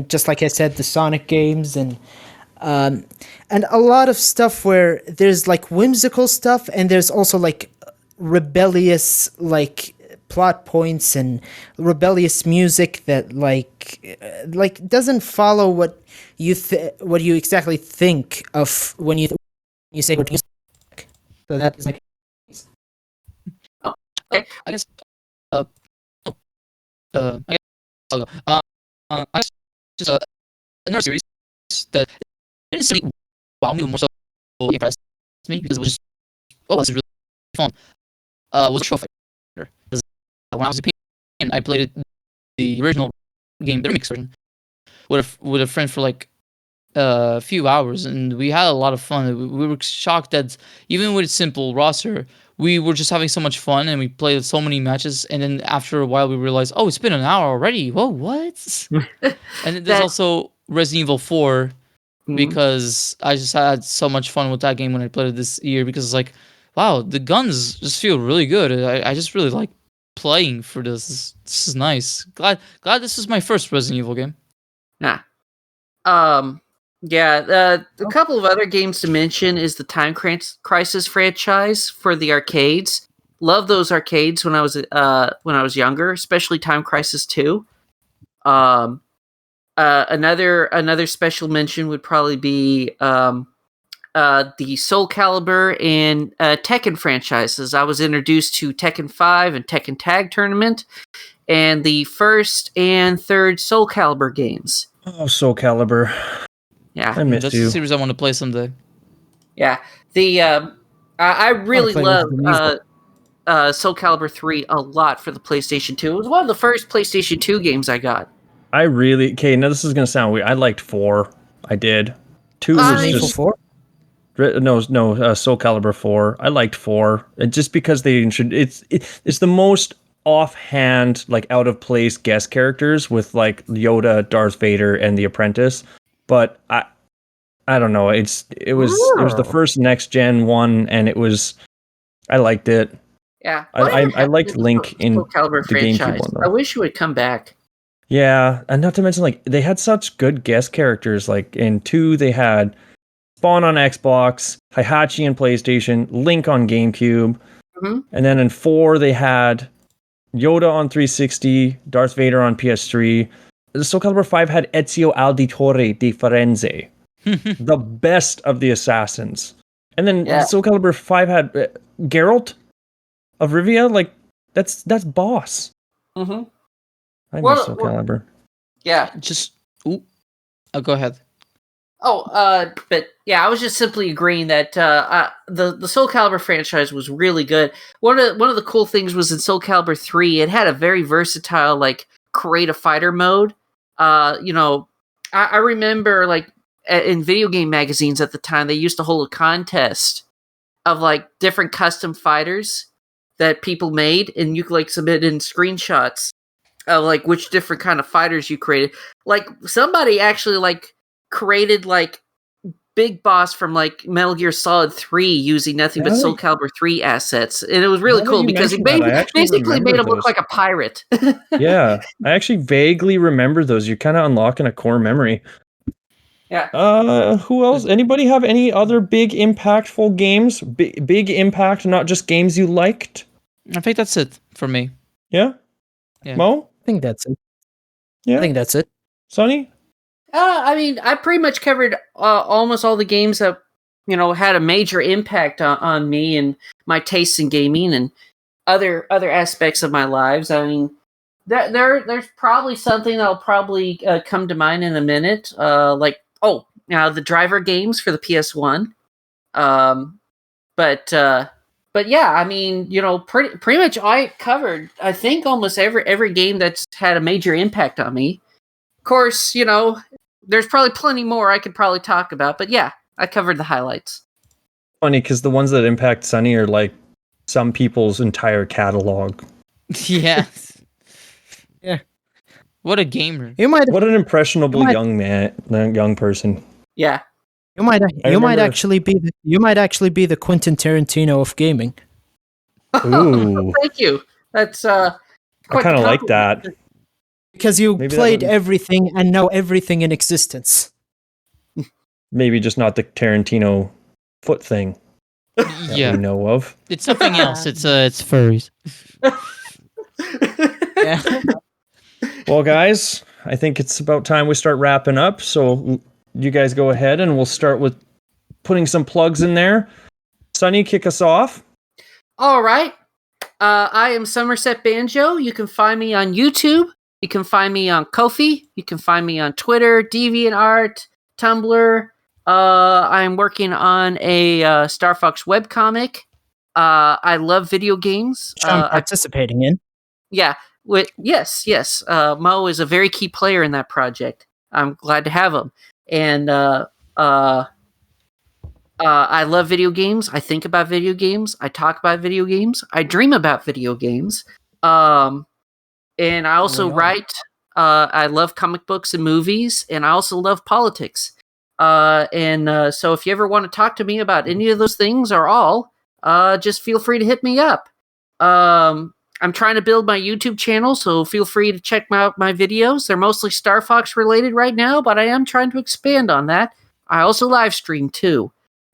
just like I said, the Sonic games, and a lot of stuff where there's like whimsical stuff, and there's also like rebellious like plot points and rebellious music that like doesn't follow what you exactly think of when you say what you think. So that is like. Okay, I guess. I guess just another series that didn't really wow me, more so impressed me because it was just really fun. Was Trophy Fighter. When I was a kid, I played the original game, the remix version, with a friend for like a few hours, and we had a lot of fun. We were shocked that even with a simple roster, we were just having so much fun, and we played so many matches. And then after a while, we realized, oh, it's been an hour already. Whoa, what? And there's also Resident Evil 4, because I just had so much fun with that game when I played it this year. Because it's like, wow, the guns just feel really good. I just really like playing for this. This is nice. Glad this is my first Resident Evil game. Yeah. A couple of other games to mention is the Time Crisis franchise for the arcades. Love those arcades when I was younger, especially Time Crisis 2. Another special mention would probably be the Soul Calibur and Tekken franchises. I was introduced to Tekken 5 and Tekken Tag Tournament, and the first and third Soul Calibur games. Oh, Soul Calibur. Yeah, I missed That's you. a series I want to play someday. Yeah, I really love Soul Calibur 3 a lot for the PlayStation 2. It was one of the first PlayStation 2 games I got. Now this is gonna sound weird. I liked 4. I did. 2 was just 4. Soul Calibur 4. I liked 4, just because it's the most offhand, like out of place guest characters with like Yoda, Darth Vader, and the Apprentice. But I don't know. It was the first next gen one, and I liked it. Yeah, I liked Link in Soul Calibur the franchise. GameCube one, though. I wish it would come back. Yeah, and not to mention, like, they had such good guest characters. Like in 2, they had Spawn on Xbox, Heihachi on PlayStation, Link on GameCube, and then in 4 they had Yoda on 360, Darth Vader on PS3. Soul Calibur 5 had Ezio Auditore di Firenze, the best of the assassins. And then Soul Calibur 5 had Geralt of Rivia. Like, that's boss. Mm-hmm. I miss Soul Calibur. Yeah. Go ahead. But yeah, I was just simply agreeing that the Soul Calibur franchise was really good. One of the cool things was in Soul Calibur 3, it had a very versatile, like, create a fighter mode. I remember, like, in video game magazines at the time, they used to hold a contest of, like, different custom fighters that people made, and you could, like, submit in screenshots of, like, which different kind of fighters you created. Like, somebody actually, like, created, like, Big Boss from, like, Metal Gear Solid 3 using nothing but Soul Calibur 3 assets. And it was really cool because it basically made him look like a pirate. Yeah, I actually vaguely remember those. You're kind of unlocking a core memory. Yeah. Who else? Anybody have any other big impactful games? Big impact, not just games you liked? I think that's it for me. Yeah? Mo? I think that's it. Yeah? I think that's it. Sonny? I mean, I pretty much covered almost all the games that, had a major impact on me and my tastes in gaming and other aspects of my lives. I mean, there's probably something that'll probably come to mind in a minute. The driver games for the PS1. But yeah, I mean, pretty much I covered, I think, almost every game that's had a major impact on me. Of course, there's probably plenty more I could probably talk about, but yeah, I covered the highlights. Funny, because the ones that impact Sonny are like some people's entire catalog. Yes. Yeah. What a gamer. What an impressionable young person. Yeah. You might actually be the Quentin Tarantino of gaming. Ooh. Thank you. That's I kind of like that. Because you played everything and know everything in existence. Maybe just not the Tarantino foot thing. Yeah, we know of. It's something else. It's furries. Yeah. Well, guys, I think it's about time we start wrapping up. So you guys go ahead, and we'll start with putting some plugs in there. Sonny, kick us off. All right. I am SummersetBanjo. You can find me on YouTube. You can find me on Ko-fi. You can find me on Twitter, DeviantArt, Tumblr. I'm working on a Star Fox webcomic. I love video games. I'm participating in. Yeah. Yes. Mo is a very key player in that project. I'm glad to have him. And I love video games. I think about video games. I talk about video games. I dream about video games. And I also write. I love comic books and movies, and I also love politics. So if you ever want to talk to me about any of those things or all, just feel free to hit me up. I'm trying to build my YouTube channel, so feel free to check out my videos. They're mostly Star Fox related right now, but I am trying to expand on that. I also live stream too.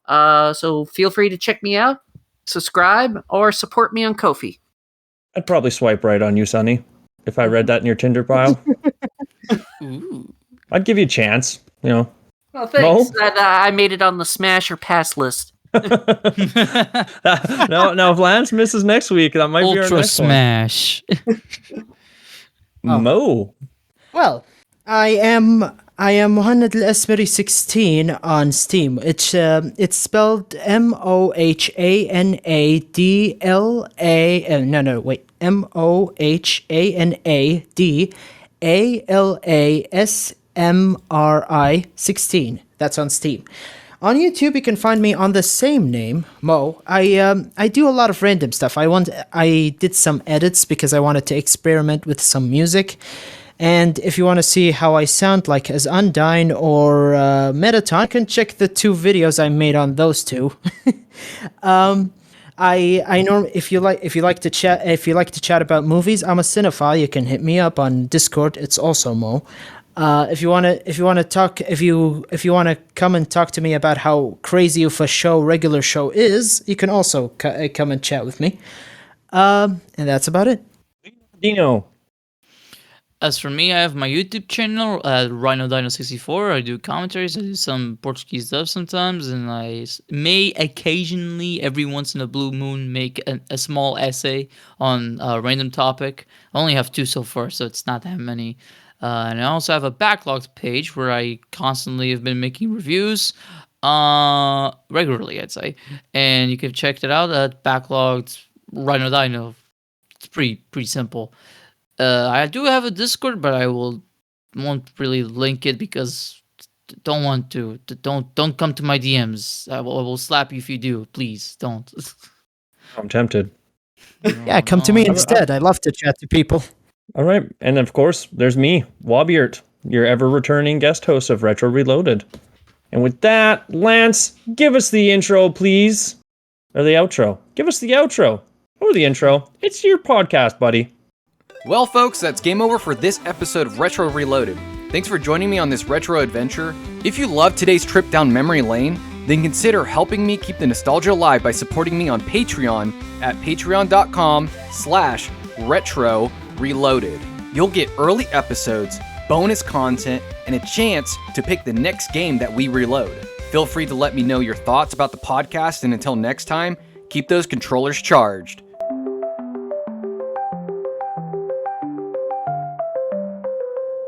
So feel free to check me out, subscribe, or support me on Ko-fi. I'd probably swipe right on you, Sonny, if I read that in your Tinder bio. I'd give you a chance, Well, thanks. I made it on the smash or pass list. Now if Lance misses next week, that might be our next smash. Mo. Well, I am Mohamed El Esmeri 16 on Steam. It's spelled MOHANADALASMRI 16. That's on Steam. On YouTube, you can find me on the same name, Mo. I do a lot of random stuff. I did some edits because I wanted to experiment with some music. And if you want to see how I sound like as Undyne or Metaton, you can check the 2 videos I made on those 2. I know if you like to chat about movies, I'm a cinephile. You can hit me up on Discord. It's also Mo. If you want to come and talk to me about how crazy of a regular show is, you can also come and chat with me. And that's about it. Dino. As for me, I have my YouTube channel at RinoDino64. I do commentaries, I do some Portuguese stuff sometimes, and I may occasionally, every once in a blue moon, make a small essay on a random topic. I only have 2 so far, so it's not that many. And I also have a backlogged page where I constantly have been making reviews, regularly, I'd say. And you can check that out at backlogged RinoDino. It's pretty simple. I do have a Discord, but I won't really link it because don't want to. Don't come to my DMs. I will slap you if you do. Please don't. I'm tempted. Yeah, come to me instead. I love to chat to people. All right, and of course, there's me, Wobeeyert, your ever-returning guest host of Retro Reloaded. And with that, Lance, give us the intro, please. Or the outro. Give us the outro. Or the intro. It's your podcast, buddy. Well, folks, that's game over for this episode of Retro Reloaded. Thanks for joining me on this retro adventure. If you loved today's trip down memory lane, then consider helping me keep the nostalgia alive by supporting me on Patreon at patreon.com/retro-reloaded. You'll get early episodes, bonus content, and a chance to pick the next game that we reload. Feel free to let me know your thoughts about the podcast, and until next time, keep those controllers charged.